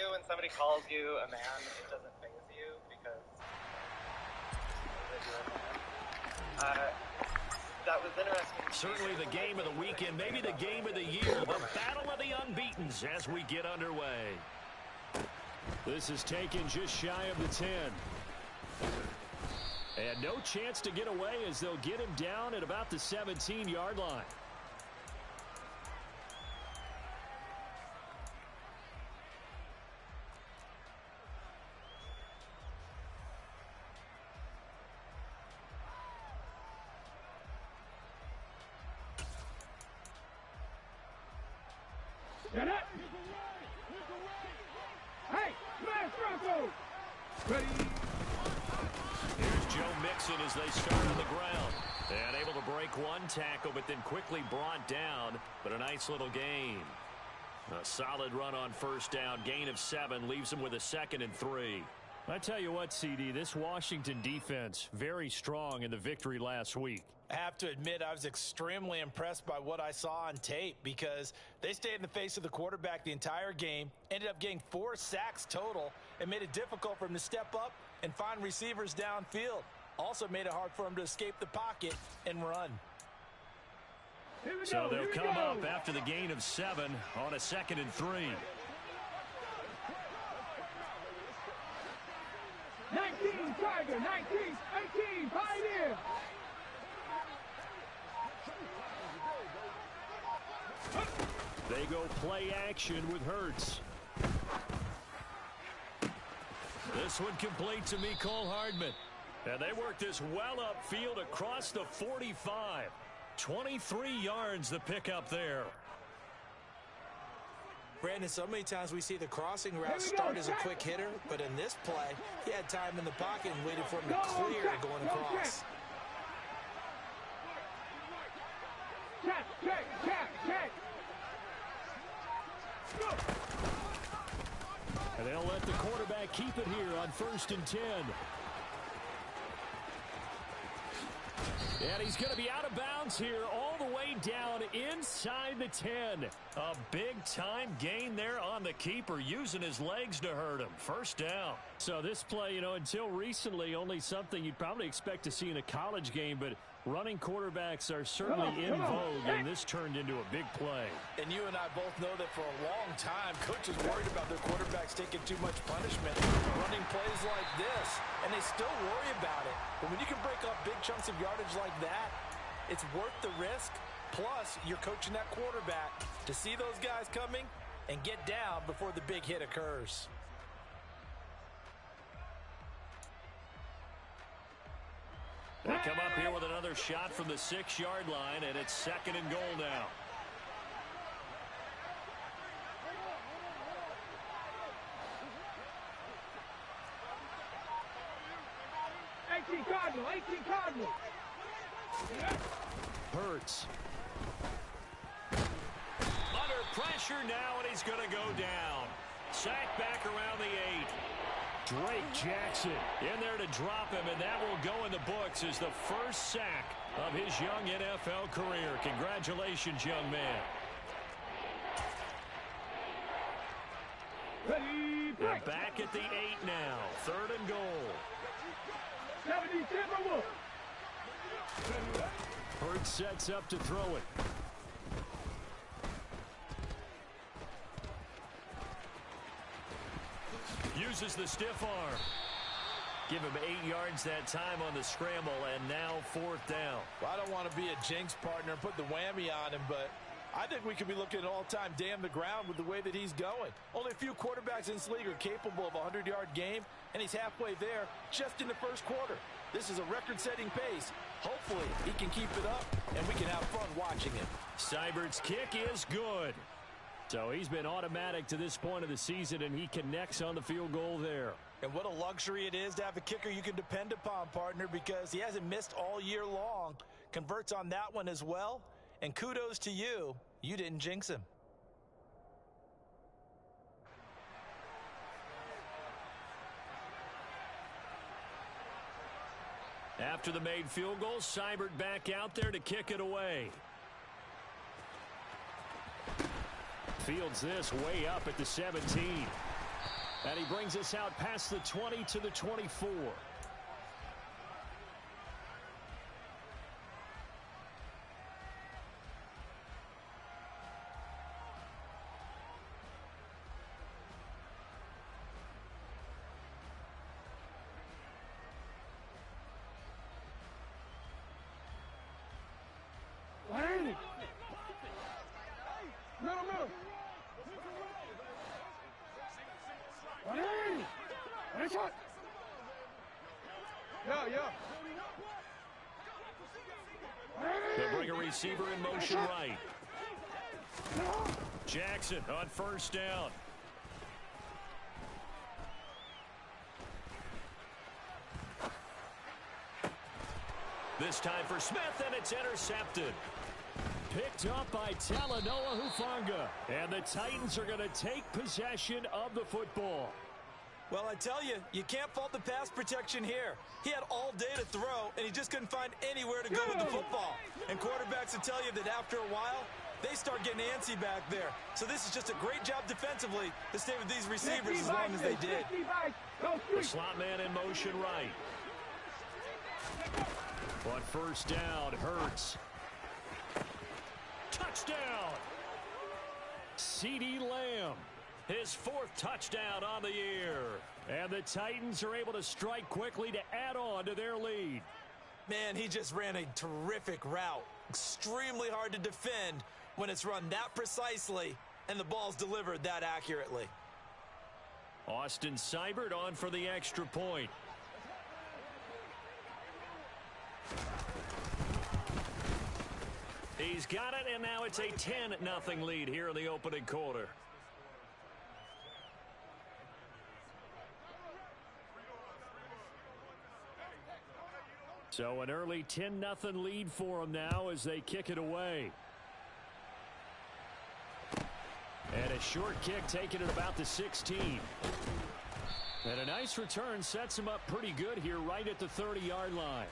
you when somebody calls you a man, it doesn't faze you because you're a man. That was interesting. Certainly the game of the weekend, maybe the game of the year, the battle of the unbeatens as we get underway. This is taken just shy of the 10. And no chance to get away as they'll get him down at about the 17-yard line. Get it! Hey, smash Bronco! Ready? Here's Joe Mixon as they start on the ground. And able to break one tackle, but then quickly brought down. But a nice little gain. A solid run on first down. Gain of 7 leaves him with a 2nd and 3. I tell you what, CD, this Washington defense, very strong in the victory last week. I have to admit, I was extremely impressed by what I saw on tape because they stayed in the face of the quarterback the entire game, ended up getting 4 sacks total, and made it difficult for him to step up and find receivers downfield. Also made it hard for him to escape the pocket and run. So they'll come up after the gain of 7 on a 2nd and 3. 19, Tiger, 19, 18, Pioneer. They go play action with Hurts. This one complete to Mecole Hardman. And they work this well upfield across the 45. 23 yards the pickup there. Brandon, so many times we see the crossing route start as a quick hitter, but in this play, he had time in the pocket and waited for him to clear going across. Check. And they'll let the quarterback keep it here on 1st and 10. And he's going to be out of bounds here all the way down inside the 10. A big-time gain there on the keeper, using his legs to hurt him. First down. So this play, until recently, only something you'd probably expect to see in a college game, but running quarterbacks are certainly in vogue, and this turned into a big play. And you and I both know that for a long time, coaches worried about their quarterbacks taking too much punishment, running plays like this, and they still worry about it. But when you can break up big chunks of yardage like that, it's worth the risk. Plus, you're coaching that quarterback to see those guys coming and get down before the big hit occurs. They come up here with another shot from the 6-yard line, and it's 2nd and goal now. $18 Cardinal. Hurts. Under pressure now, and he's going to go down. Sack back around the 8. Drake Jackson in there to drop him, and that will go in the books as the first sack of his young NFL career. Congratulations, young man. They're back at the 8 now. 3rd and goal. 77. Hurts sets up to throw it. Uses the stiff arm. Give him 8 yards that time on the scramble, and now 4th down. Well, I don't want to be a jinx partner and put the whammy on him, but I think we could be looking at all-time damn the ground with the way that he's going. Only a few quarterbacks in this league are capable of a 100-yard game, and he's halfway there just in the first quarter. This is a record-setting pace. Hopefully, he can keep it up, and we can have fun watching him. Seibert's kick is good. So he's been automatic to this point of the season, and he connects on the field goal there. And what a luxury it is to have a kicker you can depend upon, partner, because he hasn't missed all year long. Converts on that one as well. And kudos to you. You didn't jinx him. After the made field goal, Seibert back out there to kick it away. Fields this way up at the 17. And he brings us out past the 20 to the 24. Middle. Yeah. They'll bring a receiver in motion right. Jackson on first down. This time for Smith, and it's intercepted. Picked up by Talanoa Hufanga. And the Titans are going to take possession of the football. Well, I tell you, you can't fault the pass protection here. He had all day to throw, and he just couldn't find anywhere to go with the football. And quarterbacks will tell you that after a while, they start getting antsy back there. So this is just a great job defensively to stay with these receivers as long as they did. The slot man in motion right. On first down, Hurts. Touchdown! CeeDee Lamb. His fourth touchdown on the year. And the Titans are able to strike quickly to add on to their lead. Man, he just ran a terrific route. Extremely hard to defend when it's run that precisely and the ball's delivered that accurately. Austin Seibert on for the extra point. He's got it, and now it's a 10-0 lead here in the opening quarter. So an early 10-0 lead for them now as they kick it away. And a short kick taken at about the 16. And a nice return sets him up pretty good here right at the 30-yard line.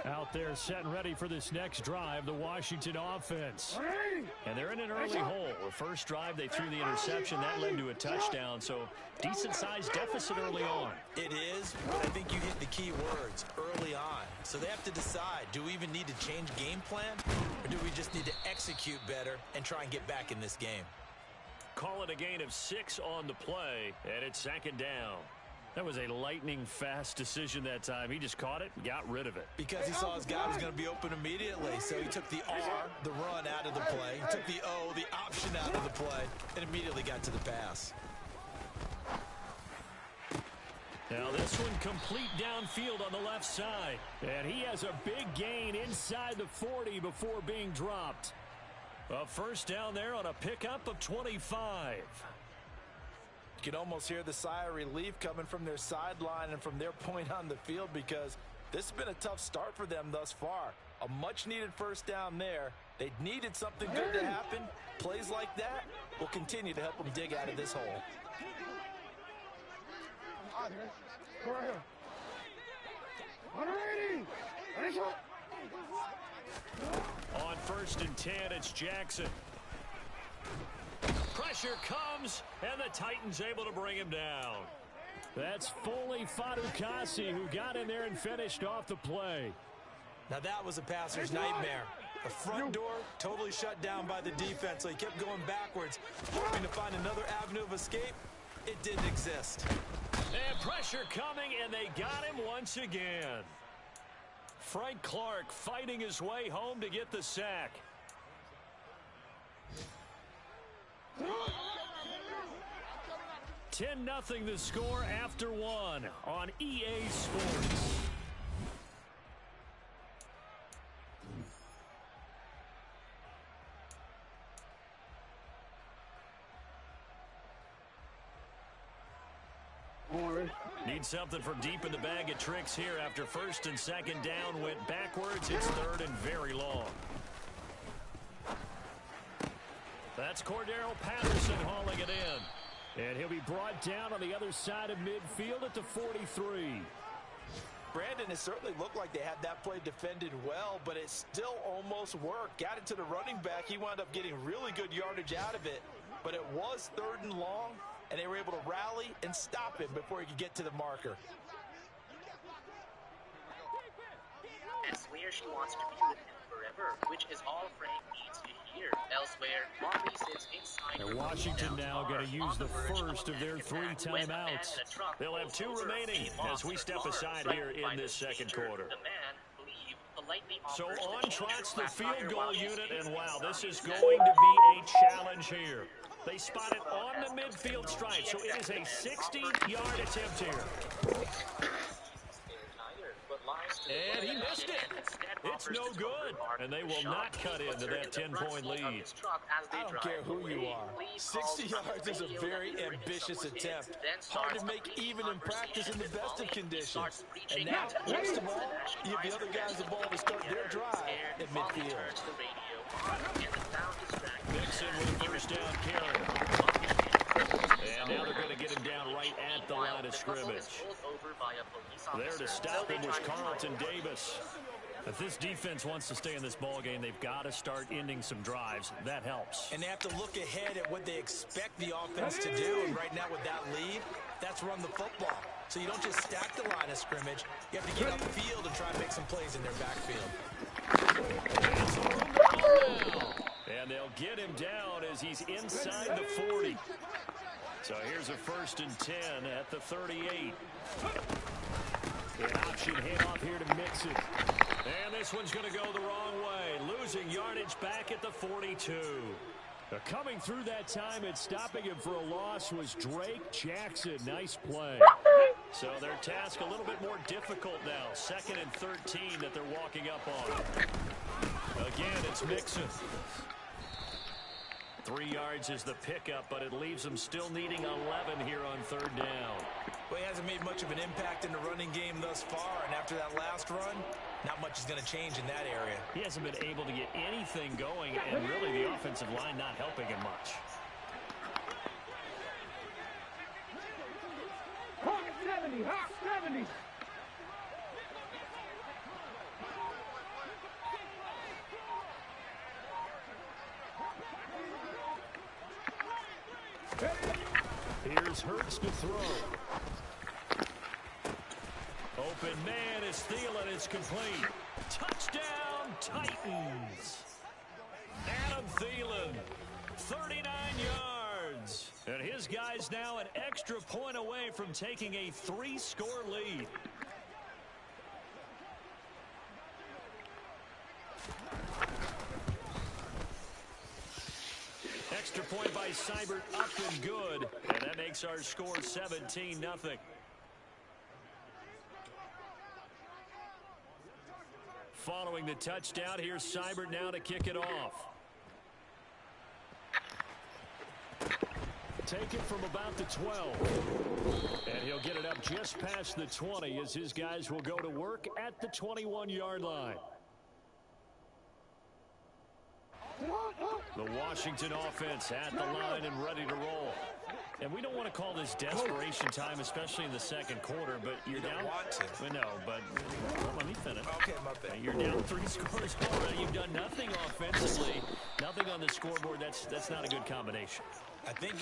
Out there set and ready for this next drive, the Washington offense. And they're in an early hole. The first drive, they threw the interception. That led to a touchdown, so decent-sized deficit early on. It is, but I think you hit the key words, early on. So they have to decide, do we even need to change game plan, or do we just need to execute better and try and get back in this game? Call it a gain of 6 on the play, and it's second down. That was a lightning-fast decision that time. He just caught it and got rid of it. Because he saw his guy was going to be open immediately. So he took the R, the run, out of the play. He took the O, the option, out of the play, and immediately got to the pass. Now this one complete downfield on the left side. And he has a big gain inside the 40 before being dropped. A first down there on a pickup of 25. You can almost hear the sigh of relief coming from their sideline and from their point on the field, because this has been a tough start for them thus far. A much-needed first down there. They needed something good to happen. Plays like that will continue to help them dig out of this hole. On first and 10, it's Jackson. Pressure comes, and the Titans able to bring him down. That's Foley Fadukasi who got in there and finished off the play. Now that was a passer's nightmare. The front door totally shut down by the defense, so he kept going backwards, hoping to find another avenue of escape. It didn't exist. And pressure coming, and they got him once again. Frank Clark fighting his way home to get the sack. 10-0 the score after one on EA Sports. Need something from deep in the bag of tricks here after first and second down went backwards. It's third and very long. That's Cordero Patterson hauling it in. And he'll be brought down on the other side of midfield at the 43. Brandon, it certainly looked like they had that play defended well, but it still almost worked. Got it to the running back. He wound up getting really good yardage out of it, but it was 3rd and long, and they were able to rally and stop him before he could get to the marker. And swears she wants to be with him forever, which is all Frank needs to hear. Elsewhere, Marley sits inside. And Washington now going to use the first of their 3 timeouts. They'll have 2 remaining as we step aside here in this second quarter. So on trots the field goal unit, and wow, this is going to be a challenge here. They spot it on the midfield stripe, so it is a 60-yard attempt here. And he missed it. It's no good. And they will not cut into that 10-point lead. I don't care who you are. 60 yards is a very ambitious attempt. Hard to make even in practice in the best of conditions. And now, next of all, you have the other guys the ball to start their drive at midfield. Mixon with a first down carry. And now they're going to get him down right at the line of scrimmage. There to stop him was Carlton Davis. If this defense wants to stay in this ball game, they've got to start ending some drives. That helps. And they have to look ahead at what they expect the offense to do. And right now with that lead, that's run the football. So you don't just stack the line of scrimmage. You have to get upfield and try and make some plays in their backfield. And they'll get him down as he's inside the 40. So here's a 1st and 10 at the 38. An option handoff here to Mixon. And this one's going to go the wrong way. Losing yardage back at the 42. Coming through that time and stopping him for a loss was Drake Jackson. Nice play. So their task a little bit more difficult now. 2nd and 13 that they're walking up on. Again, it's Mixon. 3 yards is the pickup, but it leaves them still needing 11 here on 3rd down. Well, he hasn't made much of an impact in the running game thus far, and after that last run, not much is going to change in that area. He hasn't been able to get anything going, and really the offensive line not helping him much. Hawk 70, Hawk 70. Here's Hurts to throw. Open man is Thielen. It's complete. Touchdown, Titans. Adam Thielen, 39 yards. And his guys now an extra point away from taking a 3-score lead. Extra point by Seibert, up and good. And that makes our score 17-0. Following the touchdown, here's Seibert now to kick it off. Take it from about the 12. And he'll get it up just past the 20 as his guys will go to work at the 21-yard line. The Washington offense at the line and ready to roll. And we don't want to call this desperation time, especially in the second quarter, but you're down. We know, but let me finish. Okay, my bad. You're down 3 scores already. You've done nothing offensively, nothing on the scoreboard. That's not a good combination. I think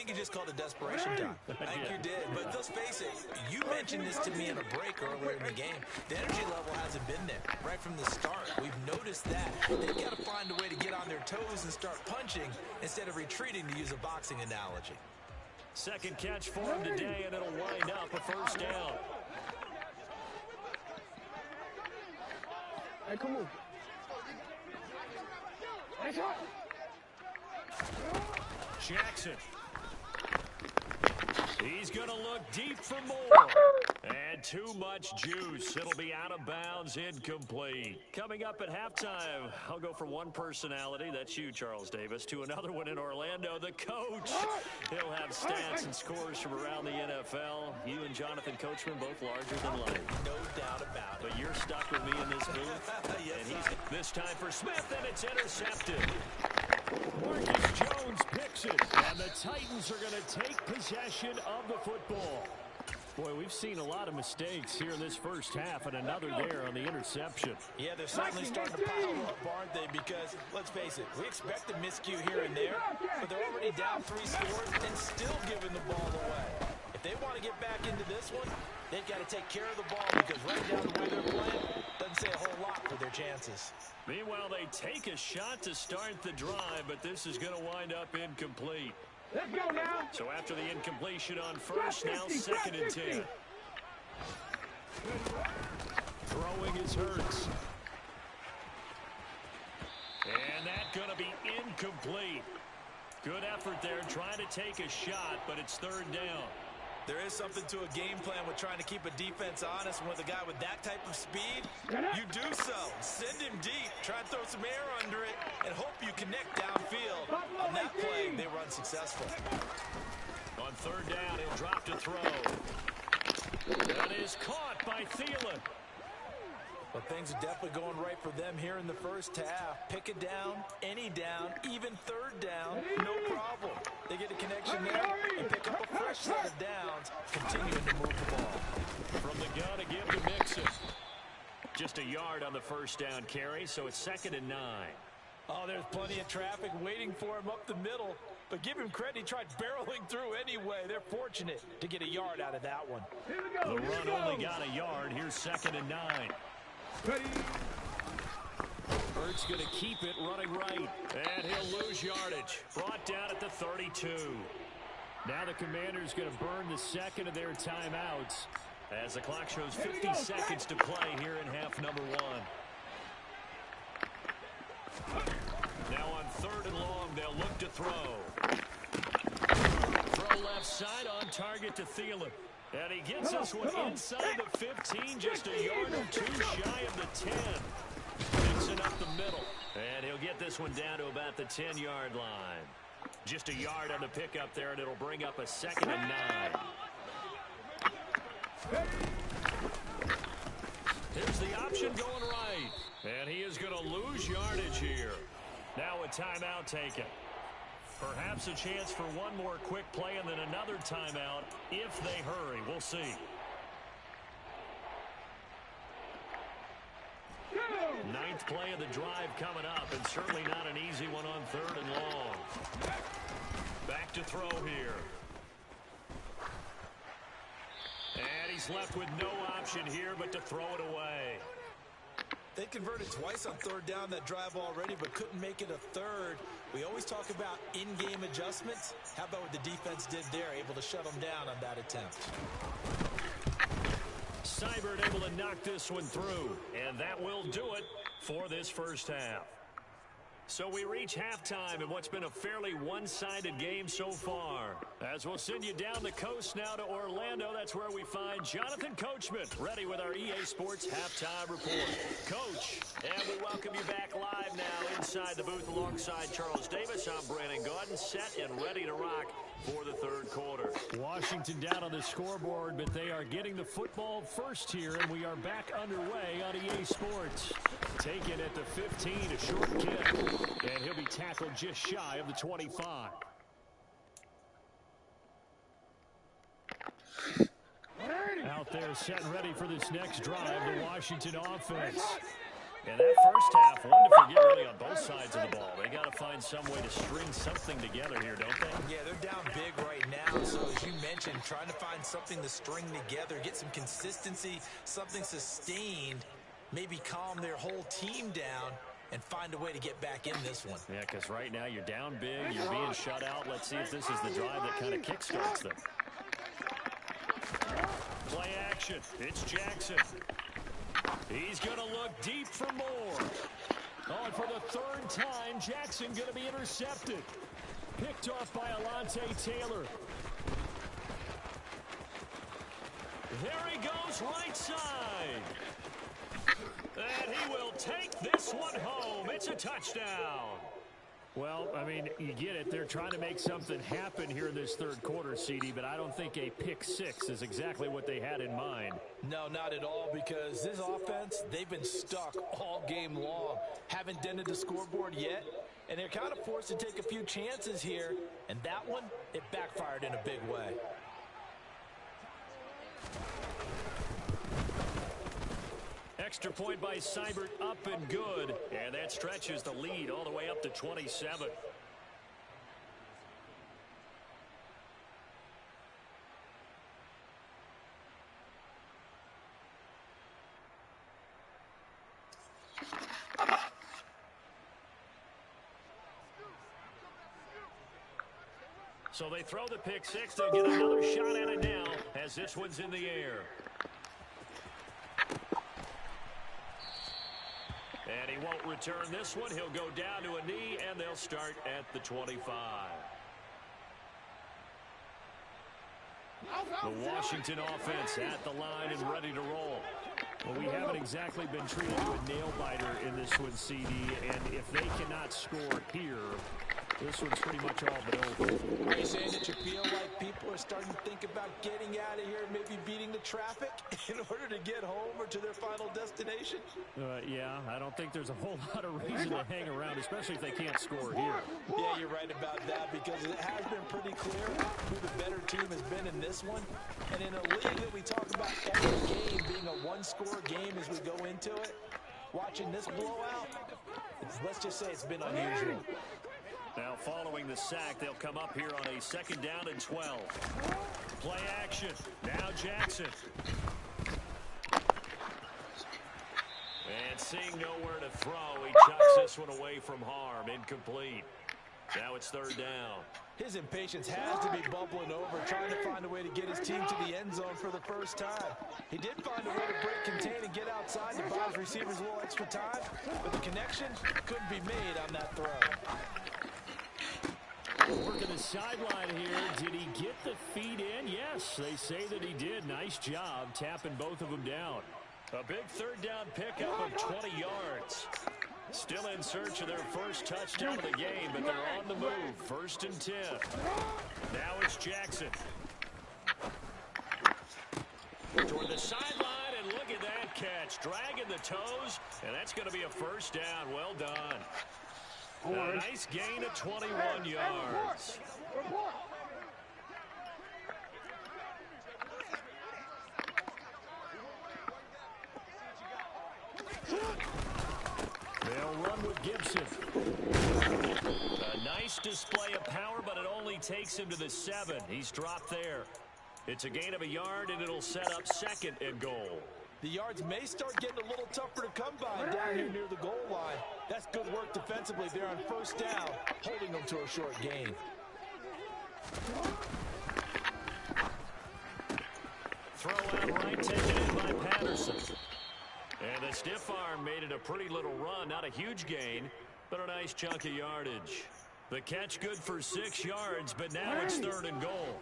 you just called it desperation time. I think you did. But let's face it, you mentioned this to me in a break earlier in the game. The energy level hasn't been there right from the start. We've noticed that. They've got to find a way to get on their toes and start punching instead of retreating, to use a boxing analogy. Second catch for him today, and it'll wind up a 1st down. Hey, come on. Nice shot. Jackson. He's going to look deep for more. And too much juice. It'll be out of bounds, incomplete. Coming up at halftime, I'll go from one personality, that's you, Charles Davis, to another one in Orlando, the coach. He'll have stats and scores from around the NFL. You and Jonathan Coachman, both larger than life. No doubt about it. But you're stuck with me in this booth. Yes, and this time for Smith, and it's intercepted. Marcus Jones picks it, and the Titans are going to take possession of the football. Boy, we've seen a lot of mistakes here in this first half, and another there on the interception. Yeah, they're certainly starting to pile up, aren't they? Because, let's face it, we expect a miscue here and there, but they're already down 3 scores and still giving the ball away. If they want to get back into this one, they've got to take care of the ball because right down the way they're playing doesn't say a whole lot for their chances. Meanwhile, they take a shot to start the drive, but this is going to wind up incomplete. Let's go now. So after the incompletion on first, now 2nd and 10. Throwing is Hurts. And that's going to be incomplete. Good effort there, trying to take a shot, but it's 3rd down. There is something to a game plan with trying to keep a defense honest. And with a guy with that type of speed, you do so. Send him deep. Try and throw some air under it and hope you connect downfield. On that play, they were unsuccessful. On 3rd down, he'll drop to throw. That is caught by Thielen. But things are definitely going right for them here in the first half. Pick it down, any down, even 3rd down, no problem. They get a connection there and pick up a fresh set of downs, continuing to move the ball. From the gun again to Mixon. Just a yard on the first down carry, so it's 2nd and 9. Oh, there's plenty of traffic waiting for him up the middle. But give him credit, he tried barreling through anyway. They're fortunate to get a yard out of that one. The run only got a yard. Here's 2nd and 9. Hurts going to keep it running right. And he'll lose yardage. Brought down at the 32. Now the Commanders going to burn the 2nd of their timeouts as the clock shows 50 seconds to play here in half number 1. Now on 3rd and long, they'll look to throw. Throw left side on target to Thielen. And he gets this one inside the 15, just a yard or 2 shy of the 10. Mixing up the middle. And he'll get this one down to about the 10-yard line. Just a yard on the pickup there, and it'll bring up a 2nd and 9. Here's the option going right. And he is going to lose yardage here. Now a timeout taken. Perhaps a chance for one more quick play and then another timeout if they hurry. We'll see. 9th play of the drive coming up, and certainly not an easy one on 3rd and long. Back to throw here. And he's left with no option here but to throw it away. They converted twice on 3rd down that drive already, but couldn't make it a 3rd. We always talk about in-game adjustments. How about what the defense did there, able to shut them down on that attempt? Seibert able to knock this one through, and that will do it for this first half. So we reach halftime in what's been a fairly one-sided game so far. As we'll send you down the coast now to Orlando, that's where we find Jonathan Coachman, ready with our EA Sports Halftime Report. Coach, and we welcome you back live now inside the booth alongside Charles Davis. I'm Brandon Gaudin, set and ready to rock for the 3rd quarter. Washington down on the scoreboard, but they are getting the football first here, and we are back underway on EA Sports. Taken at the 15, a short kick, and he'll be tackled just shy of the 25. Out there set and ready for this next drive, the Washington offense. And that first half, one to forget really on both sides of the ball. They got to find some way to string something together here, don't they? Yeah, they're down big right now. So as you mentioned, trying to find something to string together, get some consistency, something sustained, maybe calm their whole team down and find a way to get back in this one. Yeah, because right now you're down big, you're being shut out. Let's see if this is the drive that kind of kickstarts them. Play action. It's Jackson. He's going to look deep for more. Oh, and for the 3rd time, Jackson going to be intercepted. Picked off by Alontae Taylor. There he goes, right side. And he will take this one home. It's a touchdown. Well, I mean, you get it. They're trying to make something happen here in this 3rd quarter, CD, but I don't think a pick 6 is exactly what they had in mind. No, not at all, because this offense, they've been stuck all game long. Haven't dented the scoreboard yet, And they're kind of forced to take a few chances here. And that one, it backfired in a big way. Extra point by Seibert, up and good. And that stretches the lead all the way up to 27. So they throw the pick six. They'll get another shot at it now as this one's in the air. And he won't return this one. He'll go down to a knee, and they'll start at the 25. The Washington offense at the line and ready to roll. Well, we haven't exactly been treated to a nail-biter in this one, CD, and if they cannot score here, this one's pretty much all but over. Are you saying that you feel like people are starting to think about getting out of here, maybe beating the traffic in order to get home or to their final destination? Yeah, I don't think there's a whole lot of reason to hang around, especially if they can't score here. Yeah, you're right about that, because it has been pretty clear who the better team has been in this one. And in a league that we talk about every game being a one-score game as we go into it, watching this blowout, let's just say it's been unusual. Now following the sack, they'll come up here on a 2nd down and 12. Play action. Now Jackson. And seeing nowhere to throw, he chucks this one away from harm. Incomplete. Now it's 3rd down. His impatience has to be bubbling over, trying to find a way to get his team to the end zone for the first time. He did find a way to break contain and get outside to buy his receivers a little extra time, but the connection couldn't be made on that throw. Working the sideline here. Did he get the feet in? Yes, they say that he did. Nice job tapping both of them down. A big 3rd down pickup of 20 yards. Still in search of their first touchdown of the game, but they're on the move. 1st and 10. Now it's Jackson. Toward the sideline, and look at that catch. Dragging the toes, and that's going to be a 1st down. Well done. A nice gain of 21 yards. They'll run with Gibson. A nice display of power, but it only takes him to the 7. He's dropped there. It's a gain of a yard, and it'll set up 2nd and goal. The yards may start getting a little tougher to come by down here near the goal line. That's good work defensively there on 1st down, holding them to a short gain. Throw out right, taken in by Patterson. And the stiff arm made it a pretty little run. Not a huge gain, but a nice chunk of yardage. The catch good for 6 yards, but now it's 3rd and goal.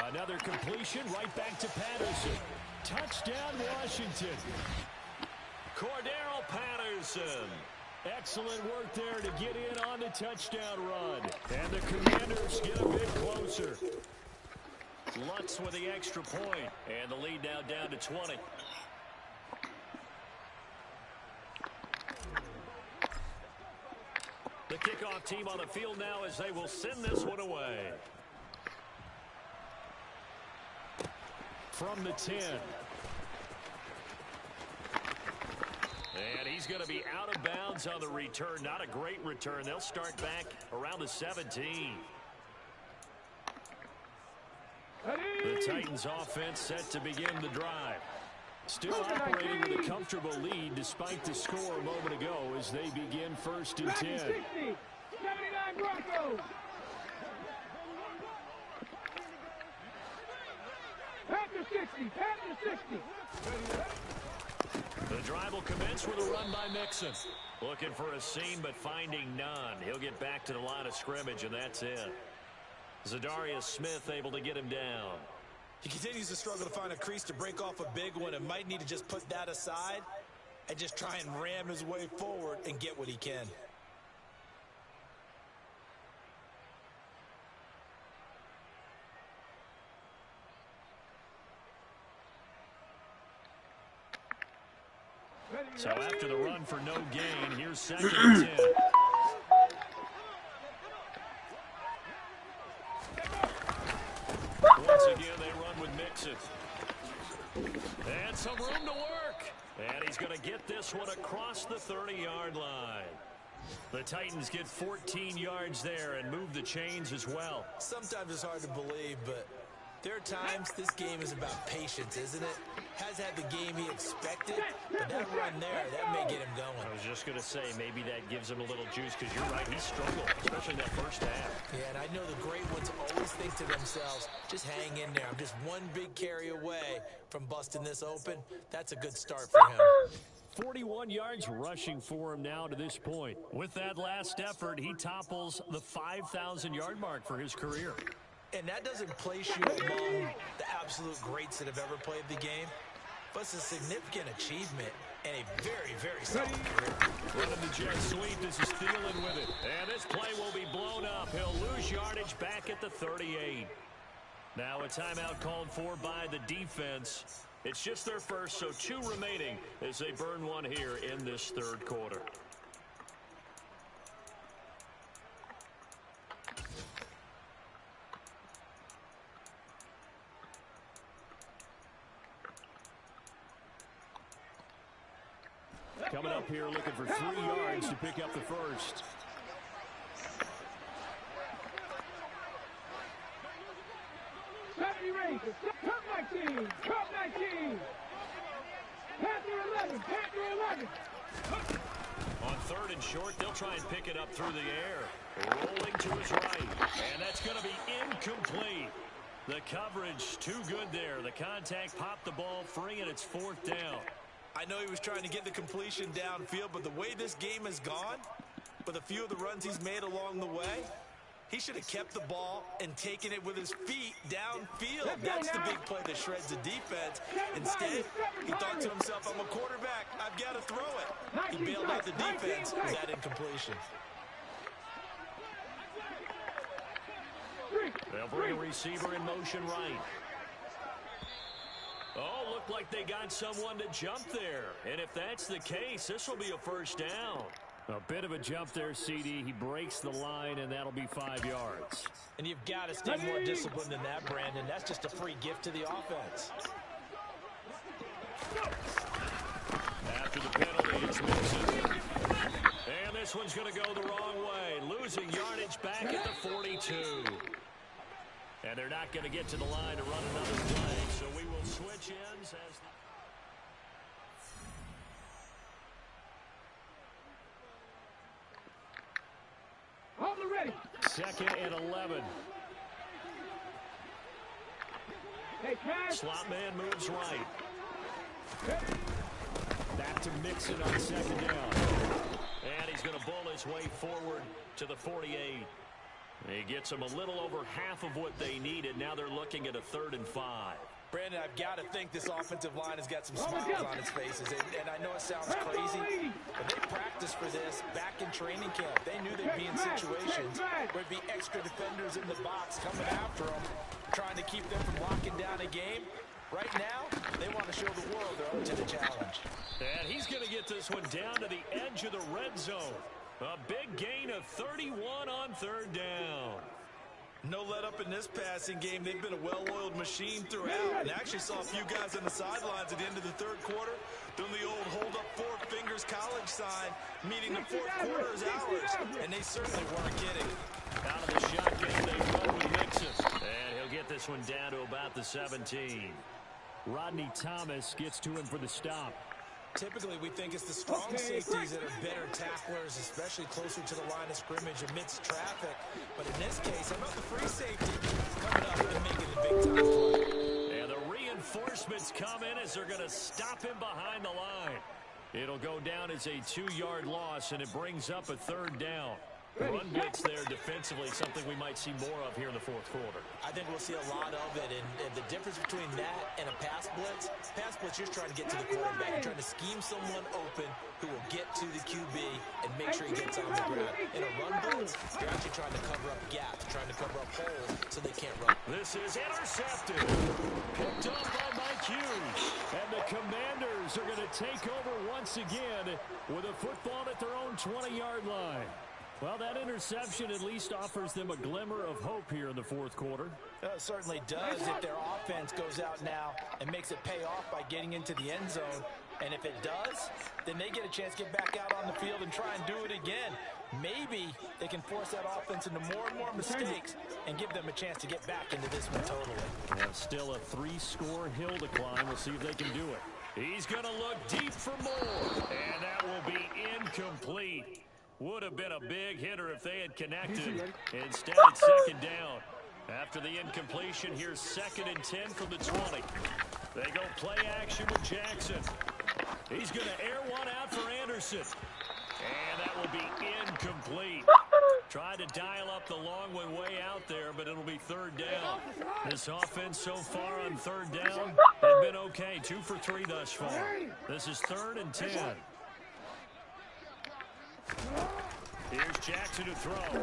Another completion right back to Patterson. Touchdown, Washington. Cordero Patterson. Excellent work there to get in on the touchdown run. And the Commanders get a bit closer. Lutz with the extra point. And the lead now down to 20. The kickoff team on the field now as they will send this one away. From the 10. And he's going to be out of bounds on the return. Not a great return. They'll start back around the 17. The Titans offense set to begin the drive. Still operating with a comfortable lead despite the score a moment ago as they begin 1st and 10. 79 Broncos. Panther 60, Panther 60. The drive will commence with a run by Mixon. Looking for a seam, but finding none. He'll get back to the line of scrimmage, and that's it. Zadarius Smith able to get him down. He continues to struggle to find a crease to break off a big one and might need to just put that aside and just try and ram his way forward and get what he can. So after the run for no gain, here's 2nd and 10. Once again, they run with Mixon. And some room to work. And he's going to get this one across the 30-yard line. The Titans get 14 yards there and move the chains as well. Sometimes it's hard to believe, but there are times this game is about patience, isn't it? Has had the game he expected, but that run there, that may get him going. I was just going to say, maybe that gives him a little juice, because you're right, he struggled, especially in that first half. Yeah, and I know the great ones always think to themselves, just hang in there. I'm just one big carry away from busting this open. That's a good start for him. 41 yards rushing for him now to this point. With that last effort, he topples the 5,000-yard mark for his career. And that doesn't place you among the absolute greats that have ever played the game, but it's a significant achievement and a very, very solid career. Running the jet sweep, this is Thielen with it. And this play will be blown up. He'll lose yardage back at the 38. Now a timeout called for by the defense. It's just their first, so 2 remaining as they burn one here in this third quarter. Coming up here looking for 3 yards to pick up the first. Second race, Cup 19, Cup 19. Panther 11, Panther 11. On 3rd and short, they'll try and pick it up through the air. Rolling to his right, and that's going to be incomplete. The coverage too good there. The contact popped the ball free, and it's 4th down. I know he was trying to get the completion downfield, but the way this game has gone, with a few of the runs he's made along the way, he should have kept the ball and taken it with his feet downfield. That's the big play that shreds the defense. Instead, he thought to himself, I'm a quarterback, I've got to throw it. He bailed out the defense with that incompletion. They'll bring a receiver in motion right. Oh, looked like they got someone to jump there. And if that's the case, this will be a first down. A bit of a jump there, CD. He breaks the line, and that'll be 5 yards. And you've got to stay more disciplined than that, Brandon. That's just a free gift to the offense. After the penalty, it's Mixon. And this one's going to go the wrong way. Losing yardage back at the 42. And they're not going to get to the line to run another play, so we will switch ends as Ready. 2nd and 11. Hey, pass. Slot man moves right. Back to Mixon on 2nd down. And he's going to bull his way forward to the 48. He gets them a little over half of what they needed. Now they're looking at a 3rd and 5. Brandon, I've got to think this offensive line has got some smiles on its faces. And I know it sounds crazy, but they practiced for this back in training camp. They knew they'd be in situations where there'd be extra defenders in the box coming after them, trying to keep them from locking down a game. Right now, they want to show the world they're up to the challenge. And he's going to get this one down to the edge of the red zone. A big gain of 31 on 3rd down. No let up in this passing game. They've been a well-oiled machine throughout. And actually saw a few guys on the sidelines at the end of the 3rd quarter doing the old hold up 4 fingers college sign, meaning the 4th quarter is ours. And they certainly weren't kidding. Out of the shotgun, they run with Mixon. And he'll get this one down to about the 17. Rodney Thomas gets to him for the stop. Typically, we think it's the strong safeties that are better tacklers, especially closer to the line of scrimmage amidst traffic. But in this case, how about the free safety coming up and making the big-time play? And the reinforcements come in as they're going to stop him behind the line. It'll go down as a 2-yard loss, and it brings up a 3rd down. Run blitz there defensively, something we might see more of here in the fourth quarter. I think we'll see a lot of it, and the difference between that and a pass blitz, you're just trying to get to the quarterback. You're trying to scheme someone open who will get to the QB and make sure he gets on the ground. In a run blitz, you're actually trying to cover up gaps, trying to cover up holes so they can't run. This is intercepted. Picked up by Mike Hughes. And the Commanders are going to take over once again with a football at their own 20-yard line. Well, that interception at least offers them a glimmer of hope here in the fourth quarter. It certainly does if their offense goes out now and makes it pay off by getting into the end zone. And if it does, then they get a chance to get back out on the field and try and do it again. Maybe they can force that offense into more and more mistakes and give them a chance to get back into this one totally. Yeah, still a 3-score hill to climb. We'll see if they can do it. He's going to look deep for more. And that will be incomplete. Would have been a big hitter if they had connected. Instead, it's second down. After the incompletion, here's 2nd and 10 from the 20. They go play action with Jackson. He's going to air one out for Anderson. And that will be incomplete. Tried to dial up the long way out there, but it'll be 3rd down. This offense so far on 3rd down has been okay. 2 for 3 thus far. This is 3rd and 10. Here's Jackson to throw.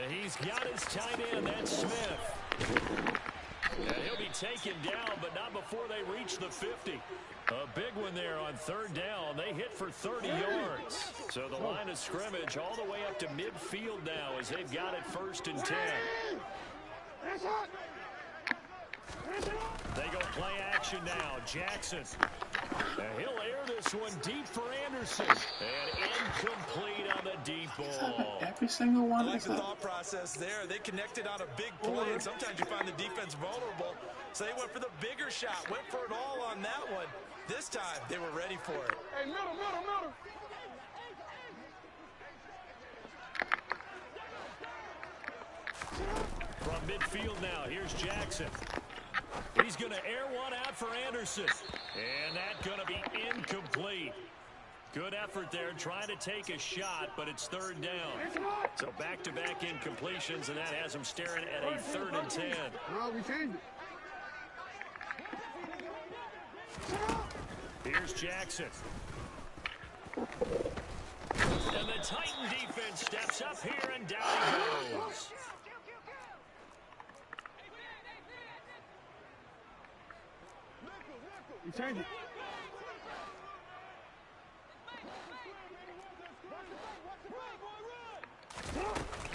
He's got his tight end, that's Smith. He'll be taken down, but not before they reach the 50. A big one there on 3rd down. They hit for 30 yards. So the line of scrimmage all the way up to midfield now as they've got it 1st and 10. They go play action now. Jackson. He'll air this one deep for Anderson. And incomplete on the deep ball. Every single one. I like the thought process there. They connected on a big play, and sometimes you find the defense vulnerable. So they went for the bigger shot, went for it all on that one. This time, they were ready for it. Hey, middle. From midfield now, here's Jackson. He's going to air one out for Anderson. And that's going to be incomplete. Good effort there, trying to take a shot, but it's 3rd down. So back-to-back incompletions, and that has him staring at a 3rd and 10. No, we changed it. Here's Jackson. And the Titan defense steps up here, and down he goes. We changed it.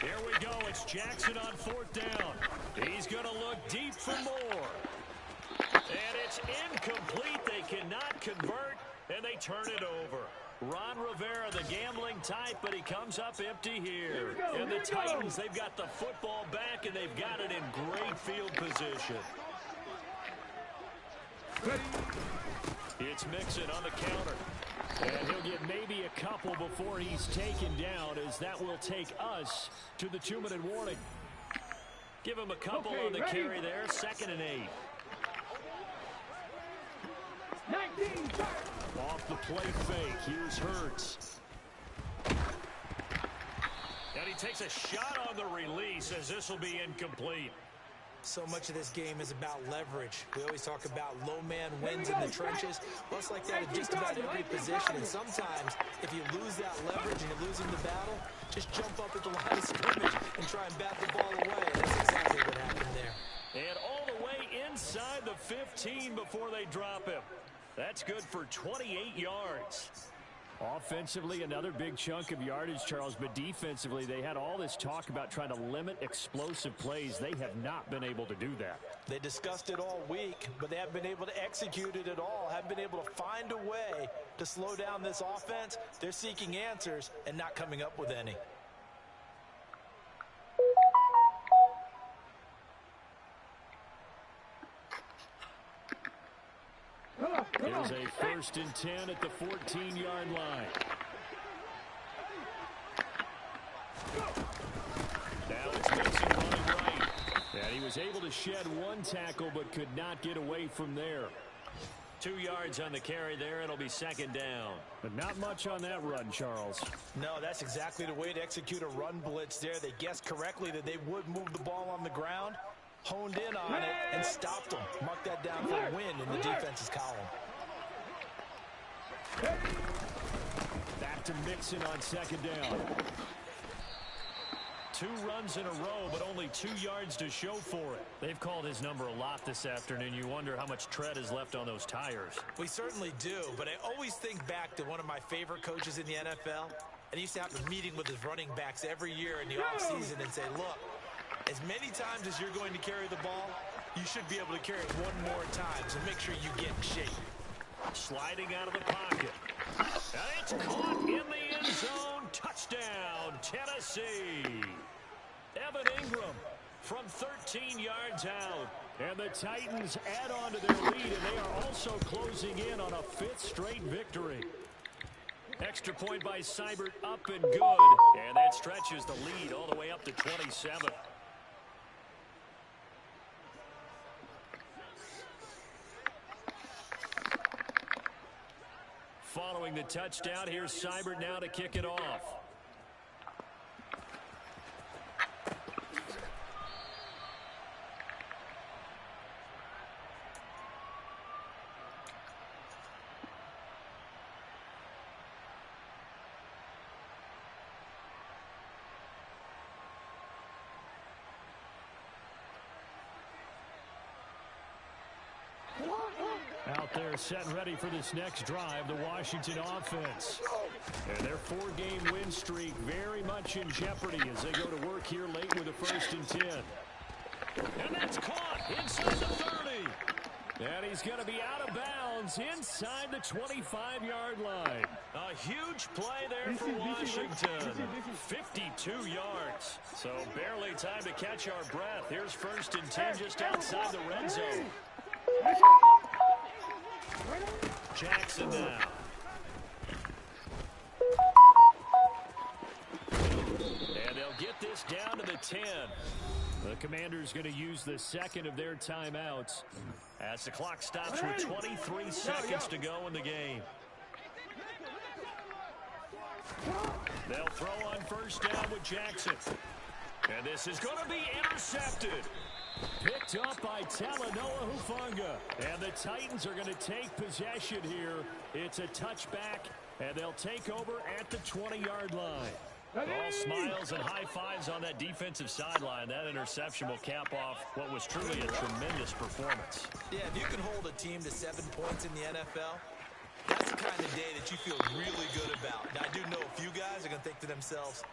Here we go. It's Jackson on 4th down. He's going to look deep for more. And it's incomplete. They cannot convert, and they turn it over. Ron Rivera, the gambling type, but he comes up empty here. And the Titans, they've got the football back, and they've got it in great field position. It's Mixon on the counter. And he'll get maybe a couple before he's taken down, as that will take us to the 2-minute warning. Give him a couple on the carry there. 2nd and 8. 19. Off the play fake. Here's Hurts. And he takes a shot on the release, as this will be incomplete. So much of this game is about leverage. We always talk about low man wins in the trenches. Well, it's like that in just about every position. And sometimes, if you lose that leverage and you're losing the battle, just jump up at the line of scrimmage and try and bat the ball away. And that's exactly what happened there. And all the way inside the 15 before they drop him. That's good for 28 yards. Offensively, another big chunk of yardage, Charles, but defensively, they had all this talk about trying to limit explosive plays. They have not been able to do that. They discussed it all week, but they haven't been able to execute it at all, haven't been able to find a way to slow down this offense. They're seeking answers and not coming up with any. There's a 1st and 10 at the 14-yard line. Now it's Mixon running right. And he was able to shed one tackle but could not get away from there. 2 yards on the carry there. It'll be second down. But not much on that run, Charles. No, that's exactly the way to execute a run blitz there. They guessed correctly that they would move the ball on the ground, honed in on it, and stopped them. Mark that down for a win in the defense's column. Back to Mixon on second down. 2 runs in a row, but only 2 yards to show for it. They've called his number a lot this afternoon. You wonder how much tread is left on those tires. We certainly do, but I always think back to one of my favorite coaches in the NFL. And he used to have a meeting with his running backs every year in the offseason and say, look, as many times as you're going to carry the ball, you should be able to carry it one more time, so make sure you get in shape. Sliding out of the pocket. And it's caught in the end zone. Touchdown, Tennessee. Evan Ingram from 13 yards out. And the Titans add on to their lead, and they are also closing in on a 5th straight victory. Extra point by Seibert, up and good. And that stretches the lead all the way up to 27. Following the touchdown, here's Seibert now to kick it off. Out there set and ready for this next drive, the Washington offense. And their 4-game win streak very much in jeopardy as they go to work here late with a 1st and 10. And that's caught inside the 30. And he's going to be out of bounds inside the 25-yard line. A huge play there for Washington. 52 yards. So barely time to catch our breath. Here's 1st and 10 just outside the red zone. Jackson now. And they'll get this down to the 10. The Commanders going to use the 2nd of their timeouts as the clock stops with 23 seconds to go in the game. They'll throw on 1st down with Jackson. And this is going to be intercepted. Picked up by Talanoa Hufanga. And the Titans are going to take possession here. It's a touchback, and they'll take over at the 20-yard line. All smiles and high fives on that defensive sideline. That interception will cap off what was truly a tremendous performance. Yeah, if you can hold a team to 7 points in the NFL, that's the kind of day that you feel really good about. Now, I do know a few guys are going to think to themselves,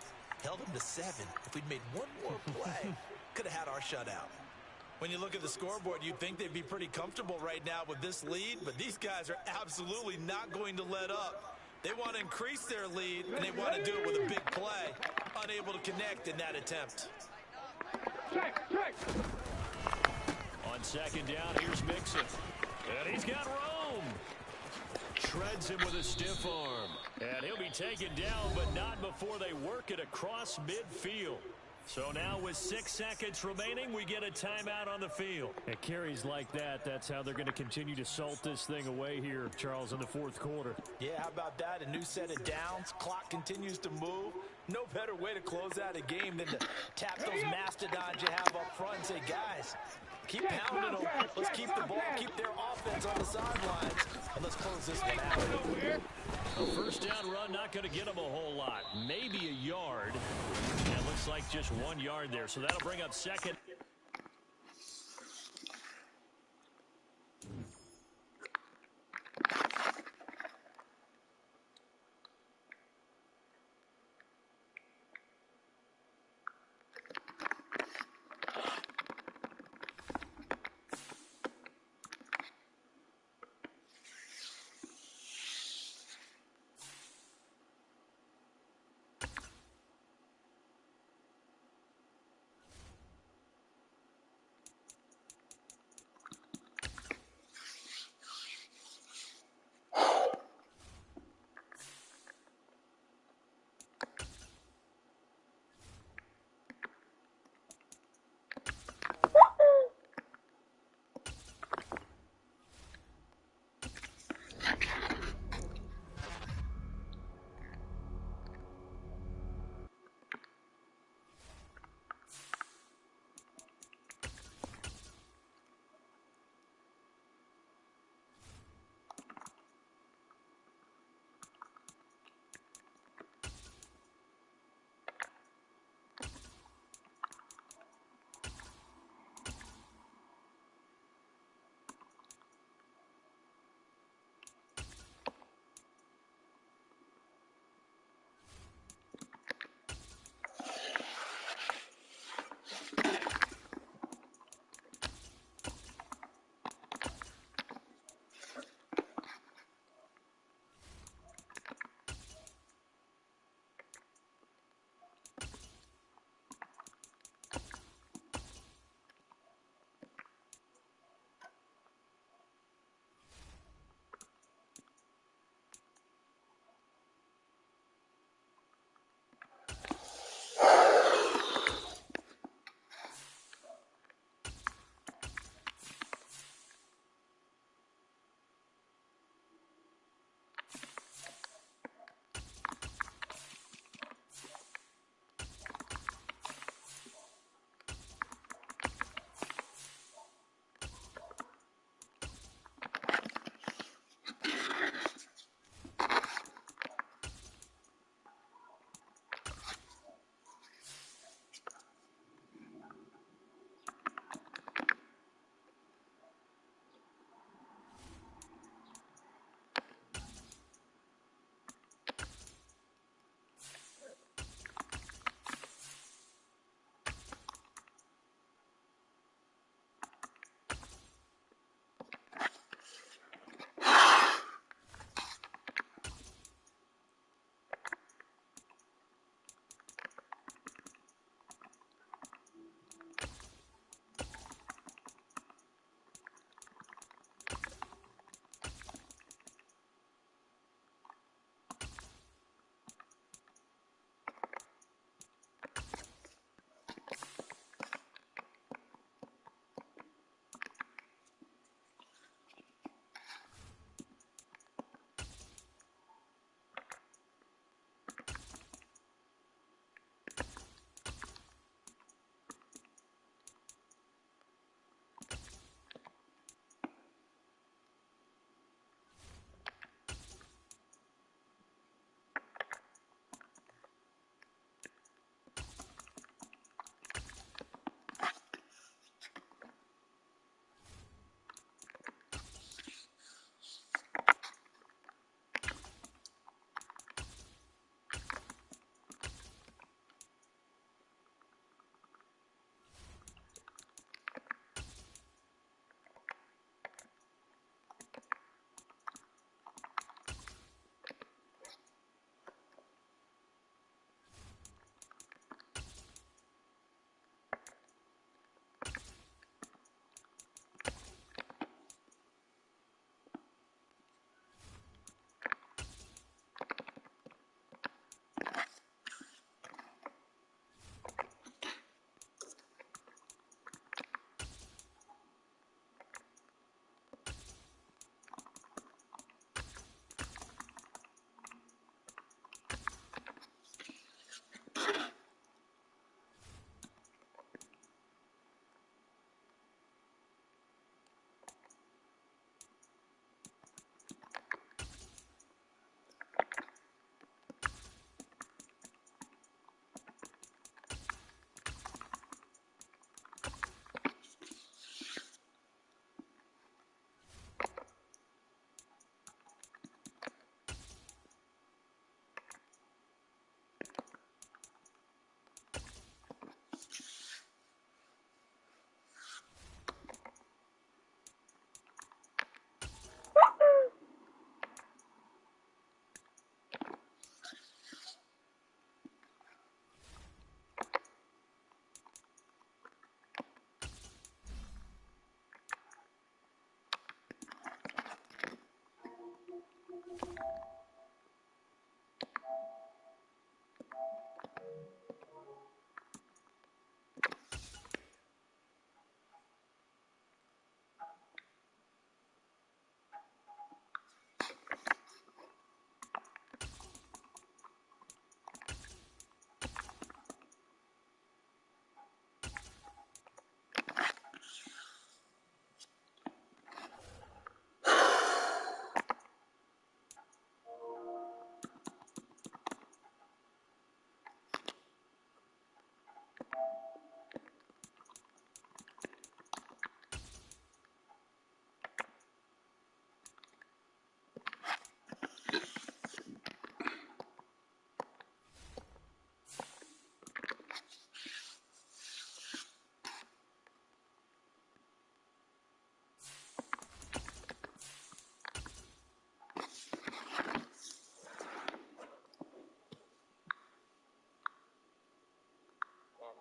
held them to 7. If we'd made one more play, could have had our shutout. When you look at the scoreboard, you'd think they'd be pretty comfortable right now with this lead, but these guys are absolutely not going to let up. They want to increase their lead, and they want to do it with a big play. Unable to connect in that attempt. On 2nd down, here's Mixon. And he's got room. Treads him with a stiff arm. And he'll be taken down, but not before they work it across midfield. So now with 6 seconds remaining, we get a timeout on the field. At carries like that, that's how they're going to continue to salt this thing away here, Charles, in the 4th quarter. Yeah, how about that? A new set of downs. Clock continues to move. No better way to close out a game than to tap those mastodons you have up front and say, guys, keep pounding them. Let's keep the ball, keep their offense on the sidelines, and let's close this one out. A 1st down run, not going to get them a whole lot. Maybe a yard. And it looks like just 1 yard there. So that'll bring up 2nd.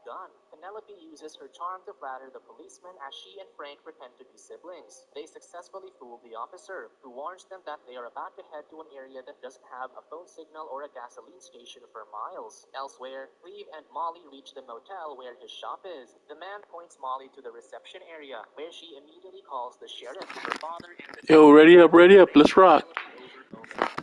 gun. Penelope uses her charm to flatter the policeman as she and Frank pretend to be siblings. They successfully fool the officer, who warns them that they are about to head to an area that doesn't have a phone signal or a gasoline station for miles. Elsewhere, Cleve and Molly reach the motel where his shop is. The man points Molly to the reception area, where she immediately calls the sheriff. Her father and the Yo, ready up, let's rock.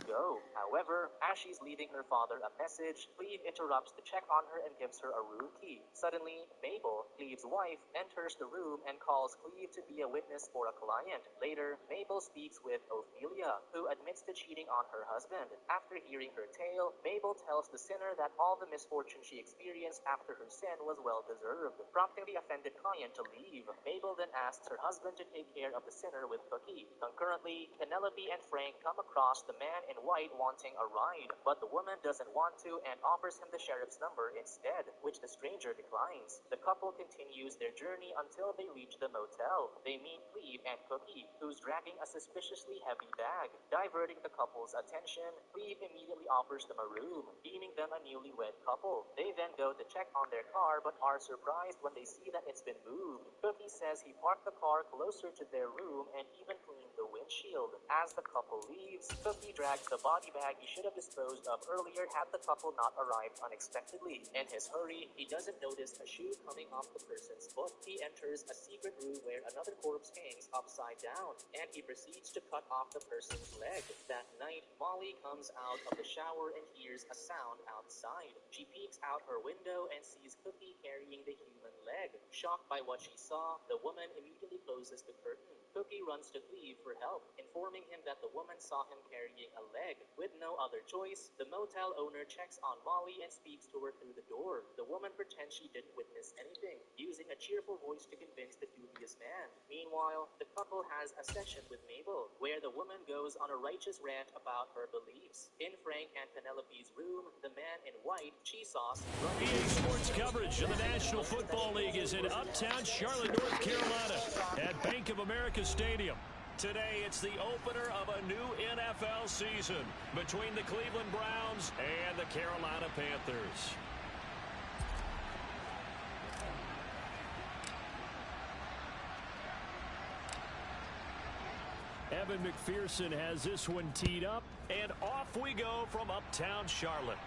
Go. However, as she's leaving her father a message, Cleve interrupts to check on her and gives her a room key. Suddenly, Mabel, Cleve's wife, enters the room and calls Cleve to be a witness for a client. Later, Mabel speaks with Ophelia, who admits to cheating on her husband. After hearing her tale, Mabel tells the sinner that all the misfortune she experienced after her sin was well-deserved, prompting the offended client to leave. Mabel then asks her husband to take care of the sinner with Cookie. Concurrently, Penelope and Frank come across the man in white wanting a ride, but the woman doesn't want to and offers him the sheriff's number instead, which the stranger declines. The couple continues their journey until they reach the motel. They meet Cleve and Cookie, who's dragging a suspiciously heavy bag. Diverting the couple's attention, Cleve immediately offers them a room, deeming them a newlywed couple. They then go to check on their car but are surprised when they see that it's been moved. Cookie says he parked the car closer to their room and even cleaned the windshield. As the couple leaves, Cookie drags the body bag he should have disposed of earlier had the couple not arrived unexpectedly. In his hurry, he doesn't notice a shoe coming off the person's foot. He enters a secret room where another corpse hangs upside down, and he proceeds to cut off the person's leg. That night, Molly comes out of the shower and hears a sound outside. She peeks out her window and sees Cookie carrying the human leg. Shocked by what she saw, the woman immediately closes the curtain. Cookie runs to Cleve for help, informing him that the woman saw him carrying a leg. With no other choice, the motel owner checks on Molly and speaks to her through the door. The woman pretends she didn't witness anything, using a cheerful voice to convince the dubious man. Meanwhile, the couple has a session with Mabel, where the woman goes on a righteous rant about her beliefs. In Frank and Penelope's room, the man in white, cheese sauce, EA Sports coverage of the National Football League is in uptown Charlotte, North Carolina at Bank of America Stadium. Today, it's the opener of a new NFL season between the Cleveland Browns and the Carolina Panthers. Evan McPherson has this one teed up, and off we go from uptown Charlotte.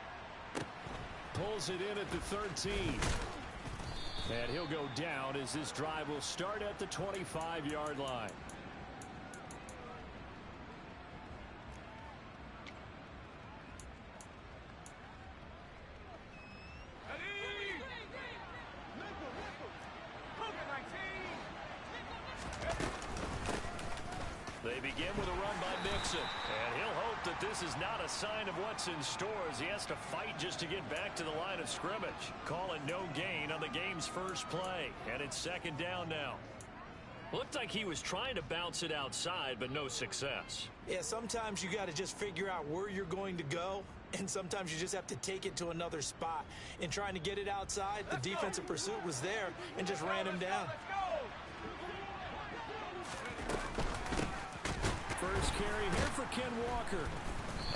Pulls it in at the 13. And he'll go down as this drive will start at the 25-yard line. They begin with a run by Mixon, and he'll hope that this is not a sign of what's in store as he has to fight just to get back to the line of scrimmage. Call it no gain on the game's first play, and it's second down now. Looked like he was trying to bounce it outside, but no success. Yeah, sometimes you got to just figure out where you're going to go, and sometimes you just have to take it to another spot. In trying to get it outside, the defensive pursuit was there and just ran him down. First carry here for Ken Walker.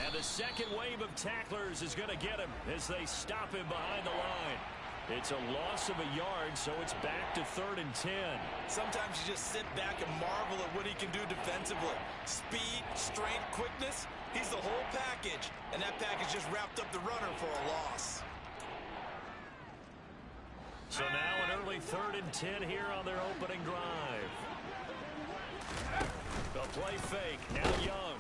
And the second wave of tacklers is going to get him as they stop him behind the line. It's a loss of a yard, so it's back to 3rd and 10. Sometimes you just sit back and marvel at what he can do defensively. Speed, strength, quickness, he's the whole package. And that package just wrapped up the runner for a loss. So now an early 3rd and 10 here on their opening drive. The play fake, now Young.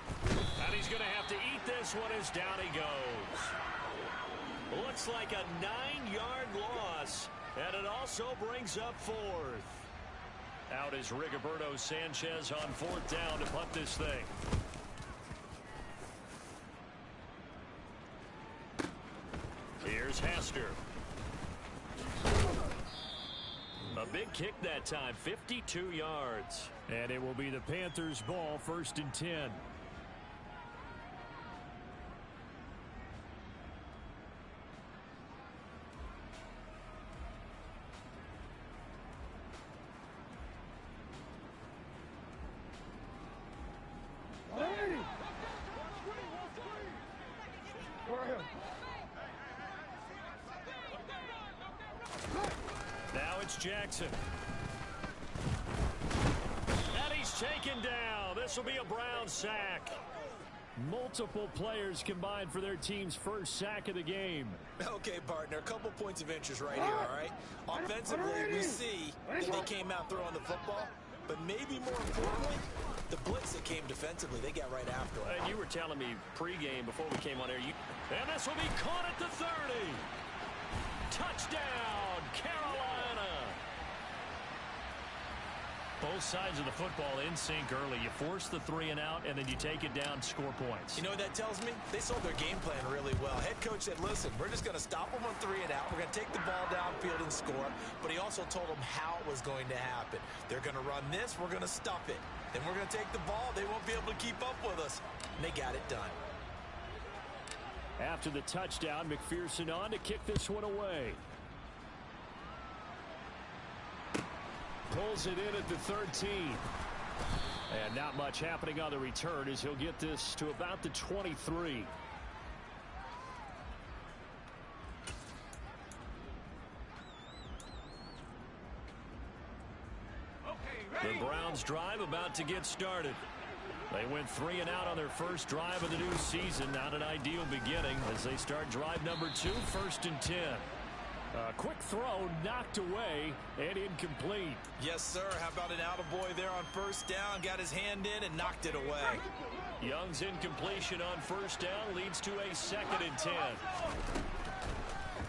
And he's going to have to eat this one as down he goes. Looks like a 9-yard loss, and it also brings up 4th. Out is Rigoberto Sanchez on 4th down to punt this thing. Here's Hester. A big kick that time, 52 yards. And it will be the Panthers' ball, 1st and 10. It's Jackson. And he's taken down. This will be a Brown sack. Multiple players combined for their team's first sack of the game. Okay, partner, a couple points of interest right here, all right? Offensively, we see that they came out throwing the football, but maybe more importantly, the blitz that came defensively, they got right after it. And you were telling me pregame before we came on air. And this will be caught at the 30. Touchdown, Carolina. Both sides of the football in sync early. You force the 3 and out, and then you take it down, score points. You know what that tells me? They sold their game plan really well. Head coach said, listen, we're just going to stop them on 3 and out. We're going to take the ball downfield and score. But he also told them how it was going to happen. They're going to run this. We're going to stuff it. Then we're going to take the ball. They won't be able to keep up with us. And they got it done. After the touchdown, McPherson on to kick this one away. Pulls it in at the 13. And not much happening on the return as he'll get this to about the 23. The Browns drive about to get started. They went 3 and out on their first drive of the new season. Not an ideal beginning as they start drive number 2, 1st and 10. A quick throw knocked away and incomplete. Yes, sir. How about an attaboy there on first down? Got his hand in and knocked it away. Young's incompletion on first down leads to a 2nd and 10.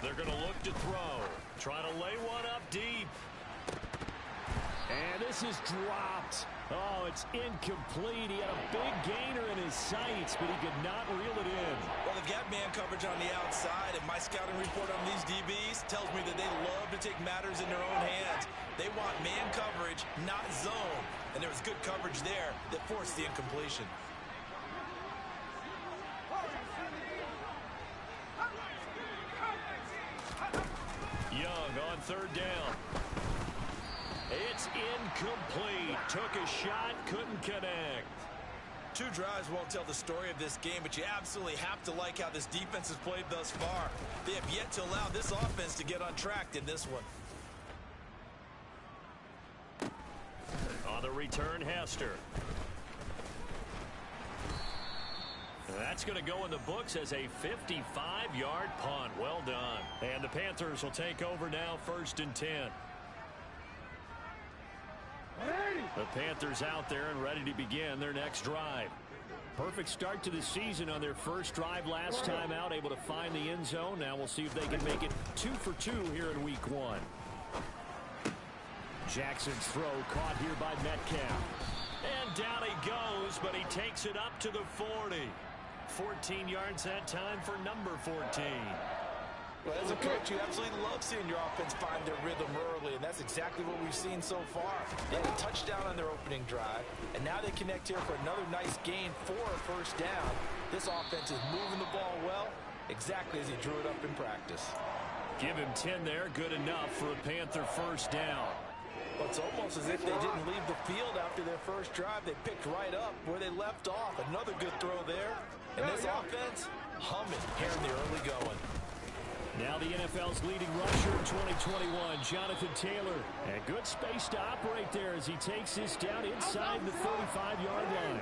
They're going to look to throw. Trying to lay one up deep. And this is dropped. Oh, it's incomplete. He had a big gainer in his sights, but he could not reel it in. Well, they've got man coverage on the outside, and my scouting report on these DBs tells me that they love to take matters in their own hands. They want man coverage, not zone. And there was good coverage there that forced the incompletion. Young on 3rd down. It's incomplete. Took a shot, couldn't connect. 2 drives won't tell the story of this game, but you absolutely have to like how this defense has played thus far. They have yet to allow this offense to get on track in this one. On the return, Hester. That's going to go in the books as a 55-yard punt. Well done. And the Panthers will take over now, 1st and 10. The Panthers out there and ready to begin their next drive. Perfect start to the season on their first drive last time out, able to find the end zone. Now we'll see if they can make it 2 for 2 here in week 1. Jackson's throw caught here by Metcalf. And down he goes, but he takes it up to the 40. 14 yards that time for number 14. Well, as a coach, you absolutely love seeing your offense find their rhythm early, and that's exactly what we've seen so far. They had a touchdown on their opening drive, and now they connect here for another nice gain for a 1st down. This offense is moving the ball well, exactly as he drew it up in practice. Give him 10 there, good enough for a Panther 1st down. Well, it's almost as if they didn't leave the field after their first drive. They picked right up where they left off. Another good throw there, and this offense humming here in the early going. Now the NFL's leading rusher in 2021, Jonathan Taylor. And good space to operate there as he takes this down inside the 35-yard line.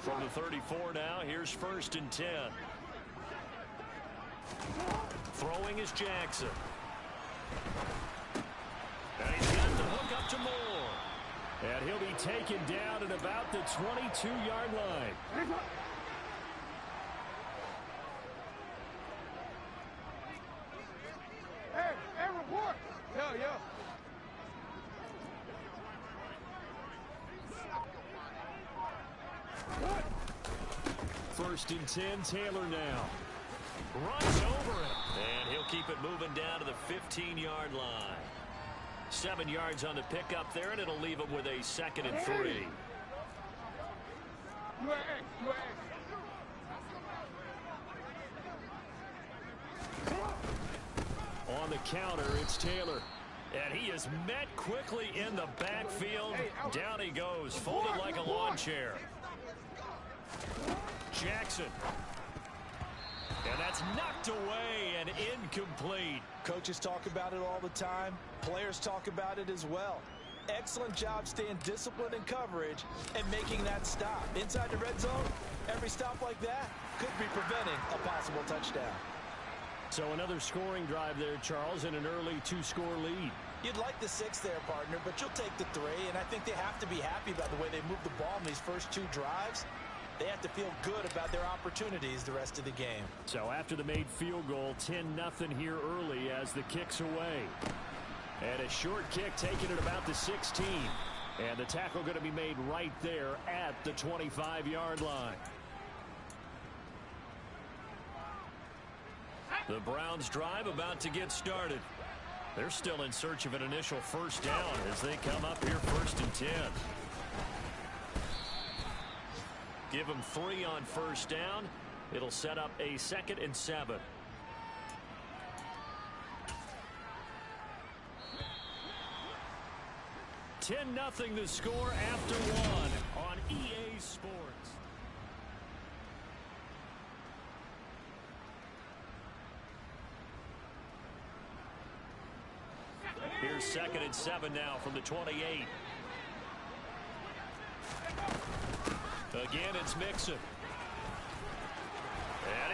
From the 34 now, here's 1st and 10. Throwing is Jackson. And he's got the hook up to Moore. And he'll be taken down at about the 22-yard line. Hey, report. Yo. 1st and 10, Taylor now. Runs over it. And he'll keep it moving down to the 15-yard line. 7 yards on the pickup there, and it'll leave him with a 2nd and 3. On the counter, it's Taylor. And he is met quickly in the backfield. Down he goes, folded like a lawn chair. Jackson. And And that's knocked away and incomplete. Coaches talk about it all the time. Players talk about it as well. Excellent job staying disciplined in coverage and making that stop. Inside the red zone, every stop like that could be preventing a possible touchdown. So another scoring drive there, Charles, and an early 2-score lead. You'd like the 6 there, partner, but you'll take the 3, and I think they have to be happy about the way they moved the ball in these first 2 drives. They have to feel good about their opportunities the rest of the game. So after the made field goal, 10-0 here early as the kick's away. And a short kick taken at about the 16. And the tackle going to be made right there at the 25-yard line. The Browns drive about to get started. They're still in search of an initial first down as they come up here 1st and 10. Give them 3 on first down. It'll set up a 2nd and 7. $10-0 the score after 1 on EA Sports. Here's 2nd and 7 now from the 28. Again, it's Mixon. And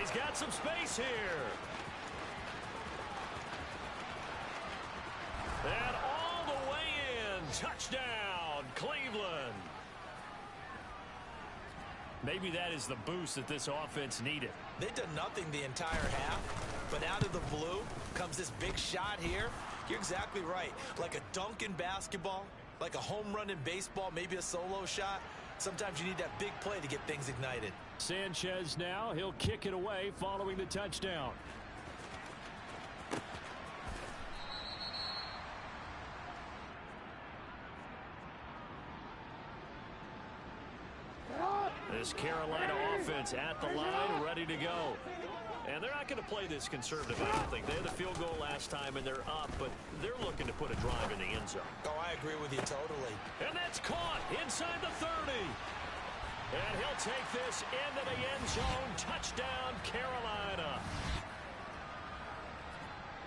he's got some space here. And all the way in. Touchdown, Cleveland. Maybe that is the boost that this offense needed. They've done nothing the entire half, but out of the blue comes this big shot here. You're exactly right. Like a dunk in basketball, like a home run in baseball, maybe a solo shot. Sometimes you need that big play to get things ignited. Sanchez now, he'll kick it away following the touchdown. This Carolina offense at the line, ready to go. And they're not going to play this conservative, I don't think. They had a field goal last time, and they're up, but they're looking to put a drive in the end zone. Oh, I agree with you totally. And that's caught inside the 30. And he'll take this into the end zone. Touchdown, Carolina.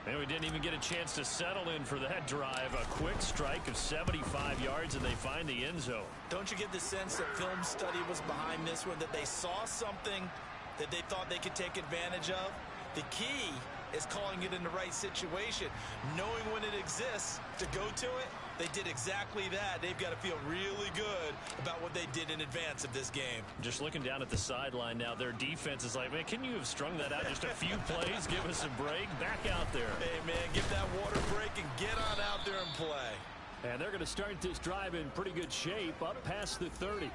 And we didn't even get a chance to settle in for that drive. A quick strike of 75 yards, and they find the end zone. Don't you get the sense that film study was behind this one, that they saw something that they thought they could take advantage of? The key is calling it in the right situation, knowing when it exists to go to it. They did exactly that. They've got to feel really good about what they did in advance of this game. Just looking down at the sideline now, their defense is like, man, can you have strung that out just a few plays? Give us a break. Back out there. Hey, man, give that water break and get on out there and play. And they're going to start this drive in pretty good shape up past the 30.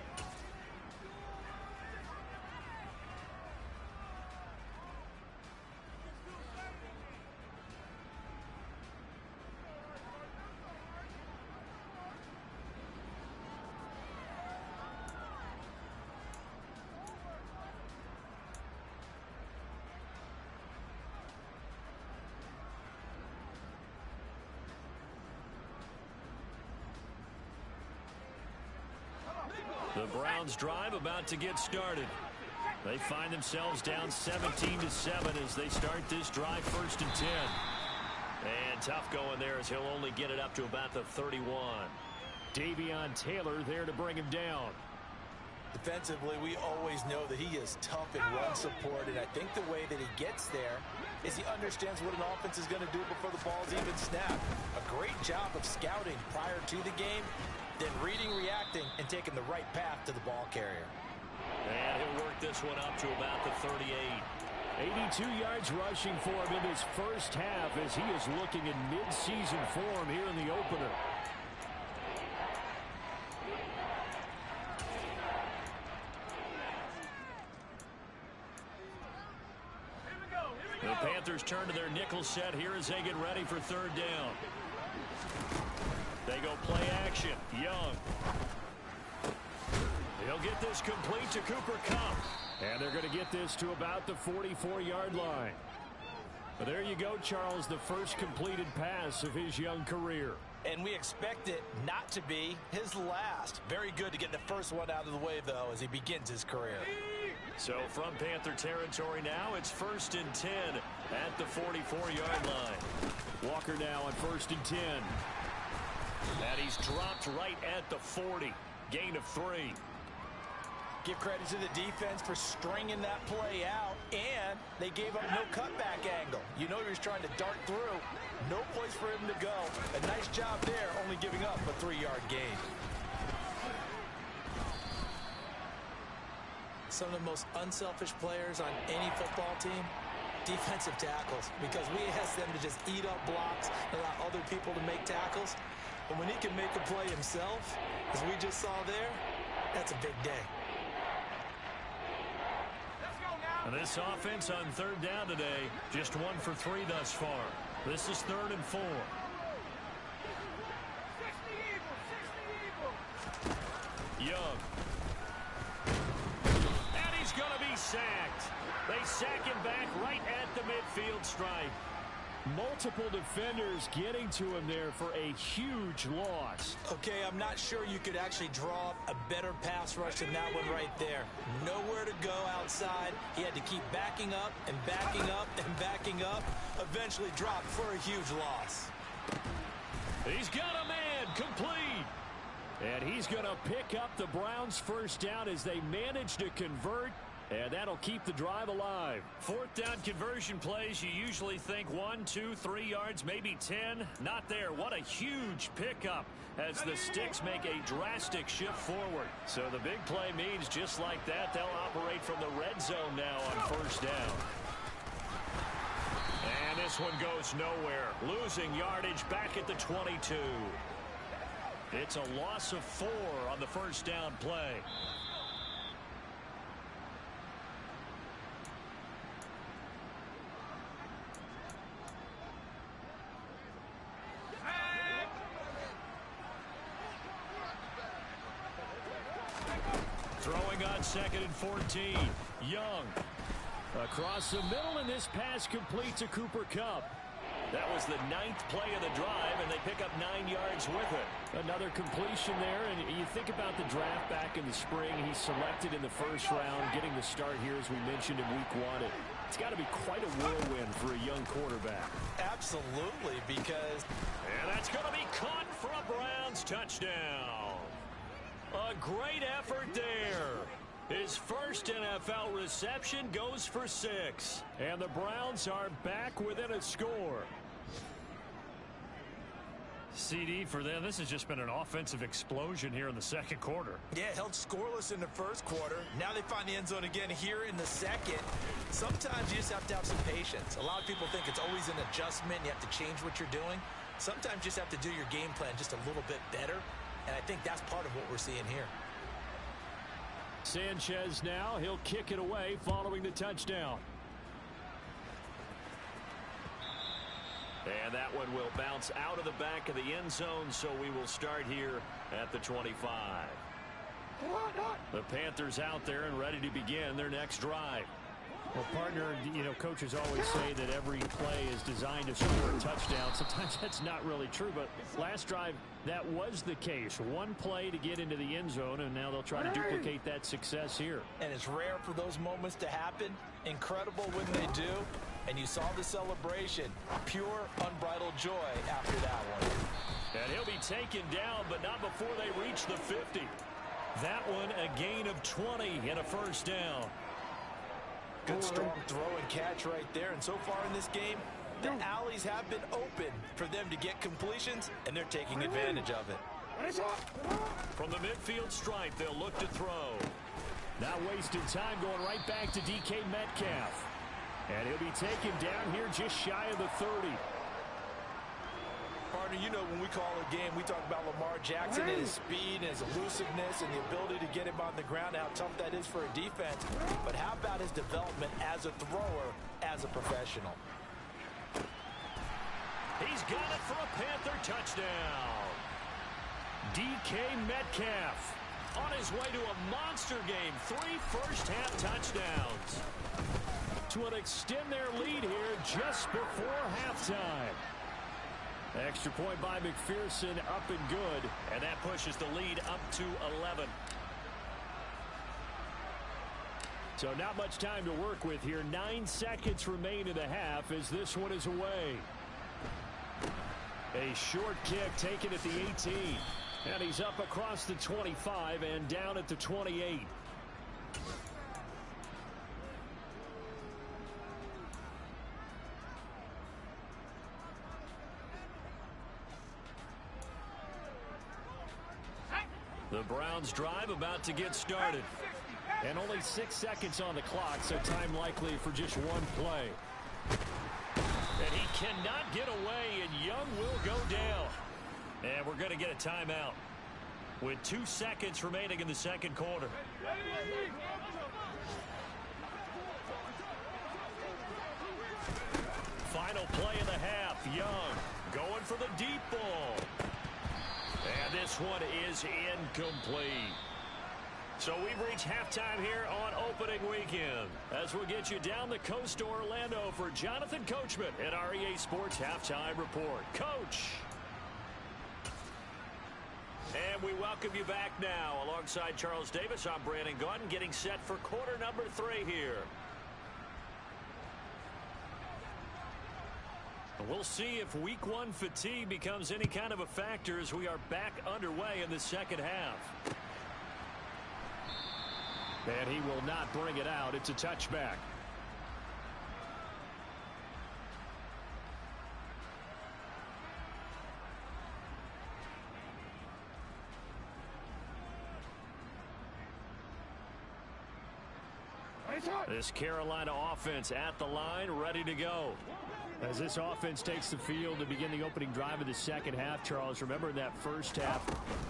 The Browns drive about to get started. They find themselves down 17-7 as they start this drive 1st and 10. And tough going there as he'll only get it up to about the 31. Davion Taylor there to bring him down. Defensively, we always know that he is tough in run support, and I think the way that he gets there is he understands what an offense is going to do before the ball's even snapped. A great job of scouting prior to the game, then reading, reacting, and taking the right path to the ball carrier. And he'll work this one up to about the 38. 82 yards rushing for him in his first half as he is looking in mid-season form here in the opener. The Panthers turn to their nickel set here as they get ready for 3rd down. They go play action. Young. He'll get this complete to Cooper Kupp. And they're going to get this to about the 44-yard line. But there you go, Charles, the first completed pass of his young career. And we expect it not to be his last. Very good to get the first one out of the way, though, as he begins his career. So from Panther territory now, it's 1st and 10 at the 44-yard line. Walker now on 1st and 10. And he's dropped right at the 40. Gain of 3. Give credit to the defense for stringing that play out, and they gave up no cutback angle. You know he was trying to dart through. No place for him to go. A nice job there, only giving up a 3-yard gain. Some of the most unselfish players on any football team, defensive tackles, because we ask them to just eat up blocks, allow other people to make tackles. But when he can make a play himself, as we just saw there, that's a big day. And this offense on 3rd down today, just 1 for 3 thus far. This is 3rd and 4. Young. And he's going to be sacked. They sack him back right at the midfield stripe. Multiple defenders getting to him there for a huge loss. Okay, I'm not sure you could actually draw up a better pass rush than that one right there. Nowhere to go outside. He had to keep backing up and backing up and backing up. Eventually dropped for a huge loss. He's got a man complete. And he's going to pick up the Browns' 1st down as they manage to convert. And that'll keep the drive alive. 4th down conversion plays, you usually think 1, 2, 3 yards, maybe 10. Not there. What a huge pickup as the Sticks make a drastic shift forward. So the big play means just like that, they'll operate from the red zone now on 1st down. And this one goes nowhere. Losing yardage back at the 22. It's a loss of 4 on the 1st down play. Throwing on 2nd and 14. Young. Across the middle, and this pass complete to Cooper Kupp. That was the 9th play of the drive, and they pick up 9 yards with it. Another completion there, and you think about the draft back in the spring. He's selected in the 1st round, getting the start here, as we mentioned, in week 1. It's got to be quite a whirlwind for a young quarterback. Absolutely, because... And that's going to be caught for a Browns touchdown. A great effort there. His 1st NFL reception goes for 6. And the Browns are back within a score. CD for them. This has just been an offensive explosion here in the 2nd quarter. Yeah, held scoreless in the 1st quarter. Now they find the end zone again here in the 2nd. Sometimes you just have to have some patience. A lot of people think it's always an adjustment. You have to change what you're doing. Sometimes you just have to do your game plan just a little bit better. And I think that's part of what we're seeing here. Sanchez now. He'll kick it away following the touchdown. And that one will bounce out of the back of the end zone, so we will start here at the 25. The Panthers out there and ready to begin their next drive. Well, partner, you know, coaches always say that every play is designed to score a touchdown. Sometimes that's not really true, but last drive, that was the case. One play to get into the end zone, and now they'll try to duplicate that success here. And it's rare for those moments to happen. Incredible when they do. And you saw the celebration. Pure, unbridled joy after that one. And he'll be taken down, but not before they reach the 50. That one, a gain of 20 and a 1st down. Good strong throw and catch right there. And so far in this game, the alleys have been open for them to get completions, and they're taking advantage of it. From the midfield stripe, they'll look to throw. Not wasting time, going right back to DK Metcalf. And he'll be taken down here just shy of the 30. Partner, you know when we call a game, we talk about Lamar Jackson and his speed and his elusiveness and the ability to get him on the ground, how tough that is for a defense. But how about his development as a thrower, as a professional? He's got it for a Panther touchdown. DK Metcalf on his way to a monster game. 3 first-half touchdowns to extend their lead here just before halftime. Extra point by McPherson, up and good, and that pushes the lead up to 11. So not much time to work with here. 9 seconds remain in the half as this one is away. A short kick taken at the 18. And he's up across the 25 and down at the 28. The Browns drive about to get started. And only 6 seconds on the clock, so time likely for just one play. And he cannot get away, and Young will go down. And we're going to get a timeout with 2 seconds remaining in the second quarter. Final play of the half. Young going for the deep ball. And this one is incomplete. So we've reached halftime here on opening weekend. As we'll get you down the coast to Orlando for Jonathan Coachman at our EA Sports Halftime Report. Coach. And we welcome you back now. Alongside Charles Davis, I'm Brandon Gaudin, getting set for quarter number 3 here. We'll see if week 1 fatigue becomes any kind of a factor as we are back underway in the second half. And he will not bring it out. It's a touchback. This Carolina offense at the line, ready to go. As this offense takes the field to begin the opening drive of the second half, Charles, remember in that first half,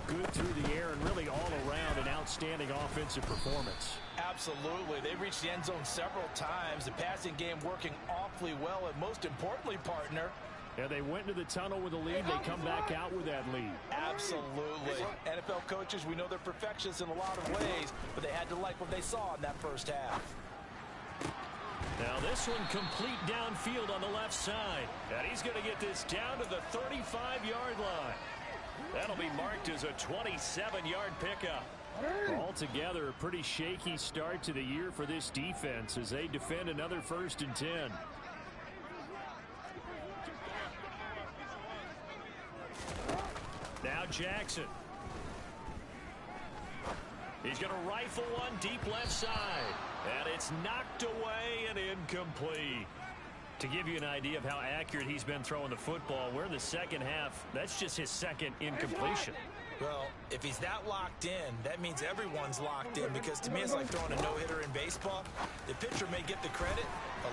good through the air and really all around an outstanding offensive performance. Absolutely. They reached the end zone several times. The passing game working awfully well, and most importantly, partner, yeah, they went into the tunnel with a lead. They come back out with that lead. Absolutely. NFL coaches, we know they're perfectionists in a lot of ways, but they had to like what they saw in that first half. Now this one complete downfield on the left side. And he's going to get this down to the 35-yard line. That'll be marked as a 27-yard pickup. Altogether, a pretty shaky start to the year for this defense as they defend another 1st and 10. Now Jackson. He's going to rifle one deep left side. And it's knocked away and incomplete. To give you an idea of how accurate he's been throwing the football, we're in the second half. That's just his second incompletion. Well, if he's that locked in, that means everyone's locked in, because to me it's like throwing a no-hitter in baseball. The pitcher may get the credit.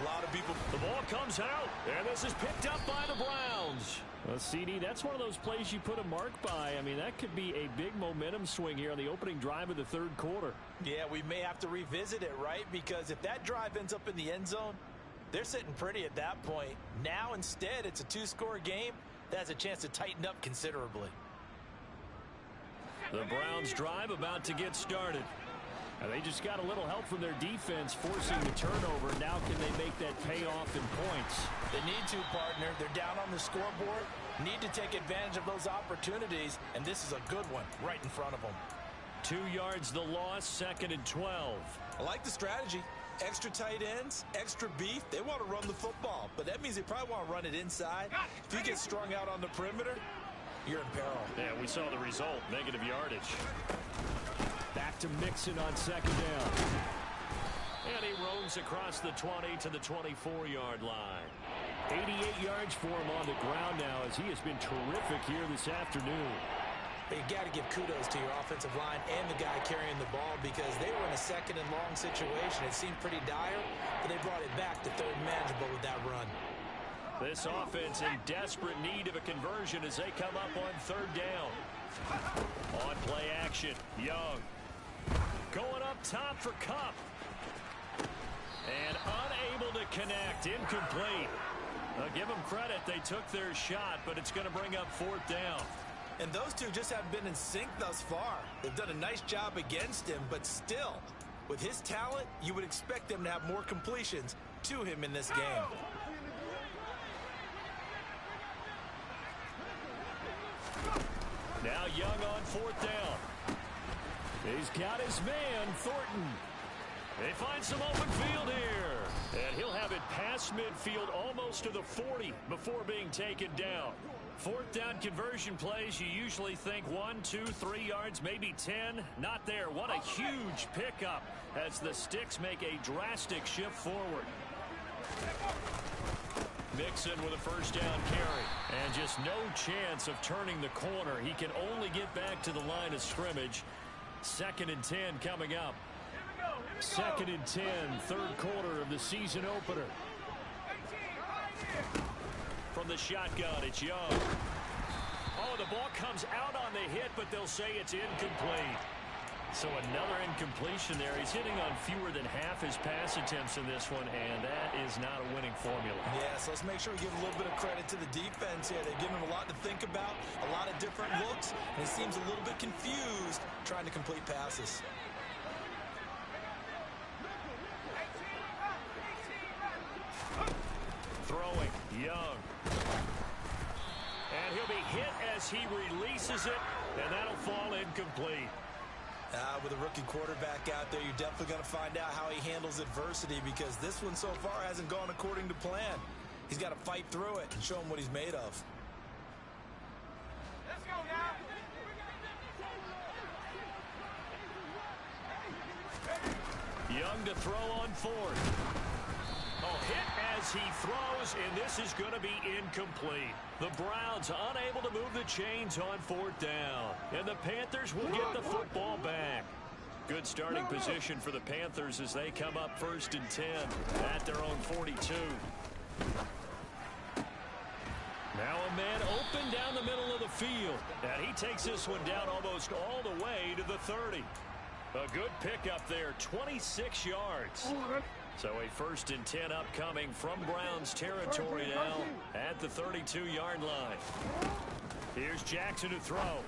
A lot of people... The ball comes out, and this is picked up by the Browns. Well, CD, that's one of those plays you put a mark by. I mean, that could be a big momentum swing here on the opening drive of the third quarter. Yeah, we may have to revisit it, right? Because if that drive ends up in the end zone, they're sitting pretty at that point. Now, instead, it's a 2-score game. That has a chance to tighten up considerably. The Browns drive about to get started. And they just got a little help from their defense forcing the turnover. Now can they make that pay off in points? They need to, partner. They're down on the scoreboard. Need to take advantage of those opportunities. And this is a good one right in front of them. 2 yards the loss, 2nd and 12. I like the strategy. Extra tight ends, extra beef. They want to run the football. But that means they probably want to run it inside. If you get strung out on the perimeter, you're in peril. Yeah, we saw the result. Negative yardage. Back to Mixon on 2nd down. And he roams across the 20 to the 24-yard line. 88 yards for him on the ground now as he has been terrific here this afternoon. But you got to give kudos to your offensive line and the guy carrying the ball, because they were in a 2nd and long situation. It seemed pretty dire, but they brought it back to 3rd and manageable with that run. This offense in desperate need of a conversion as they come up on 3rd down. On play action, Young. Going up top for Kupp. And unable to connect. Incomplete. Give them credit. They took their shot, but it's going to bring up 4th down. And those two just haven't been in sync thus far. They've done a nice job against him, but still, with his talent, you would expect them to have more completions to him in this game. Now Young on 4th down. He's got his man, Thornton. They find some open field here. And he'll have it past midfield almost to the 40 before being taken down. Fourth down conversion plays, you usually think 1, 2, 3 yards, maybe 10. Not there. What a huge pickup as the Sticks make a drastic shift forward. Mixon with a first down carry. And just no chance of turning the corner. He can only get back to the line of scrimmage. 2nd and 10 coming up. 2nd and 10, third quarter of the season opener. From the shotgun, it's Young. Oh, the ball comes out on the hit, but they'll say it's incomplete. So another incompletion there. He's hitting on fewer than half his pass attempts in this one, and that is not a winning formula. Yeah, so let's make sure we give a little bit of credit to the defense here. They've given him a lot to think about, a lot of different looks, and he seems a little bit confused trying to complete passes. Throwing, Young. And he'll be hit as he releases it, and that'll fall incomplete. With a rookie quarterback out there, you're definitely going to find out how he handles adversity, because this one so far hasn't gone according to plan. He's got to fight through it and show him what he's made of. Let's go now. Young to throw on 4th. Oh, hit as he throws, and this is going to be incomplete. The Browns unable to move the chains on 4th down, and the Panthers will get the football back. Good starting position for the Panthers as they come up 1st and 10 at their own 42. Now a man open down the middle of the field, and he takes this one down almost all the way to the 30. A good pickup there, 26 yards. So a 1st and 10 upcoming from Browns territory now at the 32-yard line. Here's Jackson to throw.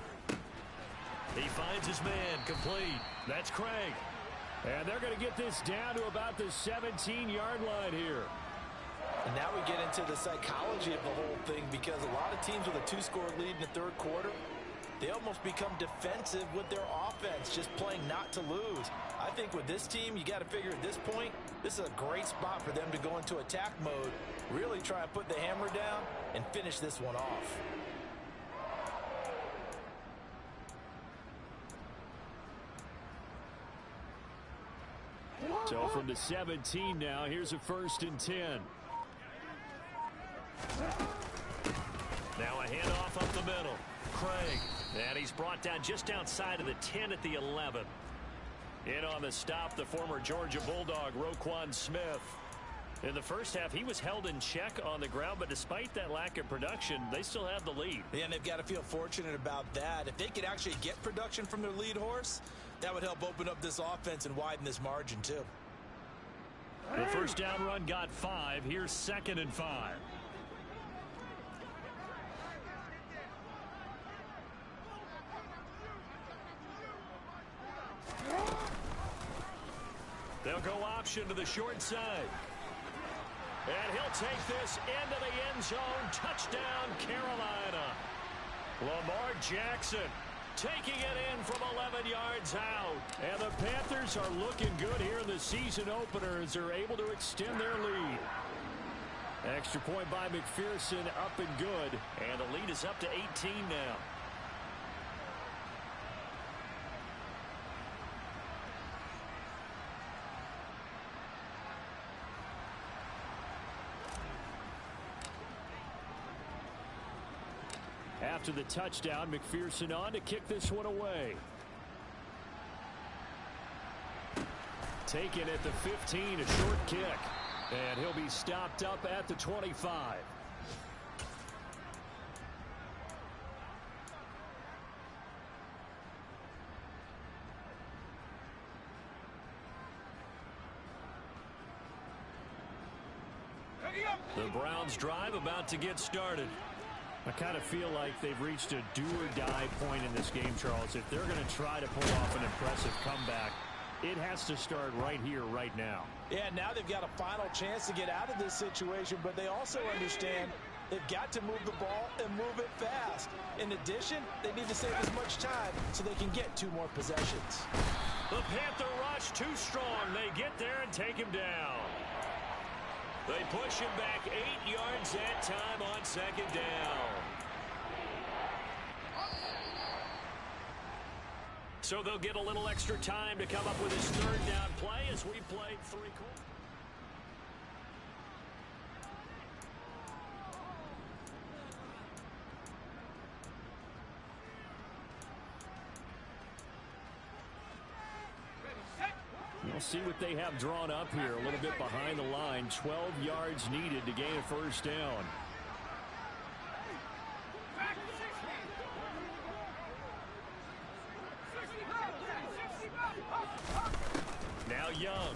He finds his man, complete. That's Craig. And they're going to get this down to about the 17-yard line here. And now we get into the psychology of the whole thing, because a lot of teams with a 2-score lead in the third quarter, they almost become defensive with their offense, just playing not to lose. I think with this team, you got to figure at this point, this is a great spot for them to go into attack mode, really try and put the hammer down and finish this one off. So from the 17 now, here's a 1st and 10. Now a handoff up the middle. Craig. And he's brought down just outside of the 10 at the 11. In on the stop, the former Georgia Bulldog, Roquan Smith. In the first half, he was held in check on the ground, but despite that lack of production, they still have the lead. Yeah, and they've got to feel fortunate about that. If they could actually get production from their lead horse, that would help open up this offense and widen this margin, too. The first down run got 5. Here's 2nd and 5. They'll go option to the short side. And he'll take this into the end zone. Touchdown, Carolina. Lamar Jackson taking it in from 11 yards out. And the Panthers are looking good here in the season opener as they're able to extend their lead. Extra point by McPherson, up and good. And the lead is up to 18 now. After the touchdown, McPherson on to kick this one away. Taken at the 15, a short kick. And he'll be stopped up at the 25. The Browns drive about to get started. I kind of feel like they've reached a do-or-die point in this game, Charles. If they're going to try to pull off an impressive comeback, it has to start right here, right now. Yeah, now they've got a final chance to get out of this situation, but they also understand they've got to move the ball and move it fast. In addition, they need to save as much time so they can get 2 more possessions. The Panther rush too strong. They get there and take him down. They push him back 8 yards that time on second down. So they'll get a little extra time to come up with his third down play as we play 3 quarters. We'll see what they have drawn up here. A little bit behind the line. 12 yards needed to gain a first down. Now Young.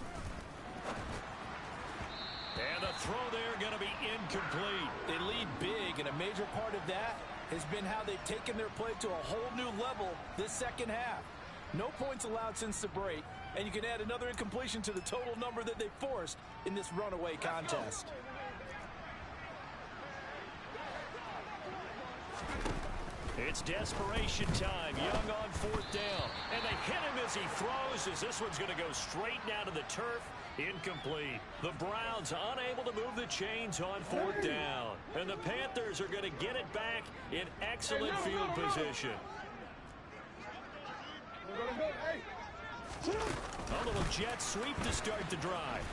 And the throw there going to be incomplete. They lead big, and a major part of that has been how they've taken their play to a whole new level this second half. No points allowed since the break, and you can add another incompletion to the total number that they forced in this runaway contest. It's desperation time. Young on 4th down. And they hit him as he throws, as this one's going to go straight down to the turf. Incomplete. The Browns unable to move the chains on 4th down. And the Panthers are going to get it back in excellent field position. A little jet sweep to start the drive.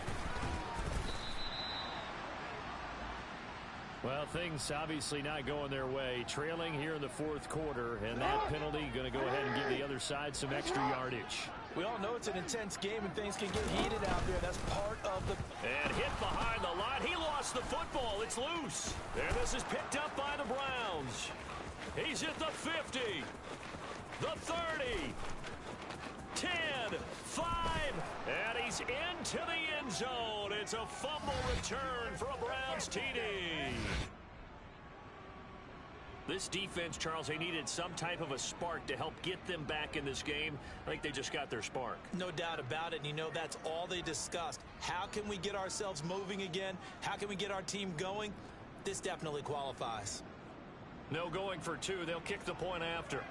Well, things obviously not going their way. Trailing here in the 4th quarter, and that penalty going to go ahead and give the other side some extra yardage. We all know it's an intense game and things can get heated out there. That's part of the... And hit behind the line. He lost the football. It's loose. And this is picked up by the Browns. He's at the 50. The 30. 10, 5, and he's into the end zone. It's a fumble return for a Browns TD. This defense, Charles, they needed some type of a spark to help get them back in this game. I think they just got their spark. No doubt about it, and you know that's all they discussed. How can we get ourselves moving again? How can we get our team going? This definitely qualifies. No going for 2. They'll kick the point after.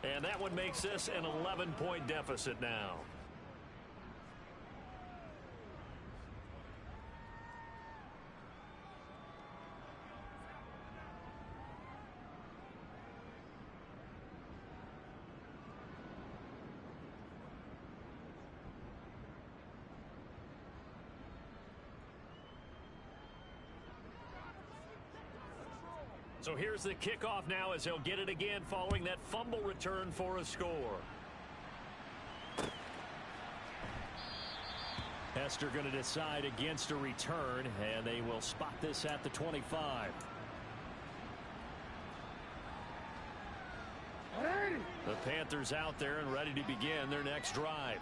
And that one makes this an 11-point deficit now. So here's the kickoff now as they'll get it again following that fumble return for a score. Hester going to decide against a return, and they will spot this at the 25. The Panthers out there and ready to begin their next drive.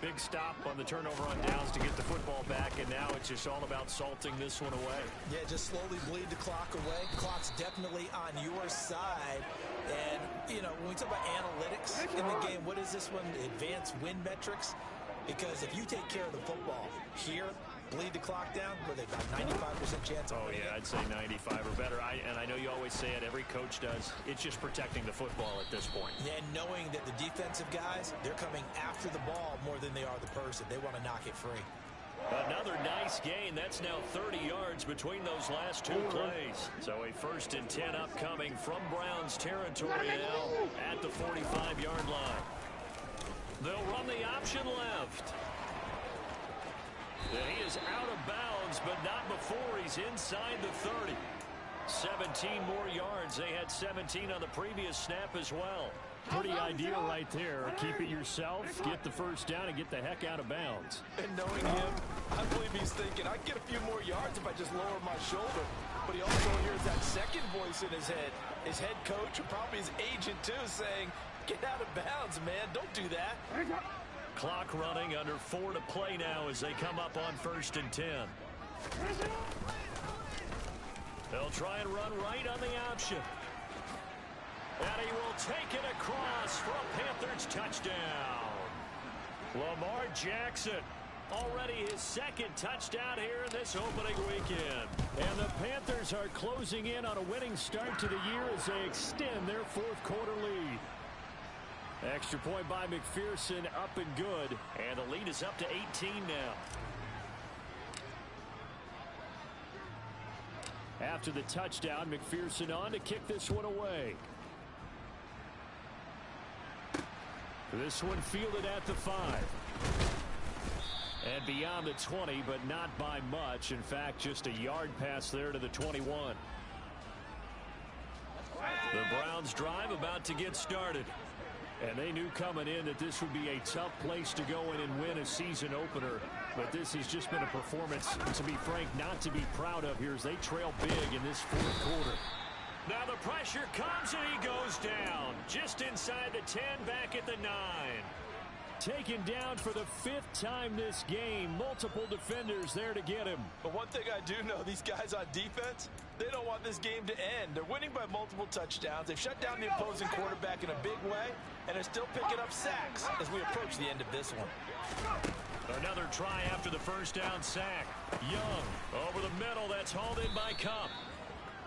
Big stop on the turnover on downs to get the football back, and now it's just all about salting this one away. Yeah, just slowly bleed the clock away. Clock's definitely on your side. And, you know, when we talk about analytics in the game, what is this one? Advanced win metrics? Because if you take care of the football here, bleed the clock down, where they got 95% chance of winning. Yeah, I'd say 95 or better. And I know you always say it, every coach does. It's just protecting the football at this point. And knowing that the defensive guys, they're coming after the ball more than they are the person. They want to knock it free. Another nice gain. That's now 30 yards between those last 2 plays. So a 1st and 10 upcoming from Browns territory now at the 45-yard line. They'll run the option left. And he is out of bounds, but not before he's inside the 30. 17 more yards. They had 17 on the previous snap as well. Pretty ideal right there. Keep it yourself, get the first down, and get the heck out of bounds. And knowing him, I believe he's thinking, I can get a few more yards if I just lower my shoulder. But he also hears that second voice in his head. His head coach, and probably his agent too, saying, get out of bounds, man. Don't do that. Clock running, under 4 to play now as they come up on 1st and 10. They'll try and run right on the option. And he will take it across for a Panthers touchdown. Lamar Jackson Already his second touchdown here in this opening weekend. And the Panthers are closing in on a winning start to the year as they extend their fourth quarter lead. Extra point by McPherson, up and good. And the lead is up to 18 now. After the touchdown, McPherson on to kick this one away. This one fielded at the 5. And beyond the 20, but not by much. In fact, just a yard pass there to the 21. The Browns drive about to get started. And they knew coming in that this would be a tough place to go in and win a season opener. But this has just been a performance, to be frank, not to be proud of here as they trail big in this fourth quarter. Now the pressure comes and he goes down. Just inside the 10, back at the 9. Taken down for the 5th time this game. Multiple defenders there to get him. But one thing I do know, these guys on defense, they don't want this game to end. They're winning by multiple touchdowns. They've shut down the opposing quarterback in a big way, and they're still picking up sacks as we approach the end of this one. Another try after the first down sack. Young over the middle. That's hauled in by Cup.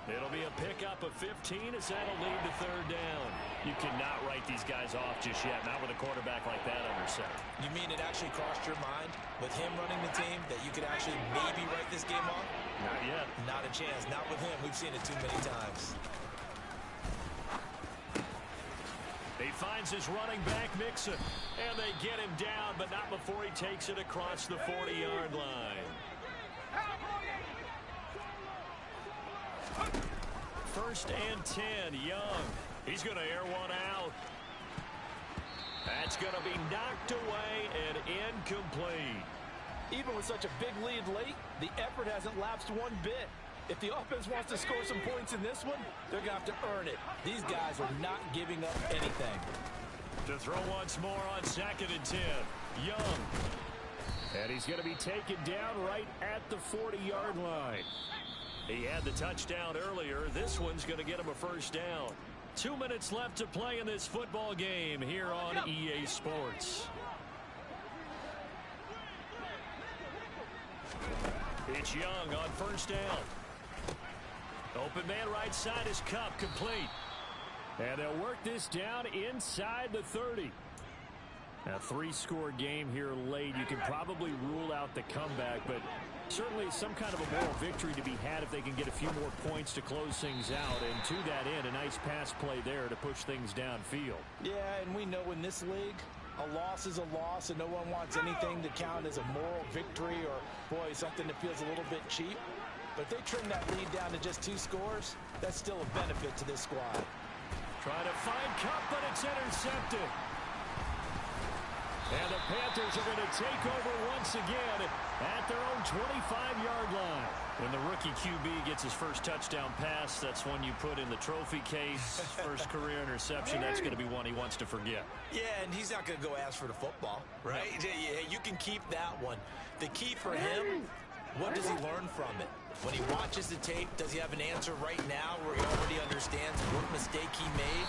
It'll be a pickup of 15 as that'll lead to third down. You cannot write these guys off just yet, not with a quarterback like that under center. You mean it actually crossed your mind with him running the team that you could actually maybe write this game off? Not yet. Not a chance. Not with him. We've seen it too many times. He finds his running back, Mixon, and they get him down, but not before he takes it across the 40-yard line. First and 10, Young. He's going to air one out. That's going to be knocked away and incomplete. Even with such a big lead late, the effort hasn't lapsed one bit. If the offense wants to score some points in this one, they're going to have to earn it. These guys are not giving up anything. To throw once more on 2nd and 10, Young. And he's going to be taken down right at the 40-yard line. He had the touchdown earlier. This one's going to get him a first down. 2 minutes left to play in this football game here on EA Sports. It's Young on first down. Open man right side is Cup, complete. And they'll work this down inside the 30. A 3-score game here late. You can probably rule out the comeback, but certainly some kind of a moral victory to be had if they can get a few more points to close things out. And to that end, a nice pass play there to push things downfield. Yeah, and we know in this league, a loss is a loss, and no one wants anything to count as a moral victory or, boy, something that feels a little bit cheap. But if they trim that lead down to just 2 scores, that's still a benefit to this squad. Trying to find Cup, but it's intercepted. And the Panthers are going to take over once again at their own 25-yard line. When the rookie QB gets his first touchdown pass, that's one you put in the trophy case. First career interception, that's going to be one he wants to forget. Yeah, and he's not going to go ask for the football, right? No. Yeah, you can keep that one. The key for him, what does he learn from it? When he watches the tape, does he have an answer right now where he already understands what mistake he made?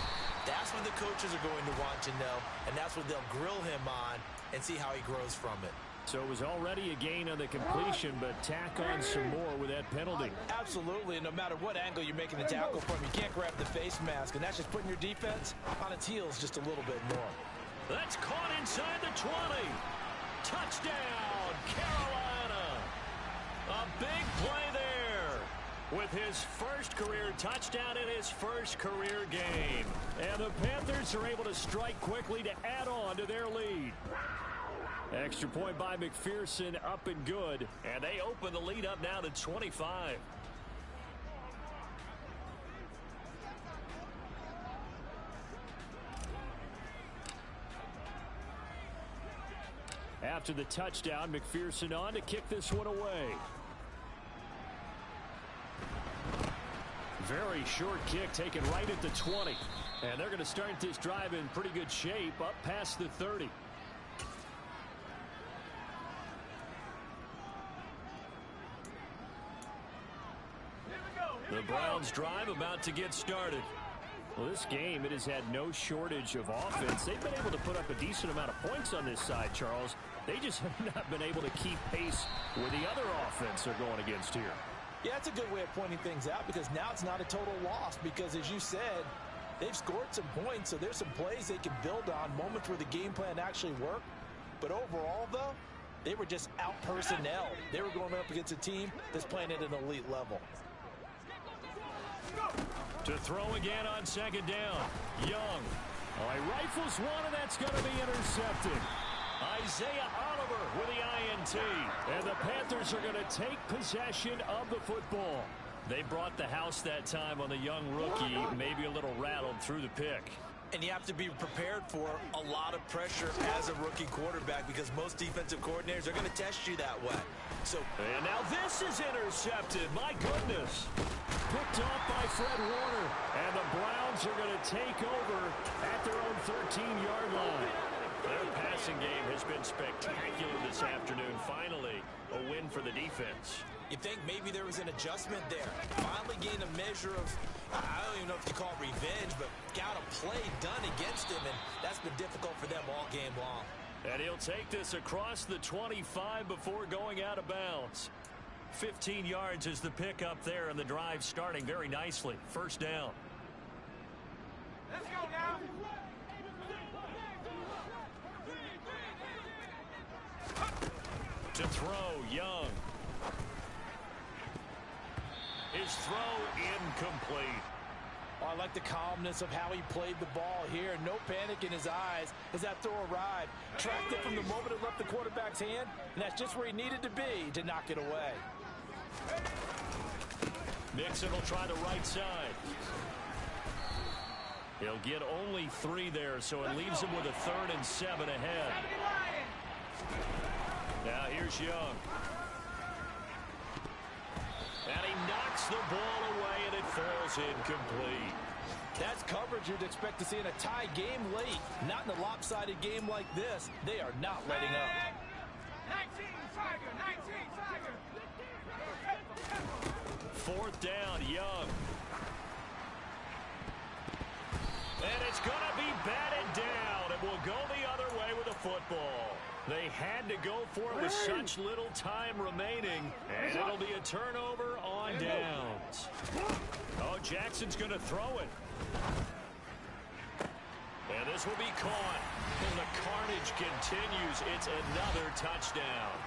That's what the coaches are going to want to know, and that's what they'll grill him on and see how he grows from it. So it was already a gain on the completion, but tack on some more with that penalty. Absolutely, and no matter what angle you're making the tackle from, you can't grab the face mask, and that's just putting your defense on its heels just a little bit more. That's caught inside the 20. Touchdown, Carolina. A big play there with his first career touchdown in his first career game. And the Panthers are able to strike quickly to add on to their lead. Extra point by McPherson, up and good. And they open the lead up now to 25. After the touchdown, McPherson on to kick this one away. Very short kick taken right at the 20. And they're going to start this drive in pretty good shape up past the 30. The Browns drive about to get started. Well, this game, it has had no shortage of offense. They've been able to put up a decent amount of points on this side, Charles. They just have not been able to keep pace with the other offense they're going against here. Yeah, that's a good way of pointing things out because now it's not a total loss because, as you said, they've scored some points, so there's some plays they can build on, moments where the game plan actually worked. But overall, though, they were just out-personnelled. They were going up against a team that's playing at an elite level. To throw again on second down. Young. Oh, he rifles one, and that's going to be intercepted. Isaiah Oliver with the INT. And the Panthers are going to take possession of the football. They brought the house that time on the young rookie, maybe a little rattled through the pick. And you have to be prepared for a lot of pressure as a rookie quarterback because most defensive coordinators are going to test you that way. And now this is intercepted. My goodness. Picked off by Fred Warner. And the Browns are going to take over at their own 13-yard line. Their passing game has been spectacular this afternoon. Finally, a win for the defense. You think maybe there was an adjustment there. Finally gained a measure of, I don't even know if you call it revenge, but got a play done against him, and that's been difficult for them all game long. And he'll take this across the 25 before going out of bounds. 15 yards is the pickup there, and the drive starting very nicely. First down. Let's go now. To throw, Young. His throw incomplete. Oh, I like the calmness of how he played the ball here. No panic in his eyes as that throw arrived. Tracked it from the moment it left the quarterback's hand, and that's just where he needed to be to knock it away. Mixon will try the right side. He'll get only 3 there, so it leaves him with a 3rd and 7 ahead. Now here's Young. And he knocks the ball away, and it falls incomplete. That's coverage you'd expect to see in a tie game late. Not in a lopsided game like this. They are not letting up. 19, Tiger, 19, Tiger. 4th down, Young. And it's going to be batted down, and will go the other way with the football. They had to go for it with such little time remaining, and it'll be a turnover on downs. Oh, Jackson's going to throw it. And this will be caught. And the carnage continues. It's another touchdown.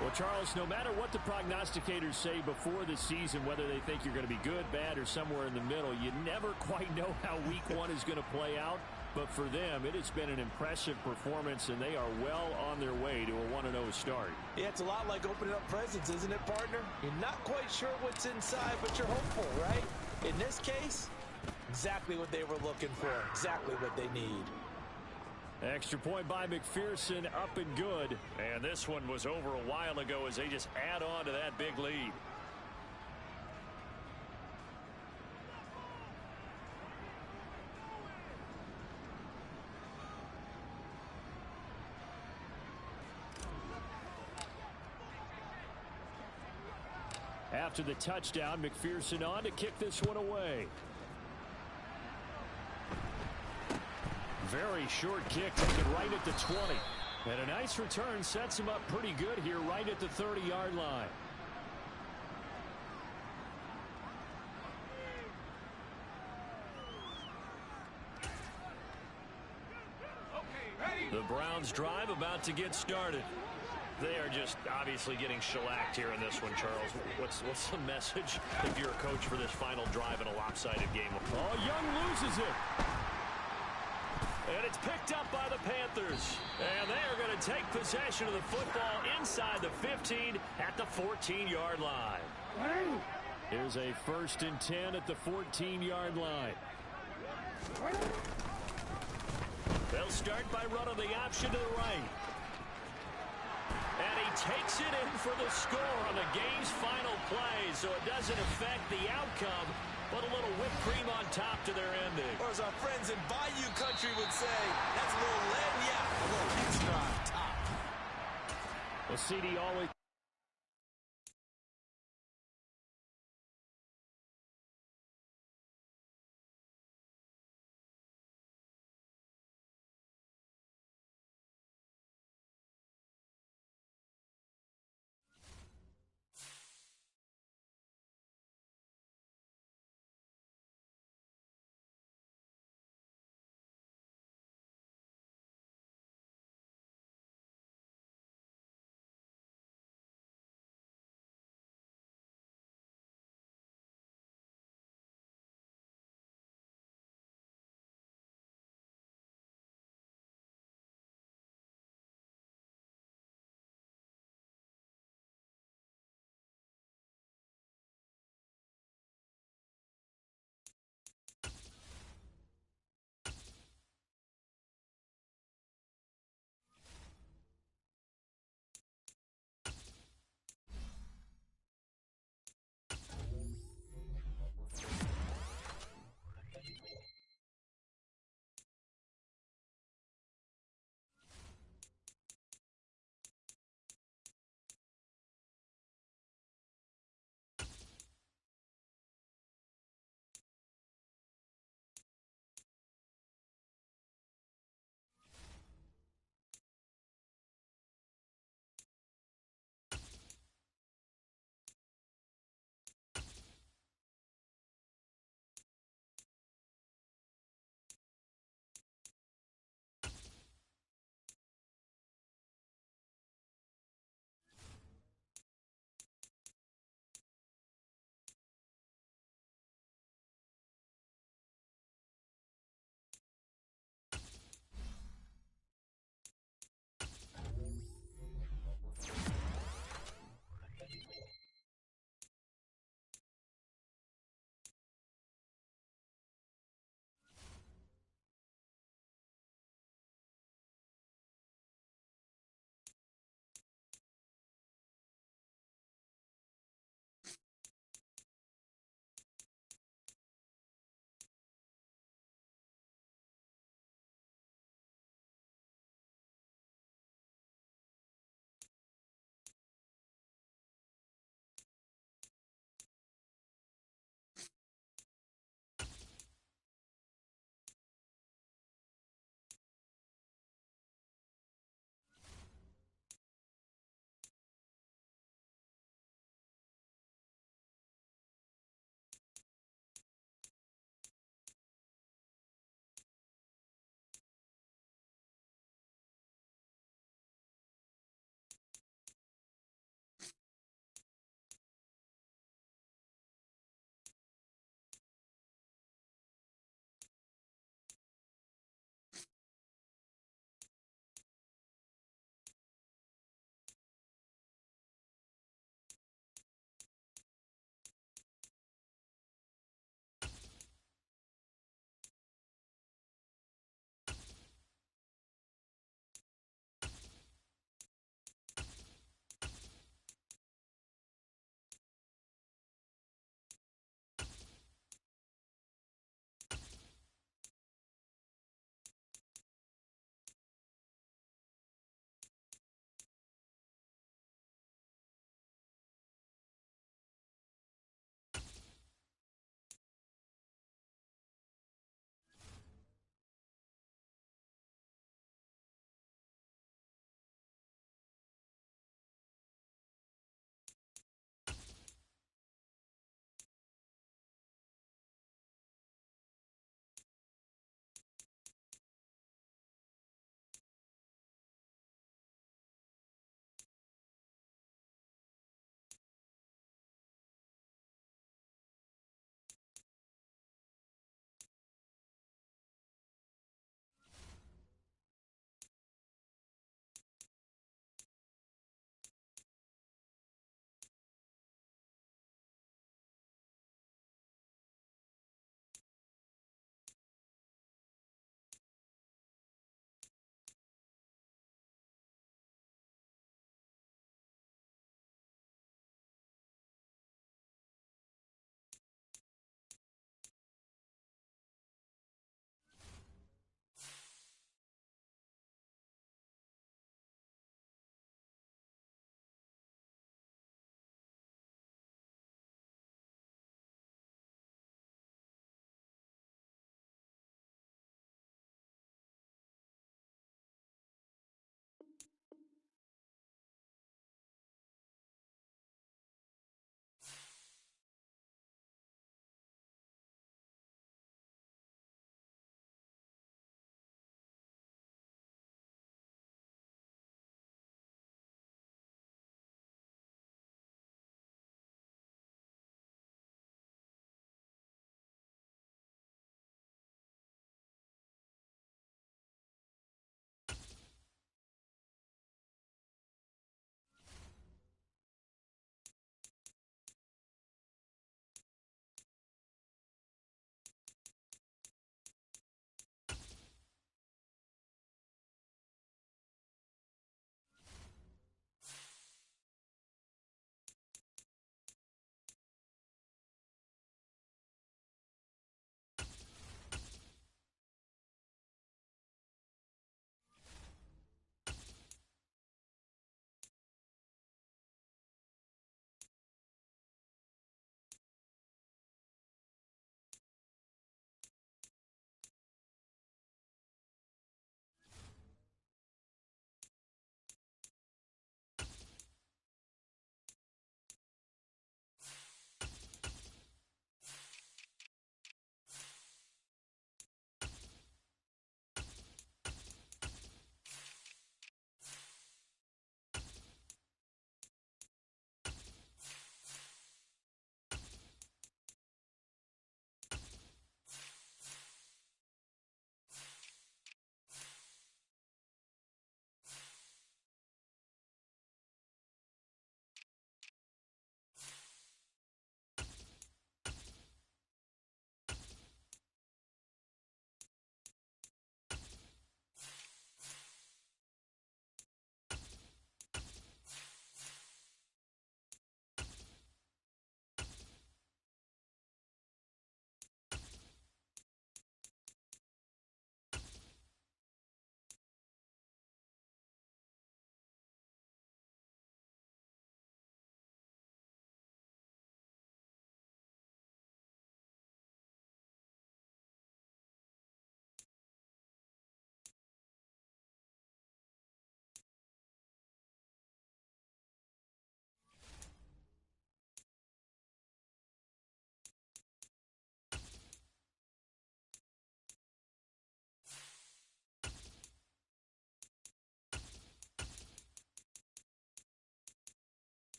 Well, Charles, no matter what the prognosticators say before the season, whether they think you're going to be good, bad, or somewhere in the middle, you never quite know how week 1 is going to play out. But for them, it has been an impressive performance, and they are well on their way to a 1-0 start. Yeah, it's a lot like opening up presents, isn't it, partner? You're not quite sure what's inside, but you're hopeful, right? In this case, exactly what they were looking for, exactly what they need. Extra point by McPherson, up and good. And this one was over a while ago as they just add on to that big lead. After the touchdown, McPherson on to kick this one away. Very short kick, taken right at the 20. And a nice return sets him up pretty good here right at the 30-yard line. The Browns drive about to get started. They are just obviously getting shellacked here in this one, Charles. What's the message if you're a coach for this final drive in a lopsided game? Oh, Young loses it. And it's picked up by the Panthers. And they are going to take possession of the football inside the 15 at the 14-yard line. Here's a 1st and 10 at the 14-yard line. They'll start by running the option to the right. And he takes it in for the score on the game's final play, so it doesn't affect the outcome, but a little whipped cream on top to their ending. Or as our friends in Bayou Country would say, that's a little lagniappe, a little extra on top. Well, CD always...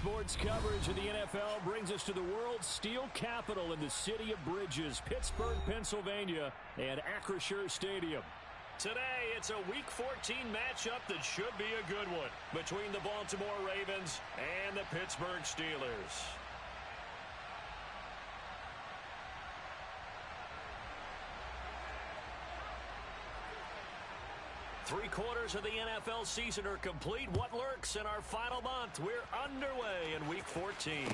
Sports coverage of the NFL brings us to the world's steel capital in the city of bridges, Pittsburgh, Pennsylvania, and Acrisure Stadium. Today, it's a Week 14 matchup that should be a good one between the Baltimore Ravens and the Pittsburgh Steelers. Three-quarters of the NFL season are complete. What lurks in our final month? We're underway in Week 14.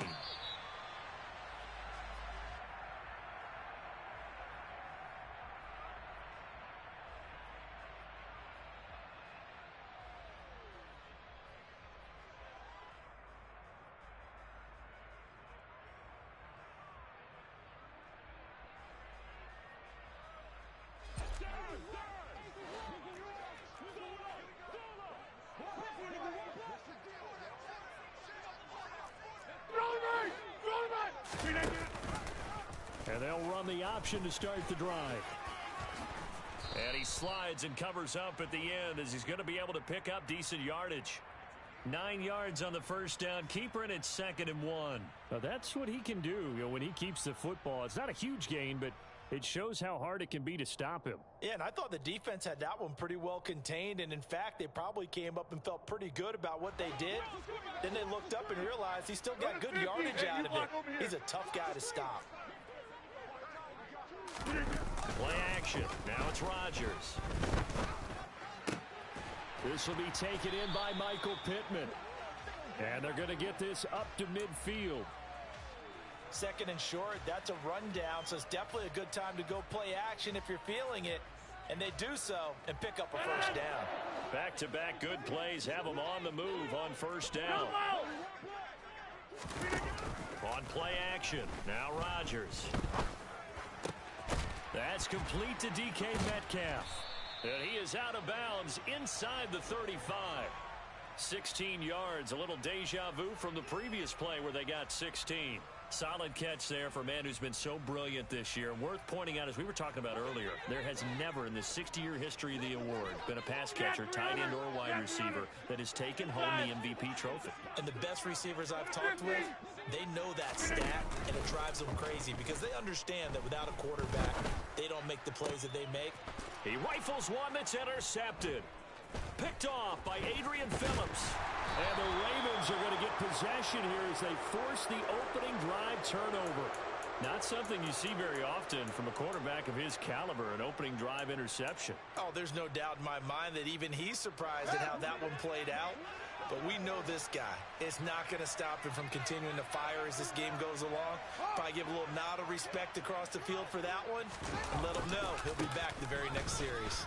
And they'll run the option to start the drive. And he slides and covers up at the end as he's going to be able to pick up decent yardage. 9 yards on the first down. Keeper, and it's 2nd and 1. Now that's what he can do, when he keeps the football. It's not a huge gain, but it shows how hard it can be to stop him. Yeah, and I thought the defense had that one pretty well contained, and in fact, they probably came up and felt pretty good about what they did. Then they looked up and realized he still got good yardage out of it. He's a tough guy to stop. Play action. Now it's Rodgers. This will be taken in by Michael Pittman. And they're going to get this up to midfield. 2nd and short, that's a rundown, so it's definitely a good time to go play action if you're feeling it. And they do so and pick up a first down. Back-to-back good plays have them on the move on first down. On play action, now Rodgers. That's complete to DK Metcalf. And he is out of bounds inside the 35. 16 yards, a little deja vu from the previous play where they got 16. Solid catch there for a man who's been so brilliant this year. Worth pointing out, as we were talking about earlier, there has never in the 60-year history of the award been a pass catcher, tight end, or wide receiver that has taken home the MVP trophy. And the best receivers I've talked with, they know that stat, and it drives them crazy because they understand that without a quarterback, they don't make the plays that they make. He rifles one that's intercepted. Picked off by Adrian Phillips. And the Ravens are going to get possession here as they force the opening drive turnover. Not something you see very often from a quarterback of his caliber, an opening drive interception. Oh, there's no doubt in my mind that even he's surprised at how that one played out. But we know this guy is not going to stop him from continuing to fire as this game goes along. Probably give a little nod of respect across the field for that one and let him know he'll be back the very next series.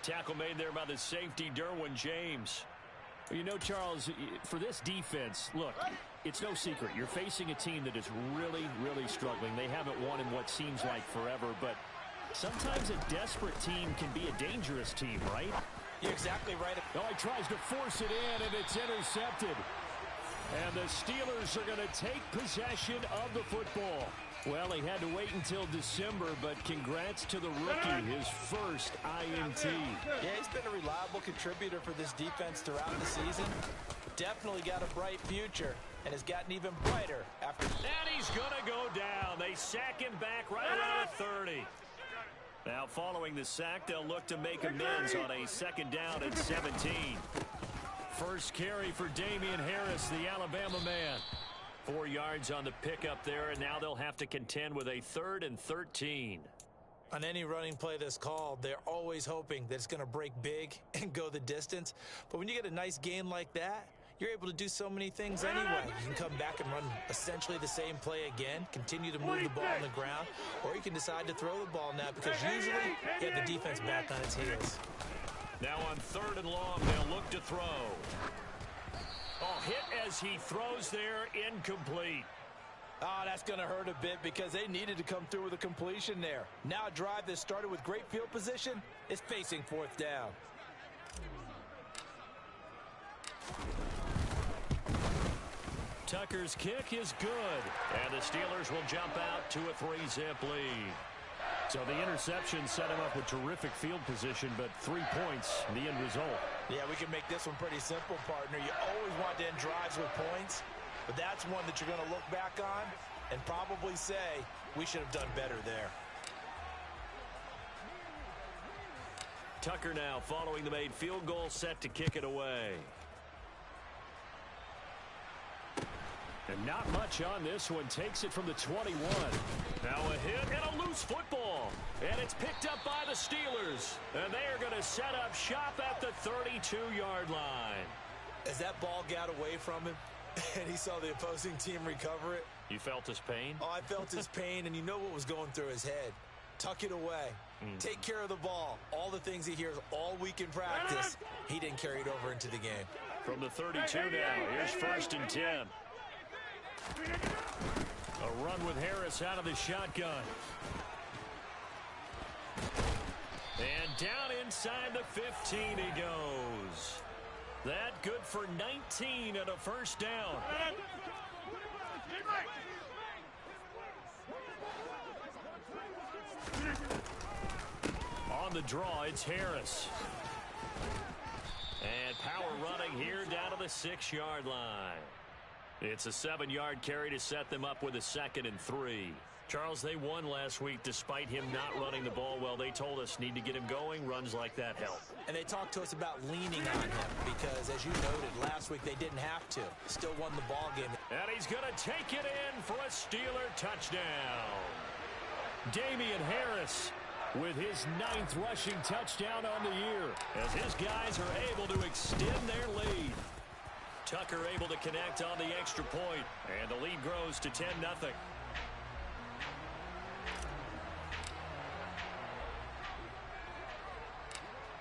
Tackle made there by the safety, Derwin James. You know, Charles, for this defense, look, it's no secret. You're facing a team that is really, really struggling. They haven't won in what seems like forever, but sometimes a desperate team can be a dangerous team, right? You're exactly right. Oh, he tries to force it in, and it's intercepted. And the Steelers are going to take possession of the football. Well, he had to wait until December, but congrats to the rookie, his first INT. Yeah, he's been a reliable contributor for this defense throughout the season. Definitely got a bright future and has gotten even brighter after. And he's going to go down. They sack him back right around the 30. Now, following the sack, they'll look to make amends on a 2nd down at 17. First carry for Damian Harris, the Alabama man. 4 yards on the pickup there, and now they'll have to contend with a 3rd and 13. On any running play that's called, they're always hoping that it's going to break big and go the distance. But when you get a nice gain like that, you're able to do so many things anyway. You can come back and run essentially the same play again, continue to move the ball on the ground, or you can decide to throw the ball now because usually you have the defense back on its heels. Now on 3rd and long, they'll look to throw. Oh, hit as he throws there, incomplete. Oh, that's going to hurt a bit because they needed to come through with a completion there. Now a drive that started with great field position is facing 4th down. Tucker's kick is good. And the Steelers will jump out to a 3-zip lead. So the interception set him up with terrific field position, but 3 points, the end result. Yeah, we can make this one pretty simple, partner. You always want to end drives with points, but that's one that you're going to look back on and probably say, we should have done better there. Tucker now following the made field goal, set to kick it away. And not much on this one. Takes it from the 21. Now a hit and a loose football. And it's picked up by the Steelers. And they are going to set up shop at the 32-yard line. As that ball got away from him and he saw the opposing team recover it. You felt his pain? Oh, I felt his pain, and you know what was going through his head. Tuck it away. Take care of the ball. All the things he hears all week in practice, he didn't carry it over into the game. From the 32 now, here's 1st and 10. A run with Harris out of the shotgun. And down inside the 15 he goes. That good for 19 and a 1st down. On the draw, it's Harris. And power running here down to the 6-yard line. It's a 7-yard carry to set them up with a 2nd and 3. Charles, they won last week despite him not running the ball well. They told us need to get him going. Runs like that help. And they talked to us about leaning on him because, as you noted, last week they didn't have to. Still won the ball game. And he's going to take it in for a Steeler touchdown. Damian Harris with his 9th rushing touchdown on the year as his guys are able to extend their lead. Tucker able to connect on the extra point, and the lead grows to 10-0.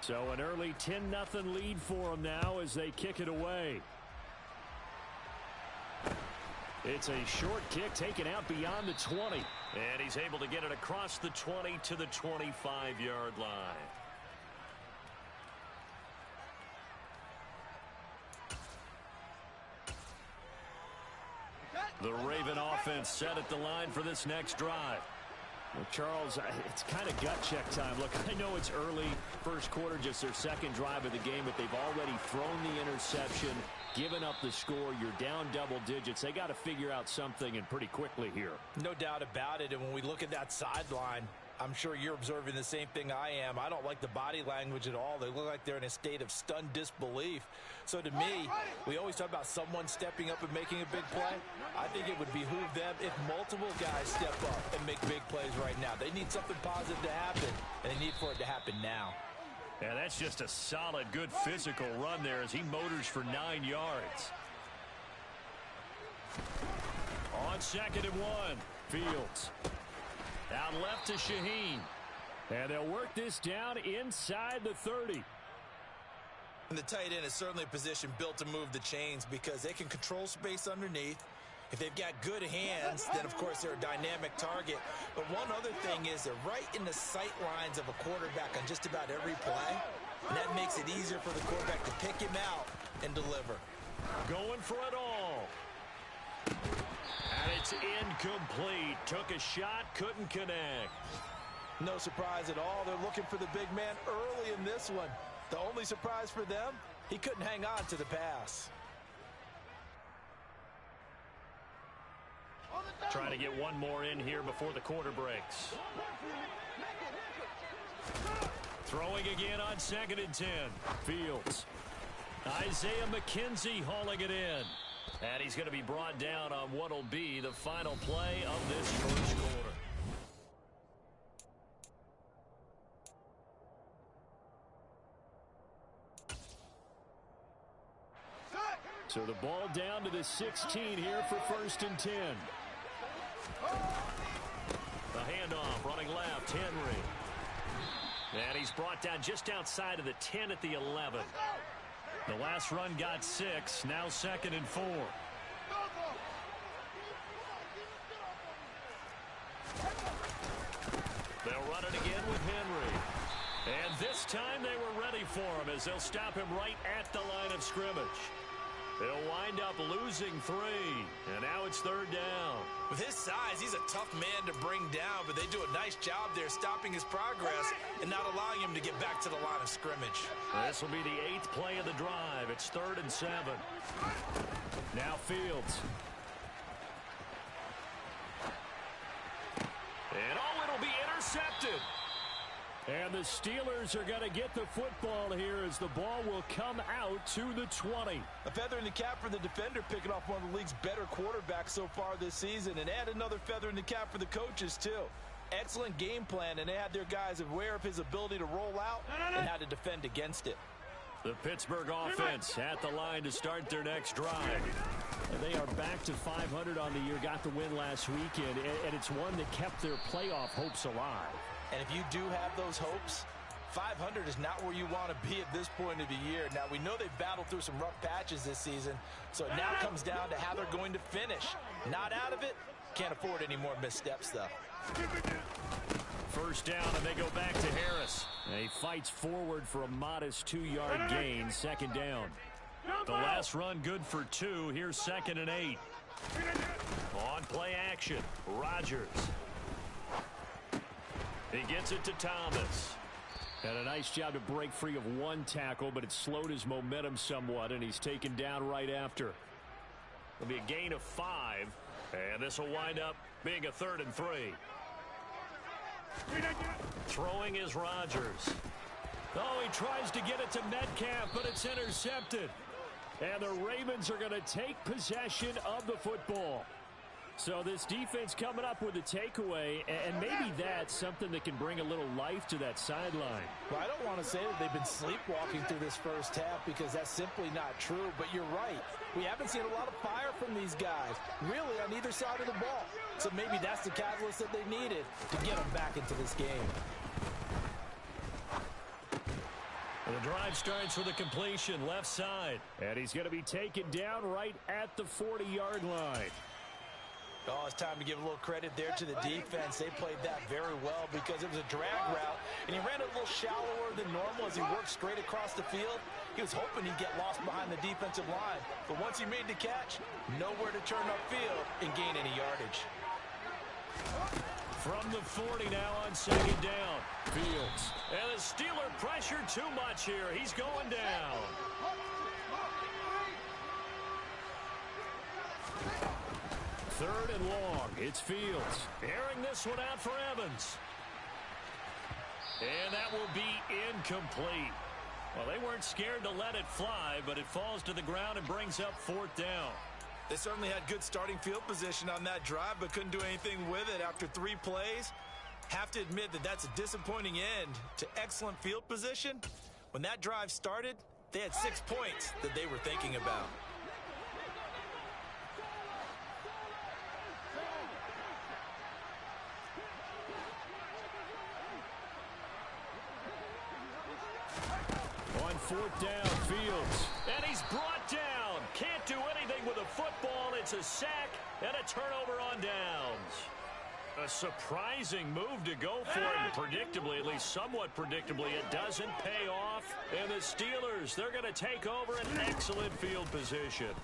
So an early 10-0 lead for them now as they kick it away. It's a short kick taken out beyond the 20. And he's able to get it across the 20 to the 25-yard line. The Raven offense set at the line for this next drive. Well, Charles, it's kind of gut check time. Look, I know it's early, first quarter, just their 2nd drive of the game, but they've already thrown the interception, given up the score. You're down double digits. They got to figure out something, and pretty quickly here. No doubt about it. And when we look at that sideline, I'm sure you're observing the same thing I am. I don't like the body language at all. They look like they're in a state of stunned disbelief. So to me, we always talk about someone stepping up and making a big play. I think it would behoove them if multiple guys step up and make big plays right now. They need something positive to happen, and they need for it to happen now. Yeah, that's just a solid, good physical run there as he motors for 9 yards. On 2nd and 1, Fields. Out left to Shaheen. And they'll work this down inside the 30. And the tight end is certainly a position built to move the chains because they can control space underneath. If they've got good hands, then, of course, they're a dynamic target. But one other thing is they're right in the sight lines of a quarterback on just about every play. And that makes it easier for the quarterback to pick him out and deliver. Going for it all. And it's incomplete. Took a shot, couldn't connect. No surprise at all. They're looking for the big man early in this one. The only surprise for them, he couldn't hang on to the pass. Trying to get one more in here before the quarter breaks. Throwing again on 2nd and 10. Fields. Isaiah McKenzie hauling it in. And he's going to be brought down on what will be the final play of this first quarter. So the ball down to the 16 here for 1st and 10. The handoff running left, Henry. And he's brought down just outside of the 10 at the 11. The last run got 6, now 2nd and 4. They'll run it again with Henry. And this time they were ready for him as they'll stop him right at the line of scrimmage. They'll wind up losing 3, and now it's 3rd down. With his size, he's a tough man to bring down, but they do a nice job there stopping his progress and not allowing him to get back to the line of scrimmage. This will be the 8th play of the drive. It's 3rd and 7. Now Fields. And it'll be intercepted. And the Steelers are going to get the football here as the ball will come out to the 20. A feather in the cap for the defender, picking off one of the league's better quarterbacks so far this season, and add another feather in the cap for the coaches too. Excellent game plan, and they had their guys aware of his ability to roll out and how to defend against it. The Pittsburgh offense at the line to start their next drive. And they are back to 500 on the year, got the win last weekend, and it's one that kept their playoff hopes alive. And if you do have those hopes, 500 is not where you want to be at this point of the year. Now, we know they've battled through some rough patches this season, so it now comes down to how they're going to finish. Not out of it, can't afford any more missteps, though. First down, and they go back to Harris. And he fights forward for a modest 2-yard gain, 2nd down. The last run good for 2. Here's 2nd and 8. On play action, Rodgers. He gets it to Thomas. And a nice job to break free of 1 tackle, but it slowed his momentum somewhat, and he's taken down right after. It'll be a gain of 5, and this will wind up being a 3rd and 3. Throwing is Rodgers. Oh, he tries to get it to Metcalf, but it's intercepted. And the Ravens are going to take possession of the football. So this defense coming up with a takeaway, and maybe that's something that can bring a little life to that sideline. Well, I don't want to say that they've been sleepwalking through this first half because that's simply not true, but you're right. We haven't seen a lot of fire from these guys, really on either side of the ball. So maybe that's the catalyst that they needed to get them back into this game. The drive starts with a completion left side, and he's going to be taken down right at the 40-yard line. Oh, it's time to give a little credit there to the defense. They played that very well because it was a drag route, and he ran a little shallower than normal as he worked straight across the field. He was hoping he'd get lost behind the defensive line, but once he made the catch, nowhere to turn upfield and gain any yardage. From the 40 now on 2nd down. Fields. And the Steeler pressure too much here. He's going down. Third and long. It's Fields. Airing this one out for Evans. And that will be incomplete. Well, they weren't scared to let it fly, but it falls to the ground and brings up 4th down. They certainly had good starting field position on that drive, but couldn't do anything with it after 3 plays. Have to admit that that's a disappointing end to excellent field position. When that drive started, they had 6 points that they were thinking about. On 4th down, Fields. And he's brought down. Can't do anything with a football. It's a sack and a turnover on downs. A surprising move to go for it. Predictably, at least somewhat predictably, it doesn't pay off. And the Steelers, they're going to take over an excellent field position.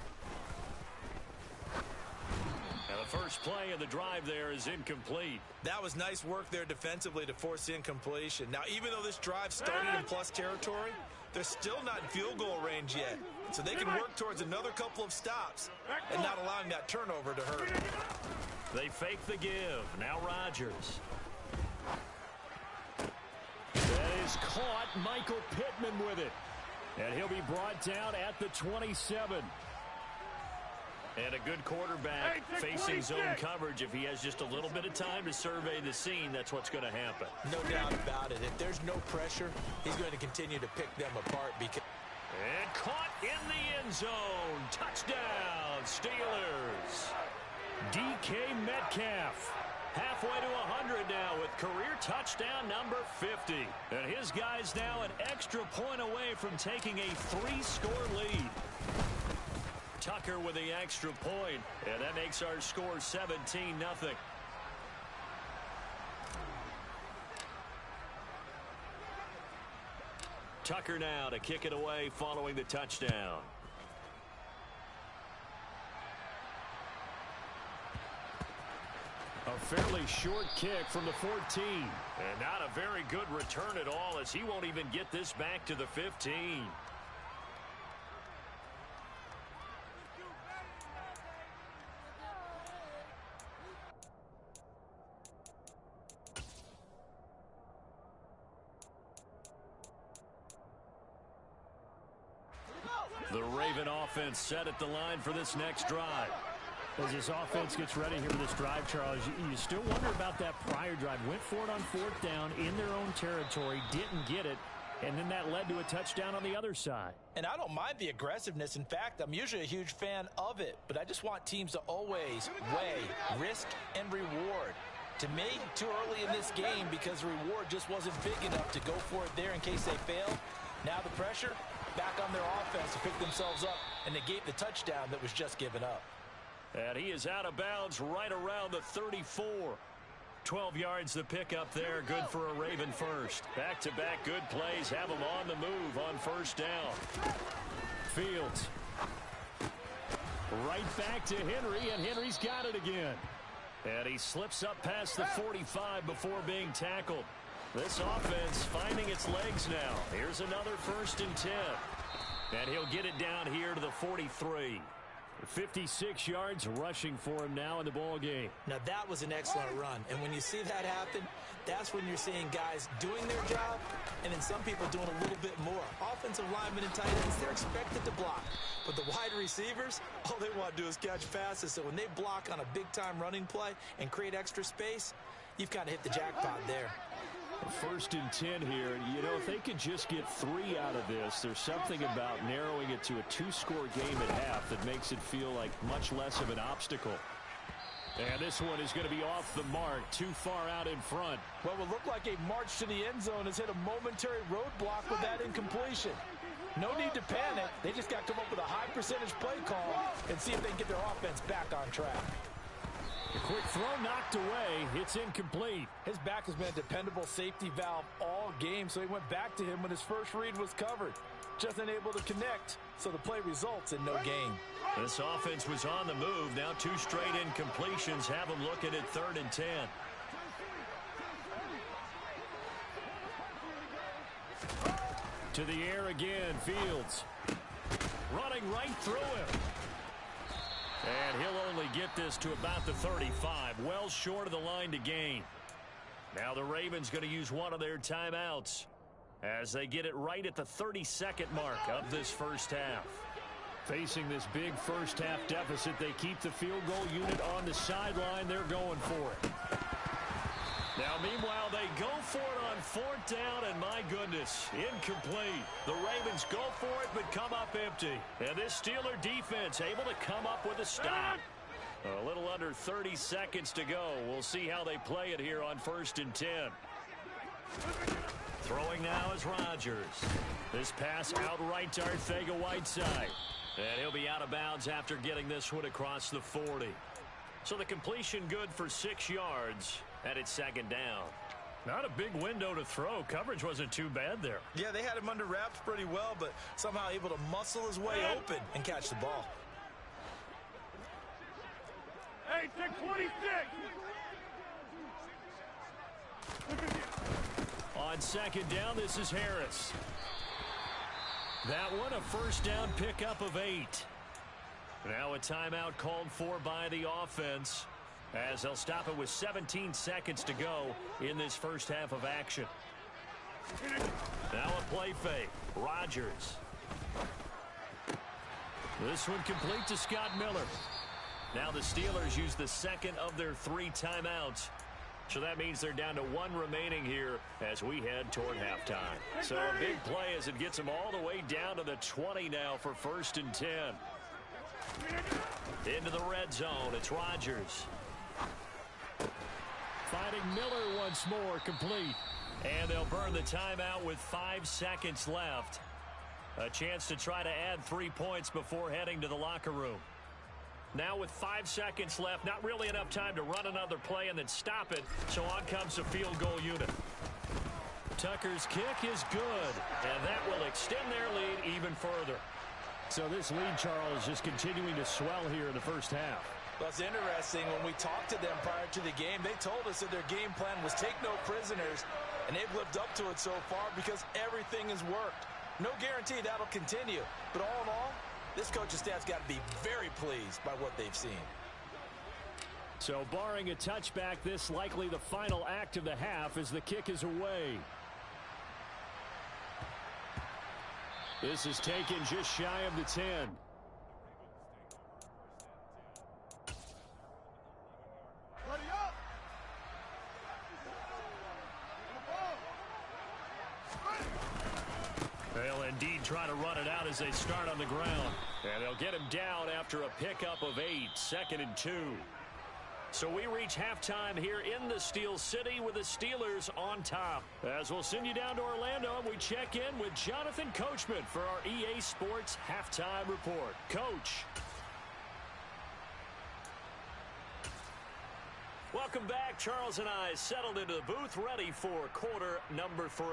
And the first play of the drive there is incomplete. That was nice work there defensively to force incompletion. Now, even though this drive started in plus territory, they're still not in field goal range yet. So they can work towards another couple of stops and not allowing that turnover to hurt. They fake the give. Now Rodgers. That is caught. Michael Pittman with it. And he'll be brought down at the 27. And a good quarterback facing zone coverage. If he has just a little bit of time to survey the scene, that's what's going to happen. No doubt about it. If there's no pressure, he's going to continue to pick them apart. And caught in the end zone. Touchdown, Steelers. DK Metcalf. Halfway to 100 now with career touchdown number 50. And his guys now an extra point away from taking a 3-score lead. Tucker with the extra point, and that makes our score 17-0. Tucker now to kick it away following the touchdown. fairly short kick from the 14. And not a very good return at all, as he won't even get this back to the 15. The Raven offense set at the line for this next drive. As this offense gets ready here for this drive, Charles, you still wonder about that prior drive. Went for it on 4th down in their own territory, didn't get it, and then that led to a touchdown on the other side. And I don't mind the aggressiveness. In fact, I'm usually a huge fan of it, but I just want teams to always weigh risk and reward. To me, too early in this game because the reward just wasn't big enough to go for it there in case they failed. Now the pressure back on their offense to pick themselves up and negate the touchdown that was just given up. And he is out of bounds right around the 34. 12 yards the pickup there. Good for a Raven first. Back-to-back good plays have him on the move on 1st down. Fields. Right back to Henry, and Henry's got it again. And he slips up past the 45 before being tackled. This offense finding its legs now. Here's another 1st and 10. And he'll get it down here to the 43. 56 yards rushing for him now in the ball game. Now that was an excellent run, and when you see that happen, that's when you're seeing guys doing their job and then some people doing a little bit more. Offensive linemen and tight ends, they're expected to block, but the wide receivers, all they want to do is catch passes. So when they block on a big-time running play and create extra space, you've kind of hit the jackpot there. 1st and 10 here. You know, if they could just get 3 out of this, there's something about narrowing it to a 2-score game at half that makes it feel like much less of an obstacle. And this one is going to be off the mark, too far out in front. What will look like a march to the end zone has hit a momentary roadblock with that incompletion. No need to panic. They just got to come up with a high percentage play call and see if they can get their offense back on track. A quick throw knocked away. It's incomplete. His back has been a dependable safety valve all game, so he went back to him when his first read was covered. Just unable to connect, so the play results in no gain. This offense was on the move. Now 2 straight incompletions have them looking at 3rd and 10. To the air again, Fields. Running right through him. And he'll only get this to about the 35, well short of the line to gain. Now the Ravens going to use one of their timeouts as they get it right at the 32nd mark of this first half. Facing this big first half deficit, they keep the field goal unit on the sideline. They're going for it. Now, meanwhile, they go for it on 4th down, and my goodness, incomplete. The Ravens go for it, but come up empty. And this Steeler defense able to come up with a stop. A little under 30 seconds to go. We'll see how they play it here on 1st and 10. Throwing now is Rodgers. This pass outright to Arcega-Whiteside. And he'll be out of bounds after getting this one across the 40. So the completion good for 6 yards. And it's 2nd down. Not a big window to throw. Coverage wasn't too bad there. Yeah, they had him under wraps pretty well, but somehow able to muscle his way open and catch the ball. Hey, 626! On 2nd down, this is Harris. That one, a 1st down pickup of 8. Now a timeout called for by the offense, as they'll stop it with 17 seconds to go in this first half of action. Now a play fake. Rodgers. This one complete to Scott Miller. Now the Steelers use the 2nd of their 3 timeouts. So that means they're down to 1 remaining here as we head toward halftime. So a big play as it gets them all the way down to the 20 now for 1st and 10. Into the red zone. It's Rodgers. Finding Miller once more, complete. And they'll burn the timeout with 5 seconds left. A chance to try to add 3 points before heading to the locker room. Now with 5 seconds left, not really enough time to run another play and then stop it. So on comes the field goal unit. Tucker's kick is good, and that will extend their lead even further. So this lead, Charles, just continuing to swell here in the first half. Well, it's interesting. When we talked to them prior to the game, they told us that their game plan was take no prisoners, and they've lived up to it so far because everything has worked. No guarantee that'll continue, but all in all, this coaching staff's got to be very pleased by what they've seen. So barring a touchback, this likely the final act of the half as the kick is away. This is taken just shy of the 10. They'll indeed try to run it out as they start on the ground. And they'll get him down after a pickup of 8, 2nd and 2. So we reach halftime here in the Steel City with the Steelers on top. As we'll send you down to Orlando, we check in with Jonathan Coachman for our EA Sports Halftime Report. Coach. Welcome back. Charles and I settled into the booth ready for quarter number 3.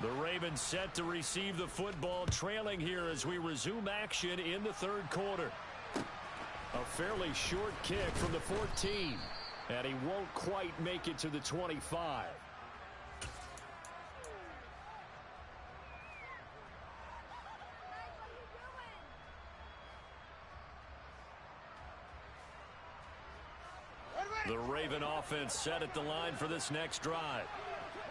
The Ravens set to receive the football, trailing here as we resume action in the third quarter. A fairly short kick from the 14, and he won't quite make it to the 25. The Raven offense set at the line for this next drive.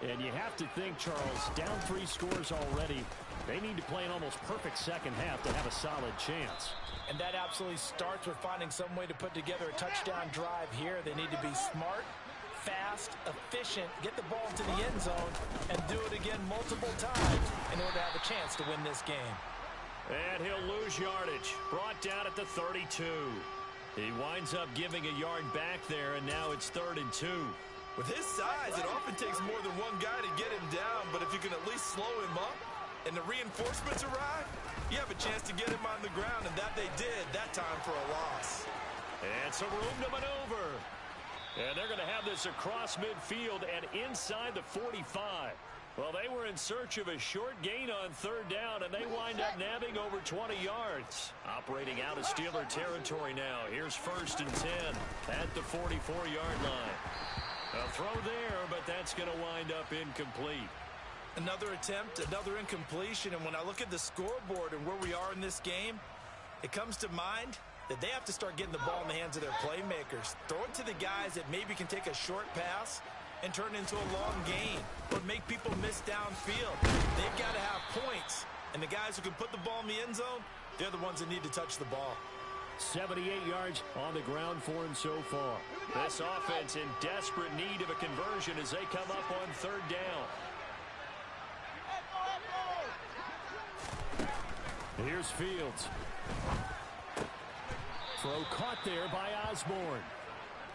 And you have to think, Charles, down 3 scores already. They need to play an almost perfect second half to have a solid chance. And that absolutely starts with finding some way to put together a touchdown drive here. They need to be smart, fast, efficient, get the ball to the end zone, and do it again multiple times in order to have a chance to win this game. And he'll lose yardage. Brought down at the 32. He winds up giving a yard back there, and now it's 3rd and 2. With his size, it often takes more than one guy to get him down, but if you can at least slow him up and the reinforcements arrive, you have a chance to get him on the ground, and that they did that time for a loss. And some room to maneuver. And they're going to have this across midfield and inside the 45. Well, they were in search of a short gain on 3rd down, and they wind up nabbing over 20 yards. Operating out of Steeler territory now. Here's 1st and 10 at the 44-yard line. A throw there, but that's going to wind up incomplete. Another attempt, another incompletion, and when I look at the scoreboard and where we are in this game, it comes to mind that they have to start getting the ball in the hands of their playmakers. Throw it to the guys that maybe can take a short pass and turn it into a long gain or make people miss downfield. They've got to have points, and the guys who can put the ball in the end zone, they're the ones that need to touch the ball. 78 yards on the ground for him so far. This offense in desperate need of a conversion as they come up on 3rd down. Here's Fields. Throw caught there by Osborne.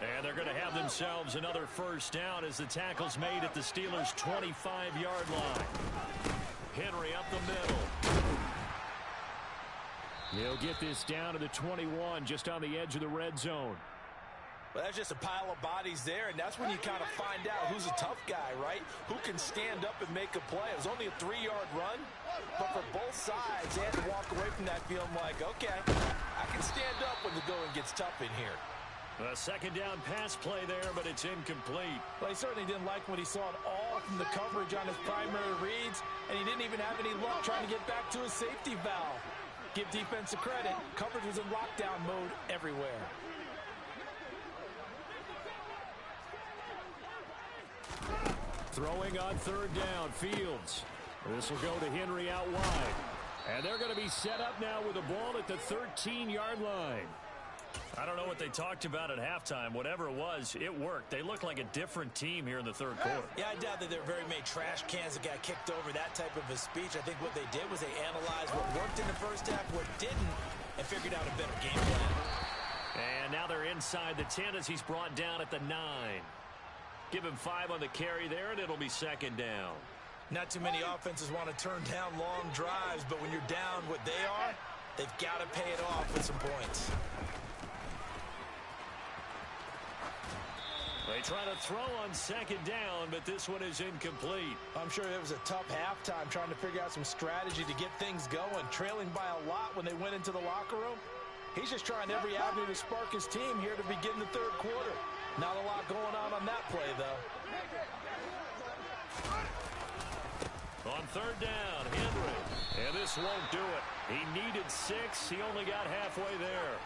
And they're going to have themselves another 1st down as the tackle's made at the Steelers' 25-yard line. Henry up the middle. He'll get this down to the 21, just on the edge of the red zone. Well, that's just a pile of bodies there, and that's when you kind of find out who's a tough guy, right? Who can stand up and make a play. It was only a 3-yard run, but for both sides, they had to walk away from that feeling like, okay, I can stand up when the going gets tough in here. A 2nd down pass play there, but it's incomplete. Well, he certainly didn't like when he saw it all from the coverage on his primary reads, and he didn't even have any luck trying to get back to his safety valve. Give defense a credit. Coverage was in lockdown mode everywhere. Throwing on 3rd down, Fields. This will go to Henry out wide. And they're going to be set up now with the ball at the 13-yard line. I don't know what they talked about at halftime. Whatever it was, it worked. They look like a different team here in the 3rd quarter. Yeah, I doubt that there are very many trash cans that got kicked over, that type of a speech. I think what they did was they analyzed what worked in the first half, what didn't, and figured out a better game plan. And now they're inside the 10 as he's brought down at the 9. Give him 5 on the carry there, and it'll be 2nd down. Not too many offenses want to turn down long drives, but when you're down what they are, they've got to pay it off with some points. They try to throw on second down, but this one is incomplete. I'm sure it was a tough halftime trying to figure out some strategy to get things going, trailing by a lot when they went into the locker room. He's just trying every avenue to spark his team here to begin the third quarter. Not a lot going on that play, though. On third down, Henry. And this won't do it. He needed 6. He only got halfway there.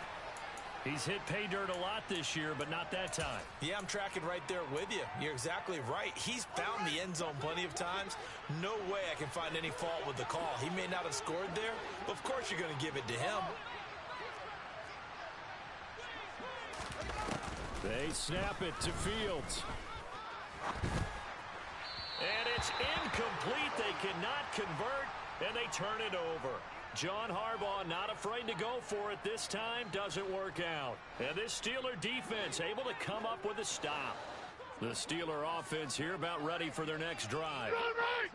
He's hit pay dirt a lot this year, but not that time. Yeah, I'm tracking right there with you. You're exactly right. He's found the end zone plenty of times. No way I can find any fault with the call. He may not have scored there, but of course you're going to give it to him. They snap it to Fields. And it's incomplete. They cannot convert, and they turn it over. John Harbaugh not afraid to go for it this time. Doesn't work out. And this Steeler defense able to come up with a stop. The Steeler offense here about ready for their next drive.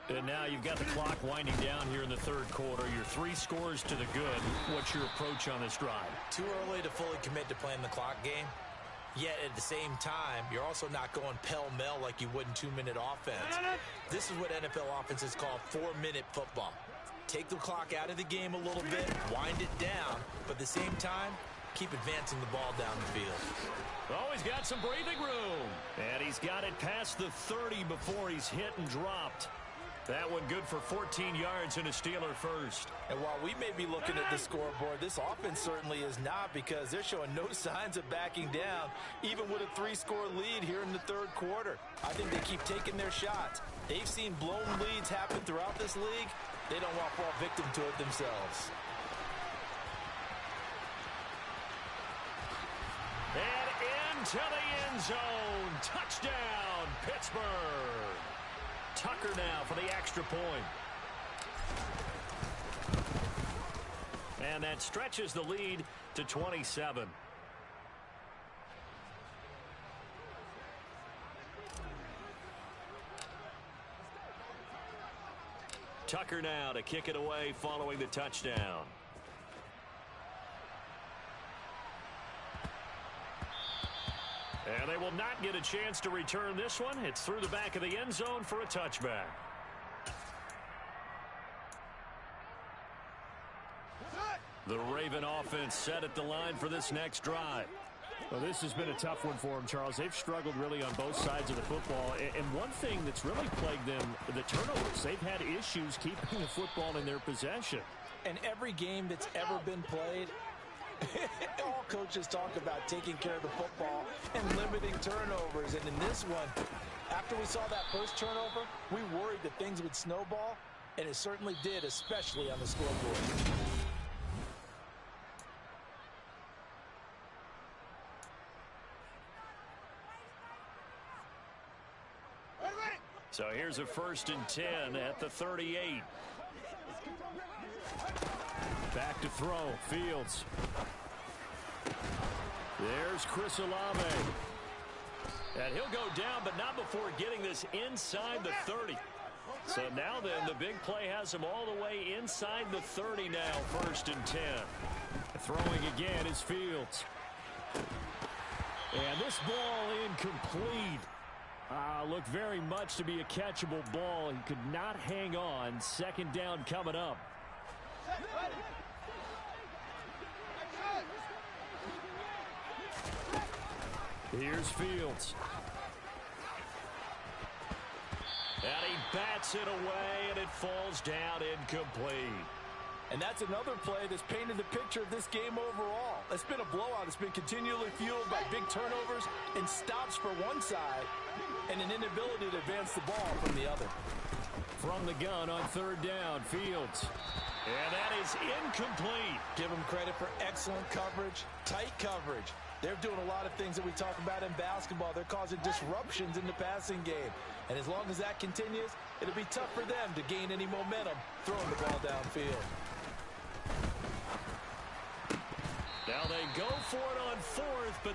And now you've got the clock winding down here in the third quarter. You're 3 scores to the good. What's your approach on this drive? Too early to fully commit to playing the clock game. Yet at the same time, you're also not going pell-mell like you would in 2-minute offense. This is what NFL offenses call 4-minute football. Take the clock out of the game a little bit, wind it down, but at the same time, keep advancing the ball down the field. Oh, he's got some breathing room. And he's got it past the 30 before he's hit and dropped. That one good for 14 yards and a Steeler first. And while we may be looking at the scoreboard, this offense certainly is not, because they're showing no signs of backing down, even with a 3-score lead here in the third quarter. I think they keep taking their shots. They've seen blown leads happen throughout this league. They don't want to fall victim to it themselves. And into the end zone. Touchdown, Pittsburgh. Tucker now for the extra point. And that stretches the lead to 27. Tucker now to kick it away following the touchdown. And they will not get a chance to return this one. It's through the back of the end zone for a touchback. The Raven offense set at the line for this next drive. Well, this has been a tough one for them, Charles. They've struggled really on both sides of the football. And one thing that's really plagued them, the turnovers. They've had issues keeping the football in their possession. And every game that's ever been played, all coaches talk about taking care of the football and limiting turnovers. And in this one, after we saw that first turnover, we worried that things would snowball, and it certainly did, especially on the scoreboard. So here's a 1st and 10 at the 38. Back to throw. Fields. There's Chris Olave. And he'll go down, but not before getting this inside the 30. So now then, the big play has him all the way inside the 30 now, 1st and 10. Throwing again is Fields. And this ball incomplete. Looked very much to be a catchable ball. He could not hang on. 2nd down coming up. Here's Fields. And he bats it away, and it falls down incomplete. And that's another play that's painted the picture of this game overall. It's been a blowout. It's been continually fueled by big turnovers and stops for one side and an inability to advance the ball from the other. From the gun on 3rd down, Fields. And that is incomplete. Give them credit for excellent coverage, tight coverage. They're doing a lot of things that we talk about in basketball. They're causing disruptions in the passing game. And as long as that continues, it'll be tough for them to gain any momentum throwing the ball downfield. Now they go for it on 4th, but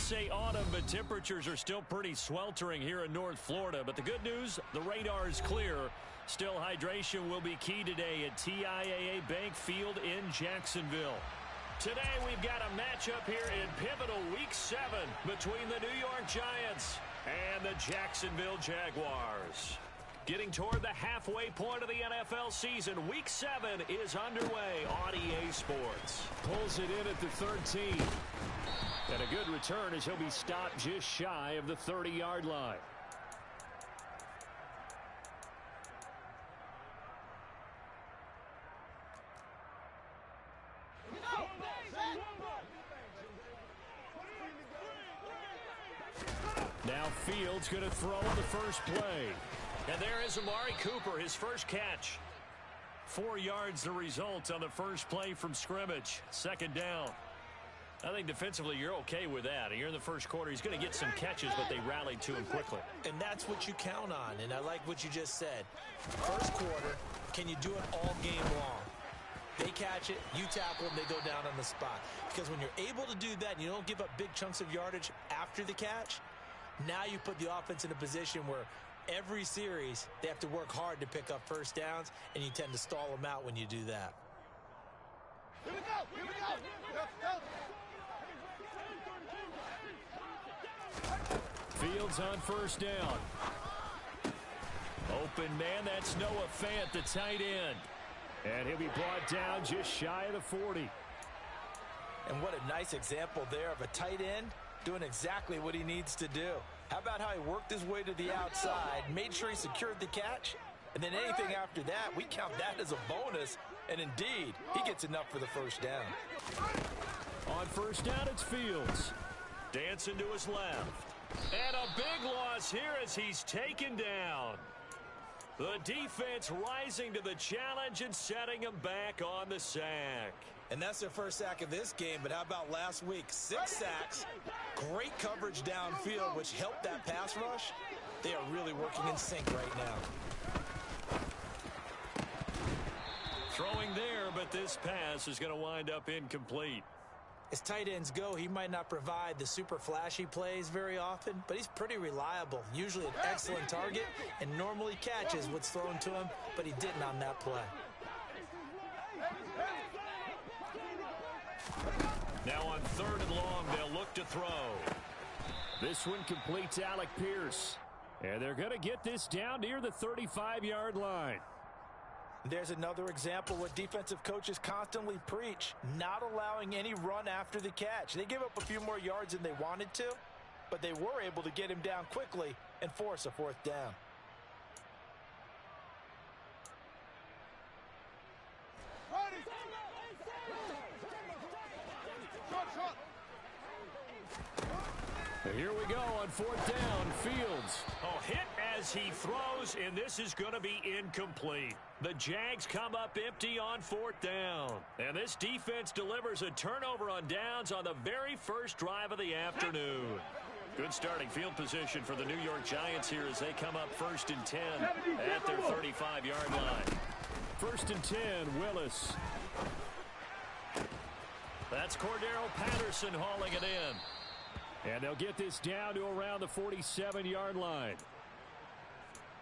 say autumn, but temperatures are still pretty sweltering here in North Florida. But the good news, the radar is clear. Still, hydration will be key today at TIAA Bank Field in Jacksonville. Today, we've got a matchup here in pivotal Week 7 between the New York Giants and the Jacksonville Jaguars. Getting toward the halfway point of the NFL season, Week 7 is underway on EA Sports. Pulls it in at the 13. And a good return as he'll be stopped just shy of the 30-yard line. Now Fields going to throw on the first play. And there is Amari Cooper, his first catch. 4 yards the result on the first play from scrimmage. Second down. I think defensively you're okay with that. You're in the first quarter. He's going to get some catches, but they rallied to him quickly. And that's what you count on, and I like what you just said. First quarter, can you do it all game long? They catch it, you tackle them, they go down on the spot. Because when you're able to do that and you don't give up big chunks of yardage after the catch, now you put the offense in a position where every series they have to work hard to pick up first downs, and you tend to stall them out when you do that. Here we go! Here we go! Go! Fields on first down. Open man, that's Noah Fant, the tight end. And he'll be brought down just shy of the 40. And what a nice example there of a tight end doing exactly what he needs to do. How about how he worked his way to the outside, made sure he secured the catch, and then anything after that, we count that as a bonus. And indeed, he gets enough for the first down. On first down, it's Fields. Dancing to his left. And a big loss here as he's taken down. The defense rising to the challenge and setting him back on the sack. And that's their first sack of this game, but how about last week? 6 sacks, great coverage downfield, which helped that pass rush. They are really working in sync right now. Throwing there, but this pass is going to wind up incomplete. As tight ends go, he might not provide the super flashy plays very often, but he's pretty reliable, usually an excellent target, and normally catches what's thrown to him, but he didn't on that play. Now on third and long, they'll look to throw. This one completes Alec Pierce. And they're going to get this down near the 35-yard line. There's another example what defensive coaches constantly preach, not allowing any run after the catch. They give up a few more yards than they wanted to, but they were able to get him down quickly and force a fourth down. Here we go on fourth down. Fields. Oh, hit as he throws, and this is going to be incomplete. The Jags come up empty on fourth down. And this defense delivers a turnover on downs on the very first drive of the afternoon. Good starting field position for the New York Giants here as they come up first and 10 at their 35-yard line. First and 10, Willis. That's Cordero Patterson hauling it in. And they'll get this down to around the 47-yard line.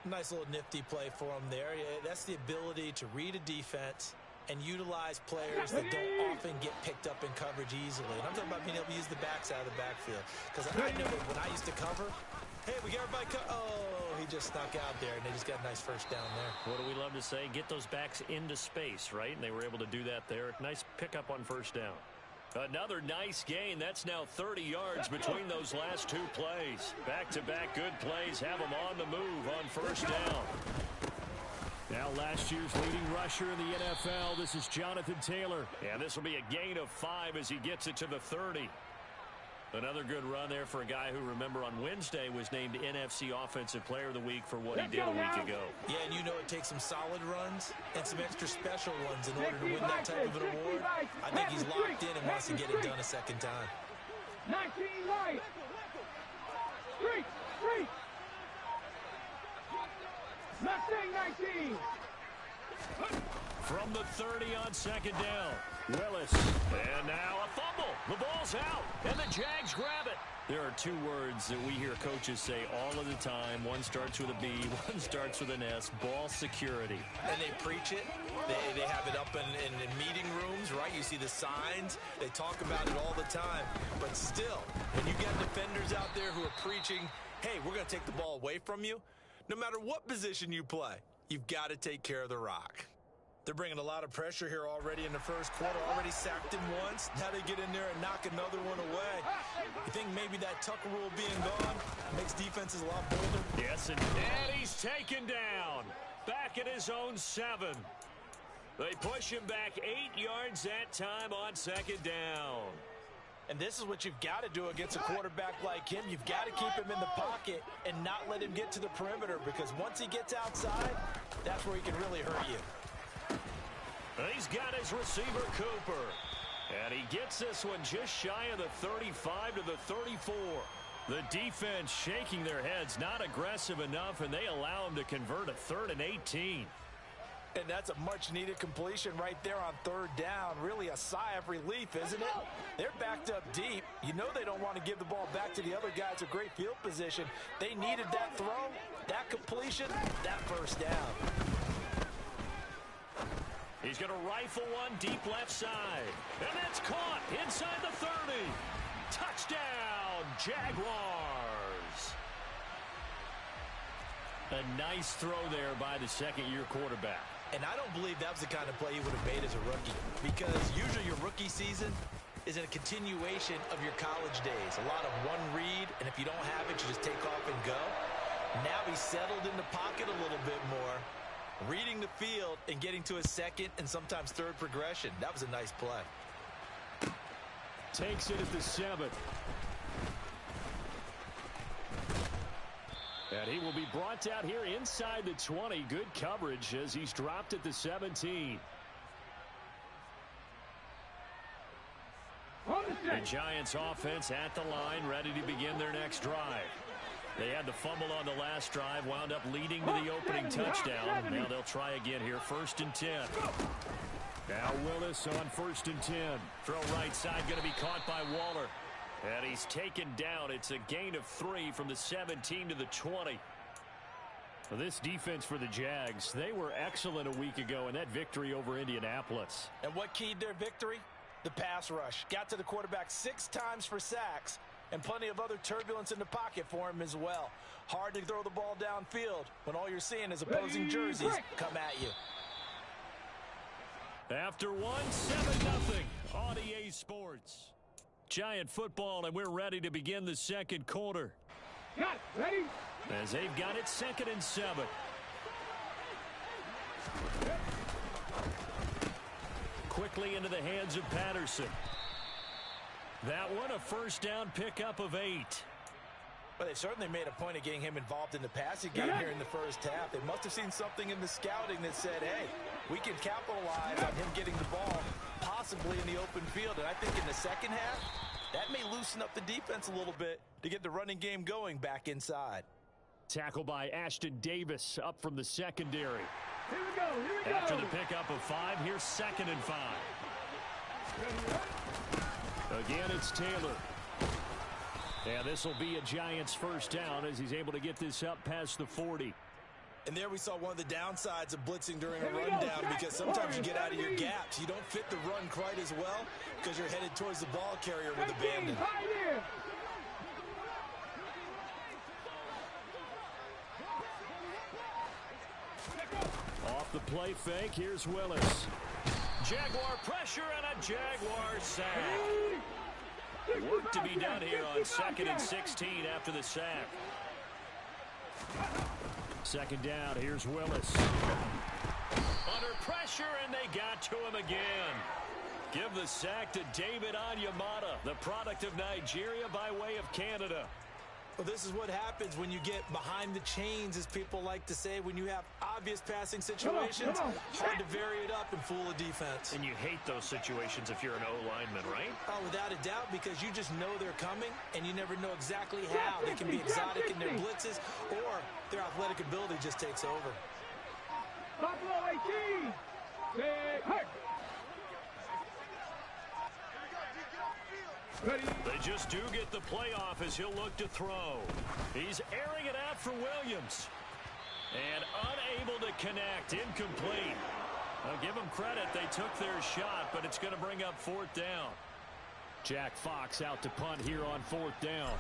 Nice little nifty play for him there. Yeah, that's the ability to read a defense and utilize players that don't often get picked up in coverage easily. And I'm talking about being able to use the backs out of the backfield. Because I know that when I used to cover, hey, we got everybody oh, he just snuck out there, and they just got a nice first down there. What do we love to say? Get those backs into space, right? And they were able to do that there. Nice pickup on first down. Another nice gain. That's now 30 yards between those last two plays. Back-to-back good plays have them on the move on first down. Now last year's leading rusher in the NFL, this is Jonathan Taylor. And this will be a gain of 5 as he gets it to the 30. Another good run there for a guy who, remember, on Wednesday was named NFC Offensive Player of the Week for what he did a week ago. Yeah, and you know it takes some solid runs and some extra special ones in order to win that type of an award. I think he's locked in and wants to get it done a second time. 19 right. Street. from the 30 on second down. Willis. And now a fumble. The ball's out, and the Jags grab it. There are two words that we hear coaches say all of the time. One starts with a B, one starts with an S. Ball security. And they preach it. They have it up in meeting rooms, right? You see the signs. They talk about it all the time. But still, when you get defenders out there who are preaching, hey, we're going to take the ball away from you, no matter what position you play, you've got to take care of the rock. They're bringing a lot of pressure here already in the first quarter. Already sacked him once. Now they get in there and knock another one away. You think maybe that Tucker rule being gone makes defenses a lot bolder? Yes, and he's taken down. Back at his own 7. They push him back 8 yards that time on second down. And this is what you've got to do against a quarterback like him. You've got to keep him in the pocket and not let him get to the perimeter, because once he gets outside, that's where he can really hurt you. He's got his receiver, Cooper. And he gets this one just shy of the 35 to the 34. The defense shaking their heads, not aggressive enough, and they allow him to convert a 3rd and 18. And that's a much-needed completion right there on 3rd down. Really a sigh of relief, isn't it? They're backed up deep. You know they don't want to give the ball back to the other guys. A great field position. They needed that throw, that completion, that first down. He's going to rifle one deep left side. And it's caught inside the 30. Touchdown, Jaguars. A nice throw there by the second-year quarterback. And I don't believe that was the kind of play he would have made as a rookie, because usually your rookie season is a continuation of your college days. A lot of one read, and if you don't have it, you just take off and go. Now he's settled in the pocket a little bit more, reading the field and getting to his second and sometimes third progression. That was a nice play. Takes it at the 7. And he will be brought out here inside the 20. Good coverage as he's dropped at the 17. The Giants offense at the line, ready to begin their next drive. They had the fumble on the last drive, wound up leading to the opening touchdown. Now they'll try again here, 1st and 10. Now Willis on 1st and 10. Throw right side, going to be caught by Waller. And he's taken down. It's a gain of 3 from the 17 to the 20. Well, this defense for the Jags, they were excellent a week ago in that victory over Indianapolis. And what keyed their victory? The pass rush. Got to the quarterback 6 times for sacks, and plenty of other turbulence in the pocket for him as well. Hard to throw the ball downfield when all you're seeing is opposing jerseys come at you. After 7-0 on EA Sports. Giant football, and we're ready to begin the second quarter. Ready? As they've got it 2nd and 7. Quickly into the hands of Patterson. That one a 1st down pickup of 8. Well, they certainly made a point of getting him involved in the passing game here in the first half. They must have seen something in the scouting that said, hey, we can capitalize on him getting the ball possibly in the open field. And I think in the second half, that may loosen up the defense a little bit to get the running game going back inside. Tackle by Ashton Davis up from the secondary. Here we go. After the pickup of 5, here's 2nd and 5. Again, it's Taylor. And this will be a Giants 1st down as he's able to get this up past the 40. And there we saw one of the downsides of blitzing during a rundown, because sometimes you get out of your gaps. You don't fit the run quite as well because you're headed towards the ball carrier with abandon. Off the play fake, here's Willis. Jaguar pressure and a Jaguar sack. Work to be done here on 2nd and 16 after the sack. 2nd down, here's Willis. Under pressure, and they got to him again. Give the sack to David Onyemata, the product of Nigeria by way of Canada. Well, this is what happens when you get behind the chains, as people like to say, when you have obvious passing situations. Hard to vary it up and fool a defense. And you hate those situations if you're an O-lineman, right? Oh, without a doubt, because you just know they're coming, and you never know exactly how. They can be exotic in their blitzes, or their athletic ability just takes over. Buffalo 18. They just do get the play off as he'll look to throw. He's airing it out for Williams. And unable to connect. Incomplete. I'll give them credit. They took their shot, but it's going to bring up 4th down. Jack Fox out to punt here on 4th down.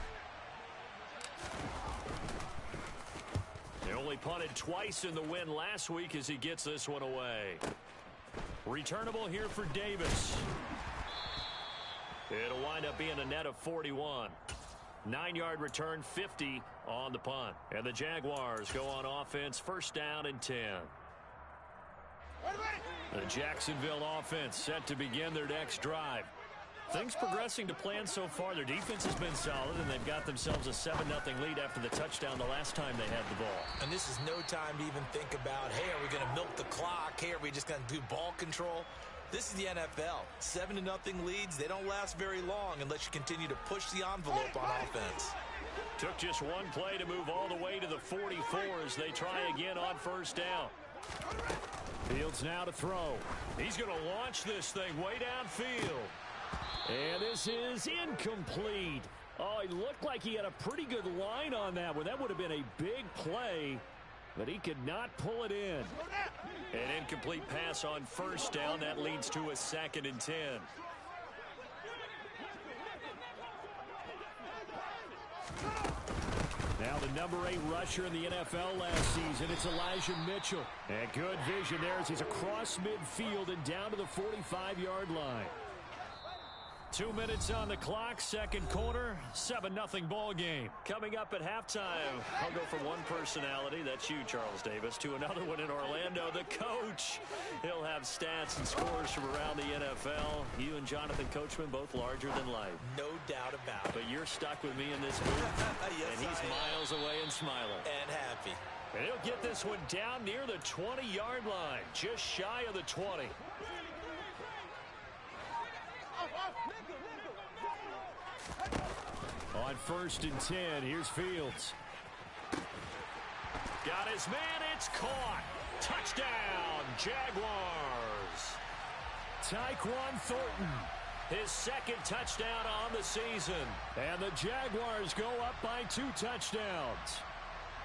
They only punted twice in the win last week as he gets this one away. Returnable here for Davis. It'll wind up being a net of 41. 9-yard return, 50 on the punt. And the Jaguars go on offense, 1st down and 10. The Jacksonville offense set to begin their next drive. Things progressing to plan so far. Their defense has been solid, and they've got themselves a 7-0 lead after the touchdown the last time they had the ball. And this is no time to even think about, hey, are we going to milk the clock? Hey, are we just going to do ball control? This is the NFL. 7-0 leads, they don't last very long unless you continue to push the envelope on offense. Took just one play to move all the way to the 44 as they try again on 1st down. Fields now to throw. He's going to launch this thing way downfield. And this is incomplete. Oh, it looked like he had a pretty good line on that one. That would have been a big play, but he could not pull it in. An incomplete pass on 1st down. That leads to a 2nd and 10. Now the number 8 rusher in the NFL last season, it's Elijah Mitchell. And good vision there as he's across midfield and down to the 45-yard line. 2 minutes on the clock, 2nd quarter, 7-0 ball game. Coming up at halftime, I'll go from one personality, that's you, Charles Davis, to another one in Orlando, the coach. He'll have stats and scores from around the NFL. You and Jonathan Coachman both larger than life. No doubt about it. But you're stuck with me in this booth, yes, and he's miles away and smiling. And happy. And he'll get this one down near the 20-yard line, just shy of the 20. On 1st and 10, here's Fields. Got his man, it's caught. Touchdown, Jaguars. Tyquan Thornton, his 2nd touchdown on the season. And the Jaguars go up by 2 touchdowns.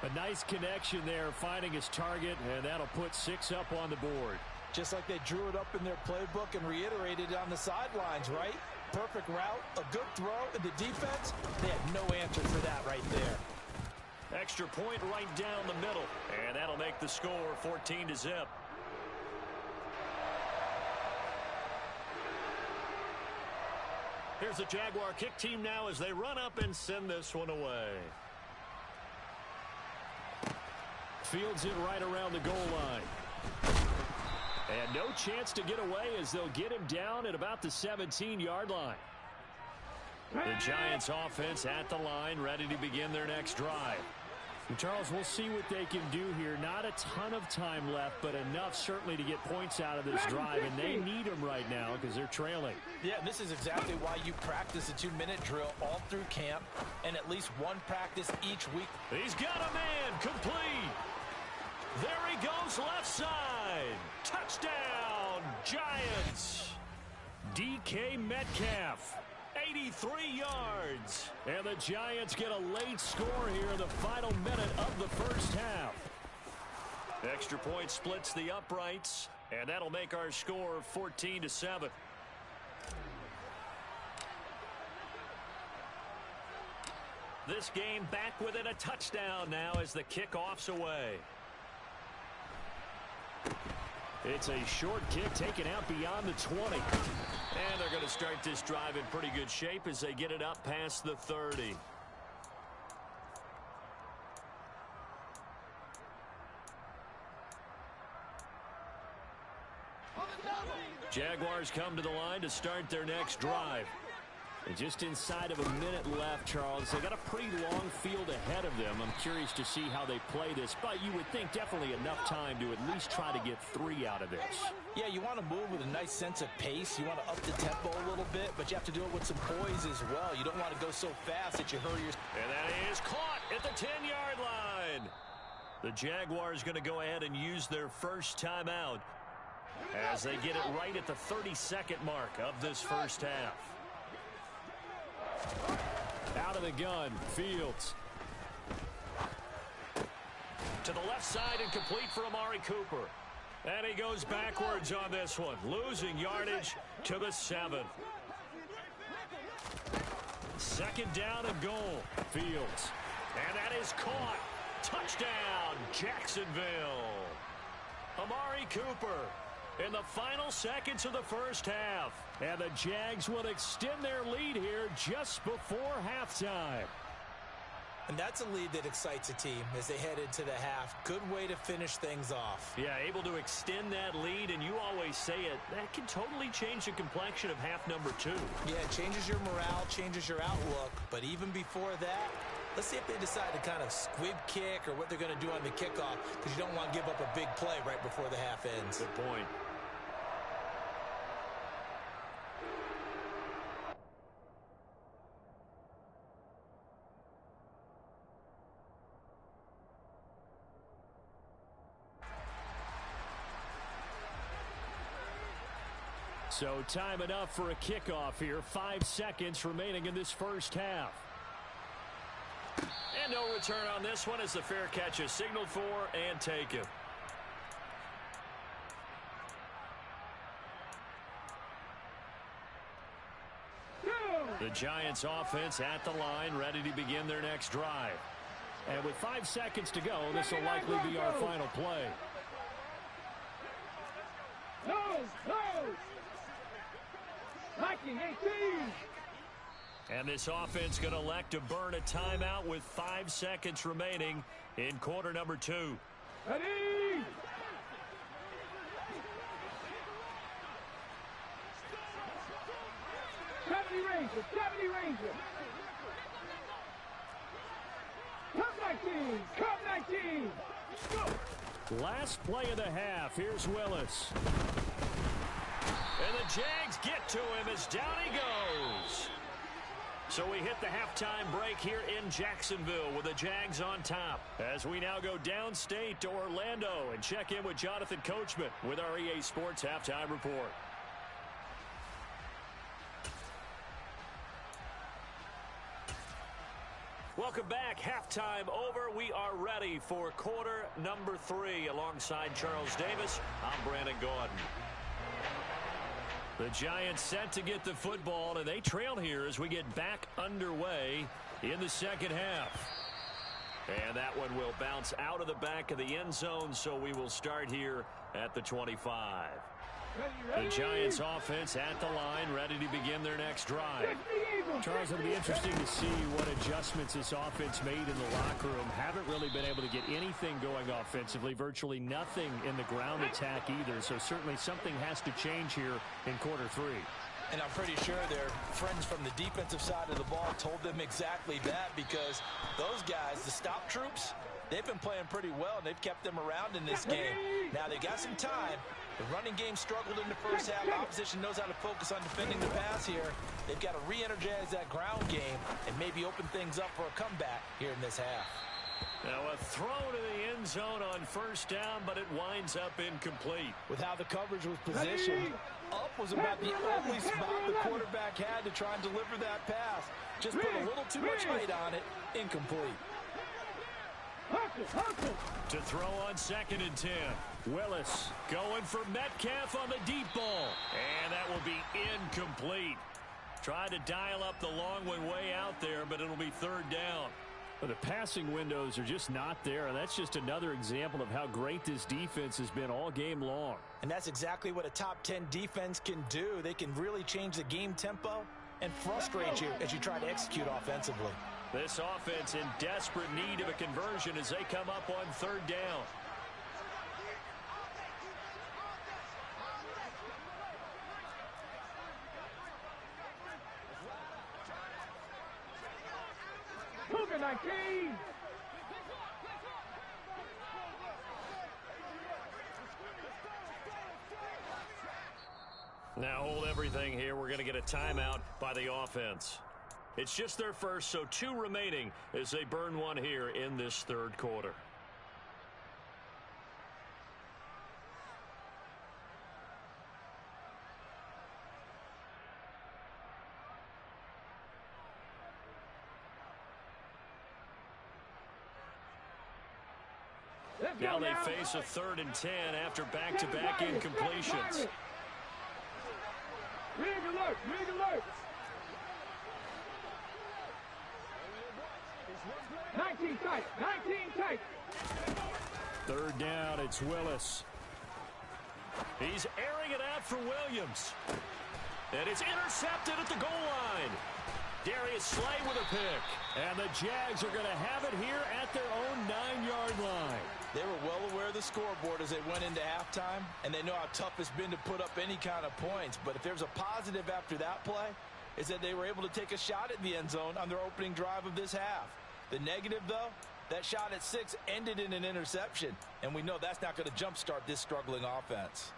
A nice connection there, finding his target, and that'll put 6 up on the board. Just like they drew it up in their playbook and reiterated on the sidelines, right? Perfect route, a good throw, and the defense, they had no answer for that right there. Extra point right down the middle, and that'll make the score 14-0. Here's the Jaguar kick team now as they run up and send this one away. Fields it right around the goal line. And no chance to get away as they'll get him down at about the 17-yard line. The Giants offense at the line, ready to begin their next drive. And Charles, we'll see what they can do here. Not a ton of time left, but enough certainly to get points out of this drive, and they need them right now because they're trailing. Yeah, this is exactly why you practice a 2-minute drill all through camp and at least one practice each week. He's got a man, complete. There he goes, left side. Touchdown, Giants. DK Metcalf, 83 yards. And the Giants get a late score here in the final minute of the first half. Extra point splits the uprights, and that'll make our score 14-7. This game back within a touchdown now as the kickoff's away. It's a short kick taken out beyond the 20. And they're going to start this drive in pretty good shape as they get it up past the 30. Jaguars come to the line to start their next drive. And just inside of a minute left, Charles. They got a pretty long field ahead of them. I'm curious to see how they play this, but you would think definitely enough time to at least try to get 3 out of this. Yeah, you want to move with a nice sense of pace. You want to up the tempo a little bit, but you have to do it with some poise as well. You don't want to go so fast that you hurry yourself. And that is caught at the 10-yard line. The Jaguars going to go ahead and use their first timeout as they get it right at the 32nd mark of this first half. Out of the gun, Fields. To the left side and complete for Amari Cooper. And he goes backwards on this one, losing yardage to the 7. Second down and goal. Fields. And that is caught. Touchdown, Jacksonville. Amari Cooper in the final seconds of the first half. And the Jags will extend their lead here just before halftime. And that's a lead that excites a team as they head into the half. Good way to finish things off. Yeah, able to extend that lead, and you always say it, that can totally change the complexion of half number 2. Yeah, it changes your morale, changes your outlook. But even before that, let's see if they decide to kind of squib kick or what they're going to do on the kickoff, because you don't want to give up a big play right before the half ends. Good point. So time enough for a kickoff here. 5 seconds remaining in this first half. And no return on this one as the fair catch is signaled for and taken. The Giants offense at the line, ready to begin their next drive. And with 5 seconds to go, this will likely be our final play. And this offense going to elect to burn a timeout with 5 seconds remaining in quarter number 2. Ready! Gravity Ranger! Come 19! Go! Last play of the half. Here's Willis. And the Jags get to him as down he goes. So we hit the halftime break here in Jacksonville with the Jags on top. As we now go downstate to Orlando and check in with Jonathan Coachman with our EA Sports Halftime Report. Welcome back. Halftime over. We are ready for quarter number 3. Alongside Charles Davis, I'm Brandon Gordon. The Giants set to get the football, and they trail here as we get back underway in the second half. And that one will bounce out of the back of the end zone, so we will start here at the 25. The Giants offense at the line, ready to begin their next drive. Charles, it'll be interesting to see what adjustments this offense made in the locker room. Haven't really been able to get anything going offensively, virtually nothing in the ground attack either. So certainly something has to change here in quarter 3. And I'm pretty sure their friends from the defensive side of the ball told them exactly that, because those guys, the stop troops, they've been playing pretty well, and they've kept them around in this game. Now, they got some time. The running game struggled in the first half. Opposition knows how to focus on defending the pass here. They've got to re-energize that ground game and maybe open things up for a comeback here in this half. Now a throw to the end zone on first down, but it winds up incomplete. With how the coverage was positioned, up was about the only spot the quarterback had to try and deliver that pass. Just put a little too much height on it. Incomplete. To throw on 2nd and 10. Willis Going for Metcalf on the deep ball. And that will be incomplete. Tried to dial up the long one way out there, but it'll be 3rd down. Well, the passing windows are just not there, and that's just another example of how great this defense has been all game long. And that's exactly what a top 10 defense can do. They can really change the game tempo and frustrate you as you try to execute offensively. This offense in desperate need of a conversion as they come up on 3rd down. Cougar 19! Now hold everything here. We're going to get a timeout by the offense. It's just their first, so 2 remaining as they burn one here in this 3rd quarter. Now they face a 3rd and 10 after back-to-back incompletions. Rig alert! Rig alert! 19 tight! 19 tight! 3rd down, it's Willis. He's airing it out for Williams. And it's intercepted at the goal line. Darius Slay with a pick. And the Jags are going to have it here at their own 9-yard line. They were well aware of the scoreboard as they went into halftime, and they know how tough it's been to put up any kind of points. But if there's a positive after that play, is that they were able to take a shot at the end zone on their opening drive of this half. The negative, though, that shot at 6 ended in an interception, and we know that's not going to jumpstart this struggling offense.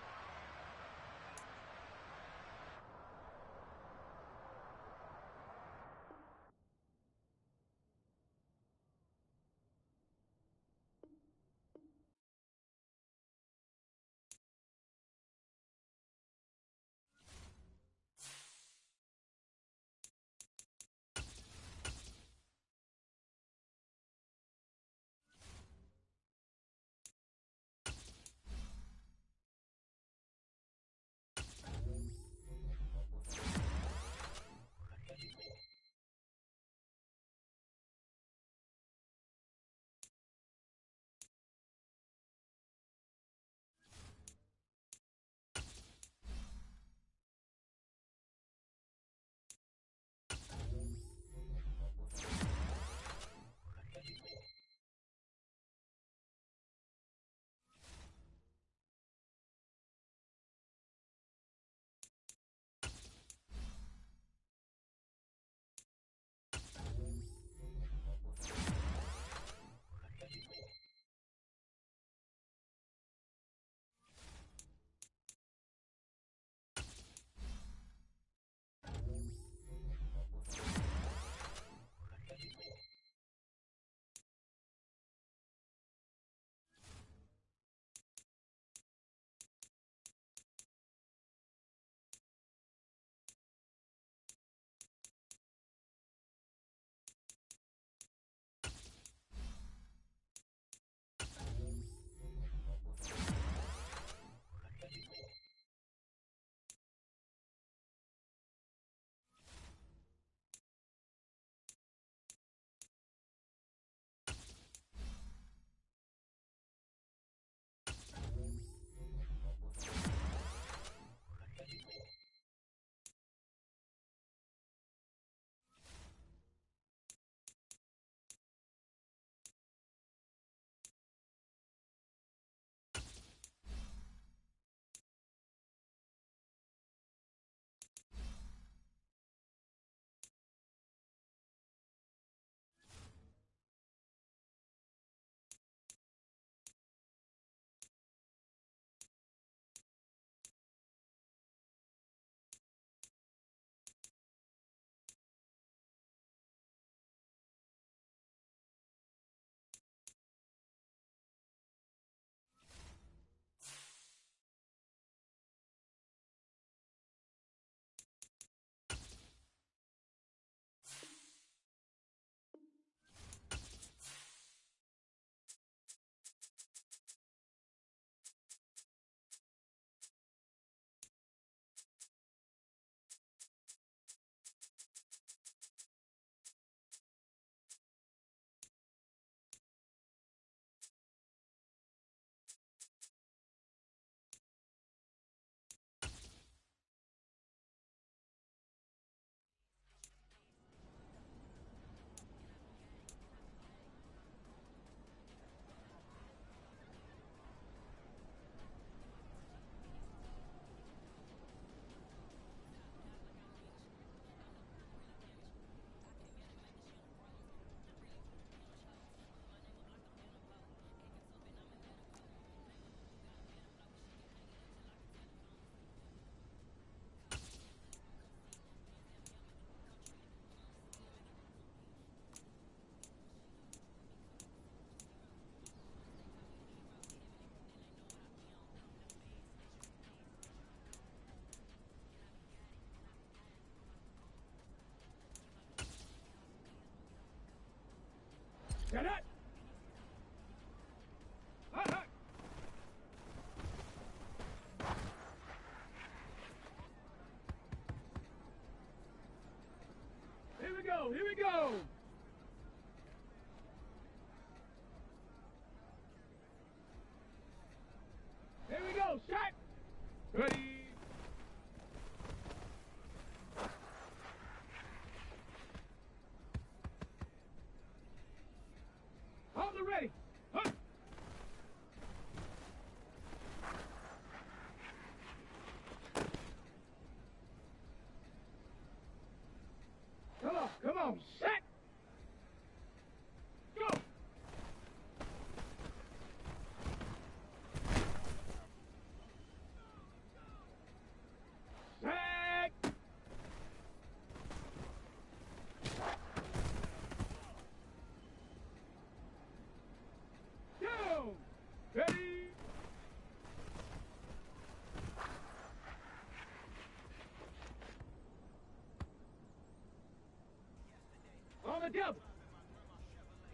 Get it! go! Here we go, shot! Ready! Hold it ready! Huh. Come on, set! Go! Set! Down! Ready! On the double!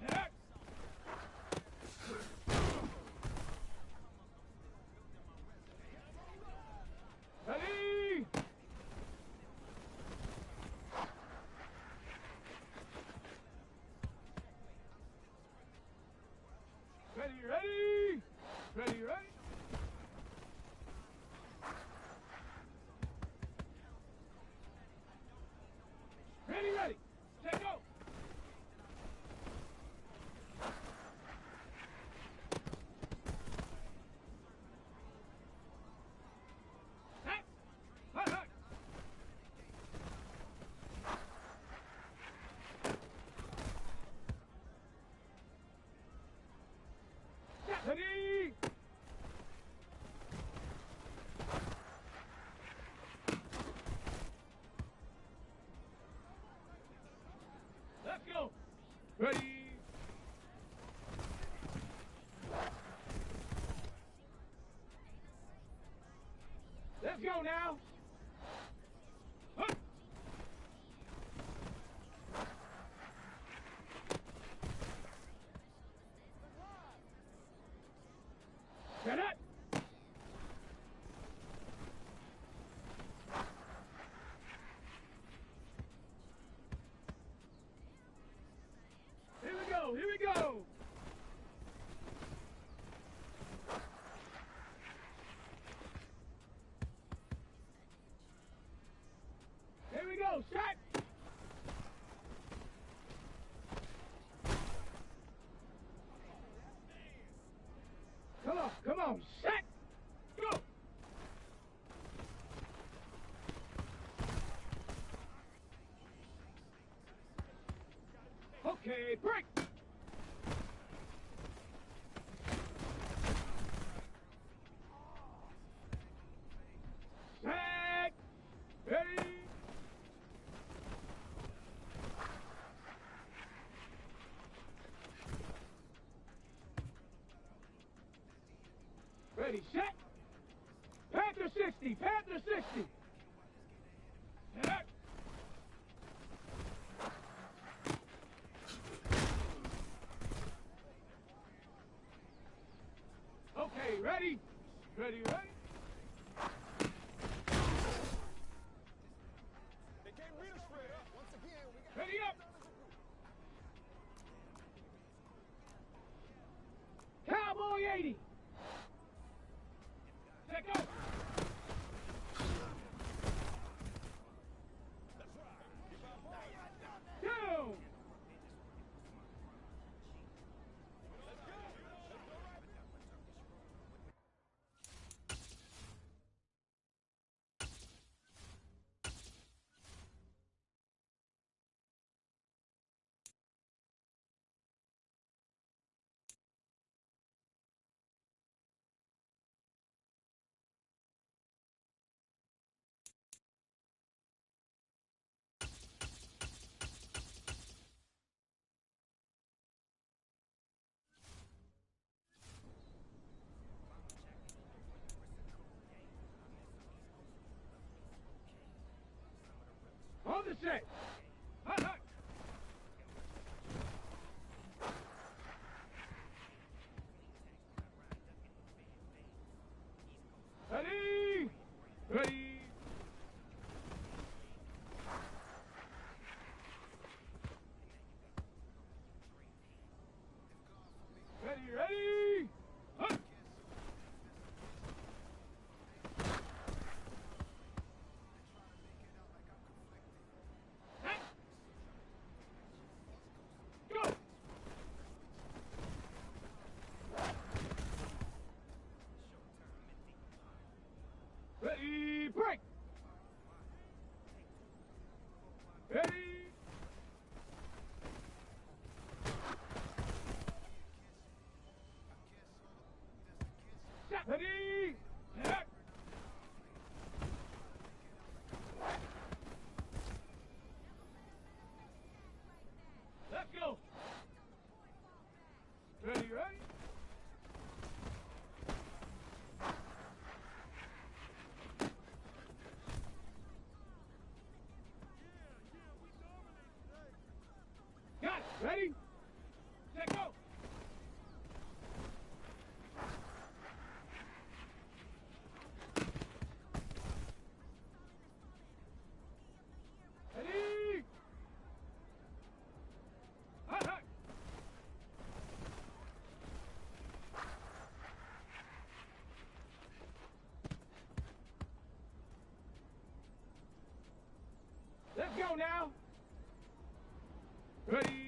Set! Ready! Ready, ready! Ready, ready! Ready, ready! Set, go! Set! Hut, hut! Set, ready! Let's go! Ready! Let's go now! Huh. Set up! Here we go! Here we go! Here we go! Shot! Come on! Set! Go! Okay, break! Set! Ready! Ready, set! Panther 60! Panther 60! Set! Okay, ready? Ready, ready? They can't read us, Fred. Once again, we got... Ready up! Cowboy 80! Set, go! Down! On the set! Hut, hut! Ready! Ready! Ready? Set. Ready? Set. Let's go. Ready, ready? Got it. Ready? Set, go. Ready? Hot, hot. Let's go now. Ready?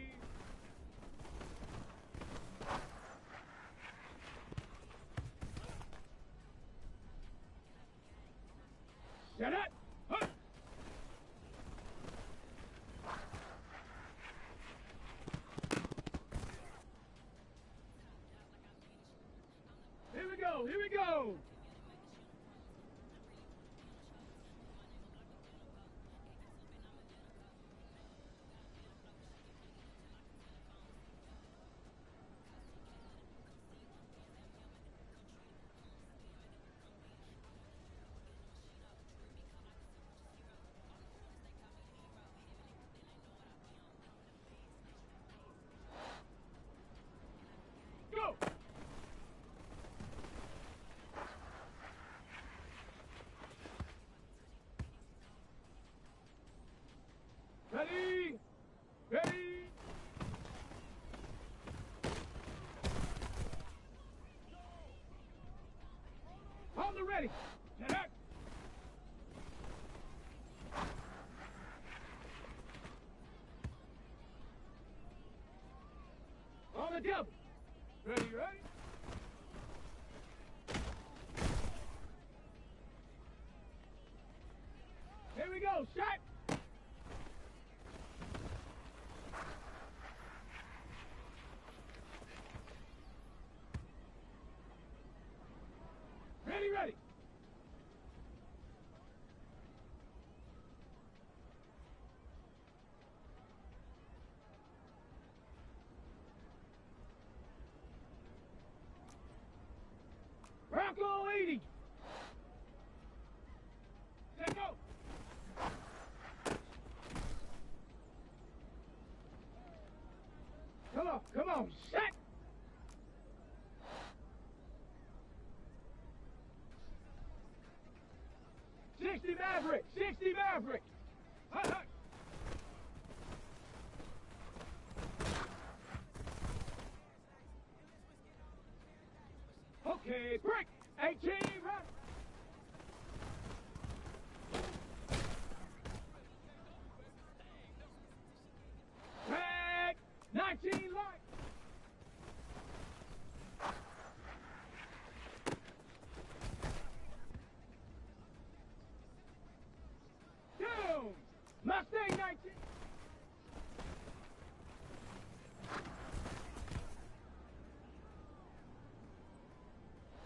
Set it. Huh. Here we go. Here we go. Go. Ready? Ready? On the ready. Set up. On the double. Ready, ready? Here we go. Shot. Ready, ready. Bronco 80. Set, go. Come on, set. Maverick, 60 Maverick. Hut, hut. Okay, break. 18, right. Tag. 19, light. Down. Mustang 19.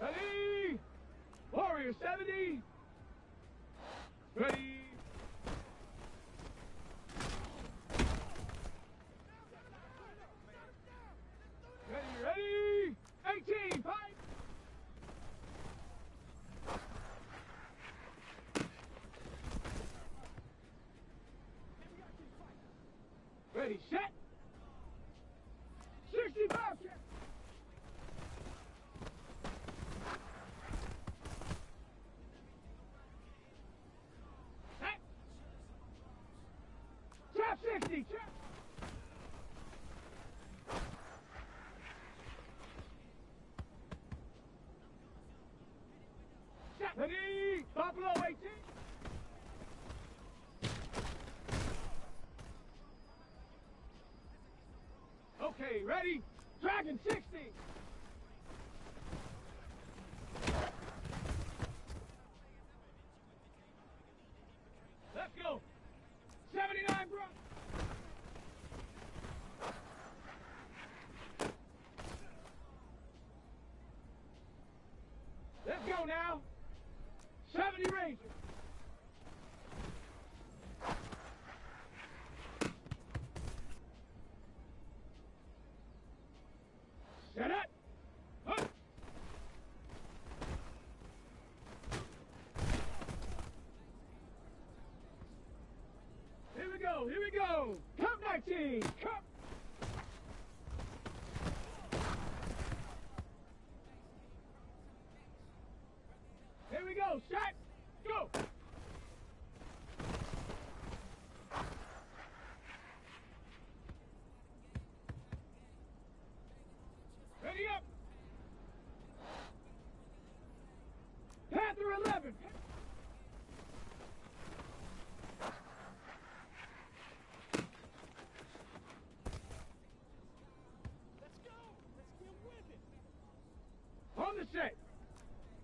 Ready. Warrior 70. Ready. Ready. 18, pipe. Ready, set. 65, set. Set. Trap 60, trap. Set. Ready. Buffalo 18. Okay, ready? Dragon 60! Let's go! 79 Bronco! go. Here we go. Cup 19. Cup. Here we go. Shot. Go. Ready up. Panther 11. On the set.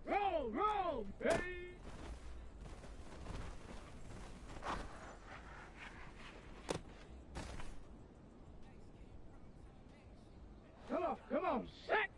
Roll, roll. Ready. Come on, set.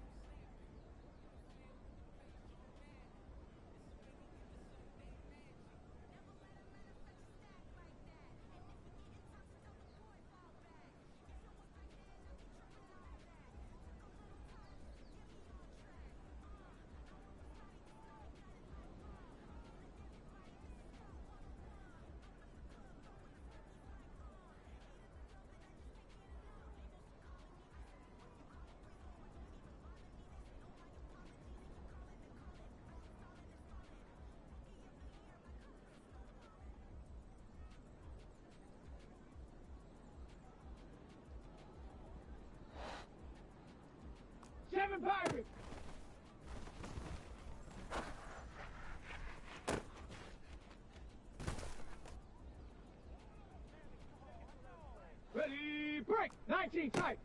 Seven Pirates. Ready, break. 19 tight.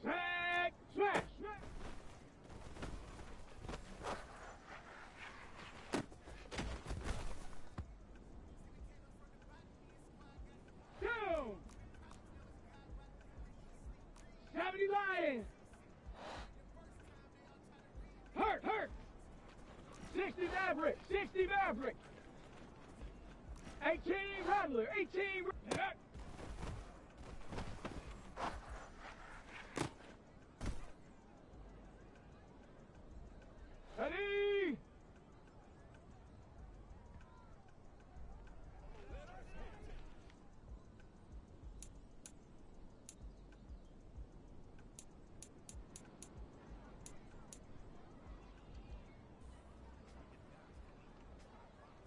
Smack, smash, smash. Down. 70 Lions. Hurt, hurt. 60 Maverick, 60 Maverick. 18 Rattler, 18 Rattler. Ready?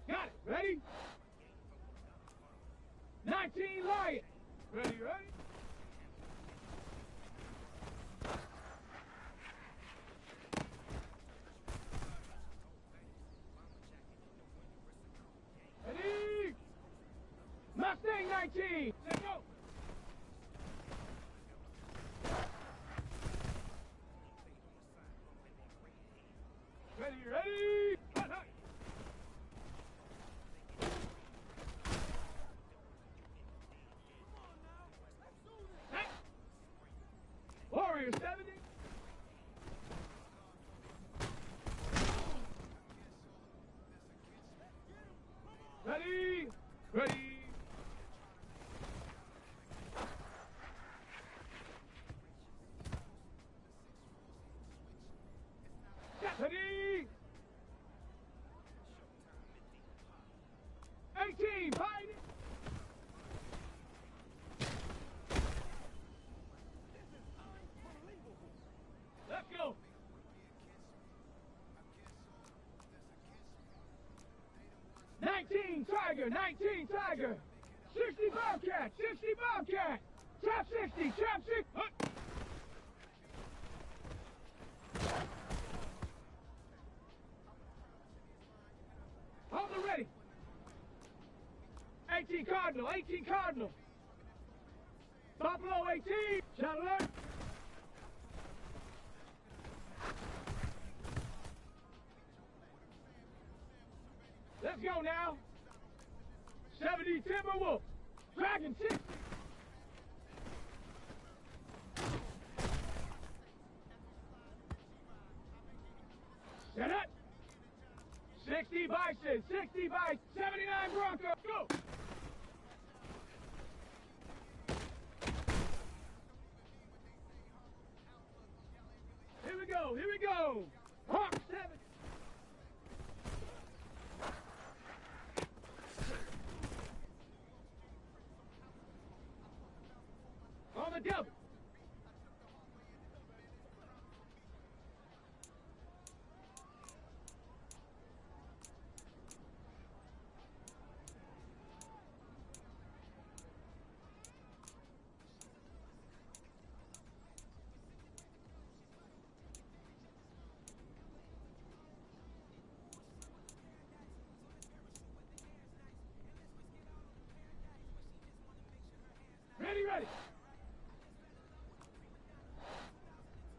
Got it. Ready? 19 Lion. Ready, ready? Ready? Mustang 19. Let's go. Ready, ready? Hut, hut. Hey. Warrior 70. Ready? Ready? Ready? 18, fight it! Let's go! 19 Tiger, 19 Tiger! 60 Bobcat, 60 Bobcat! Trap 60, trap 60! Hut. Hold it ready! 18 Cardinal, 18 Cardinal! Buffalo 18! Shot alert! Let's go now! 70 Timberwolf! Dragon 60! Set up! 60 Bison! 60 by 79 Bronco! Go! go. Hawk 7. On the double. Ready, ready.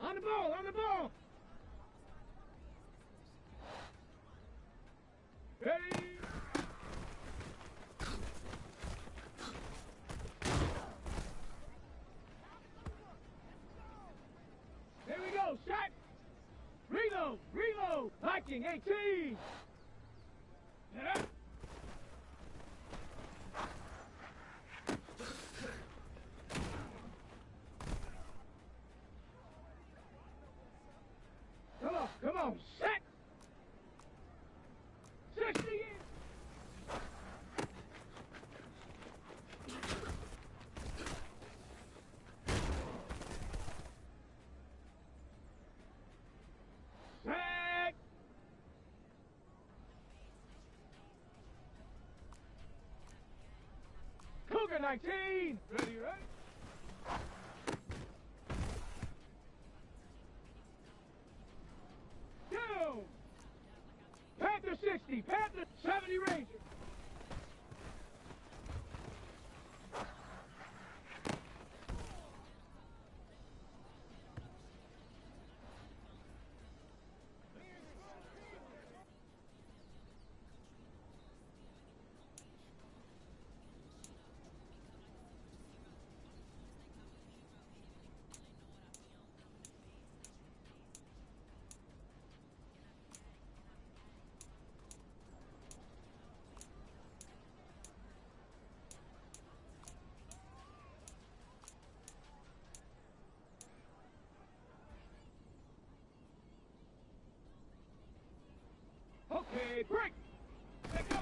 On the ball, on the ball. Ready. There we go, shot. Reload, reload. Viking 18. Yeah. Come on, set! 60 in! Set! Cougar 19! Ready, right? Panther 60, Panther 70 Ranger. Okay, break! Let go!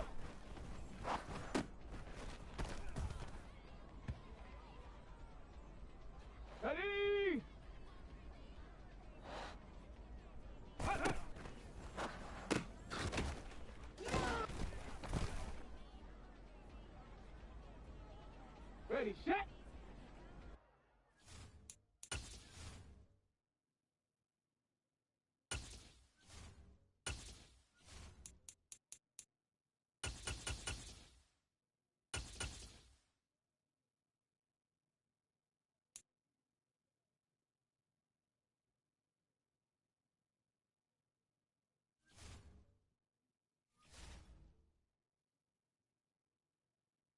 Ready! Ready, set!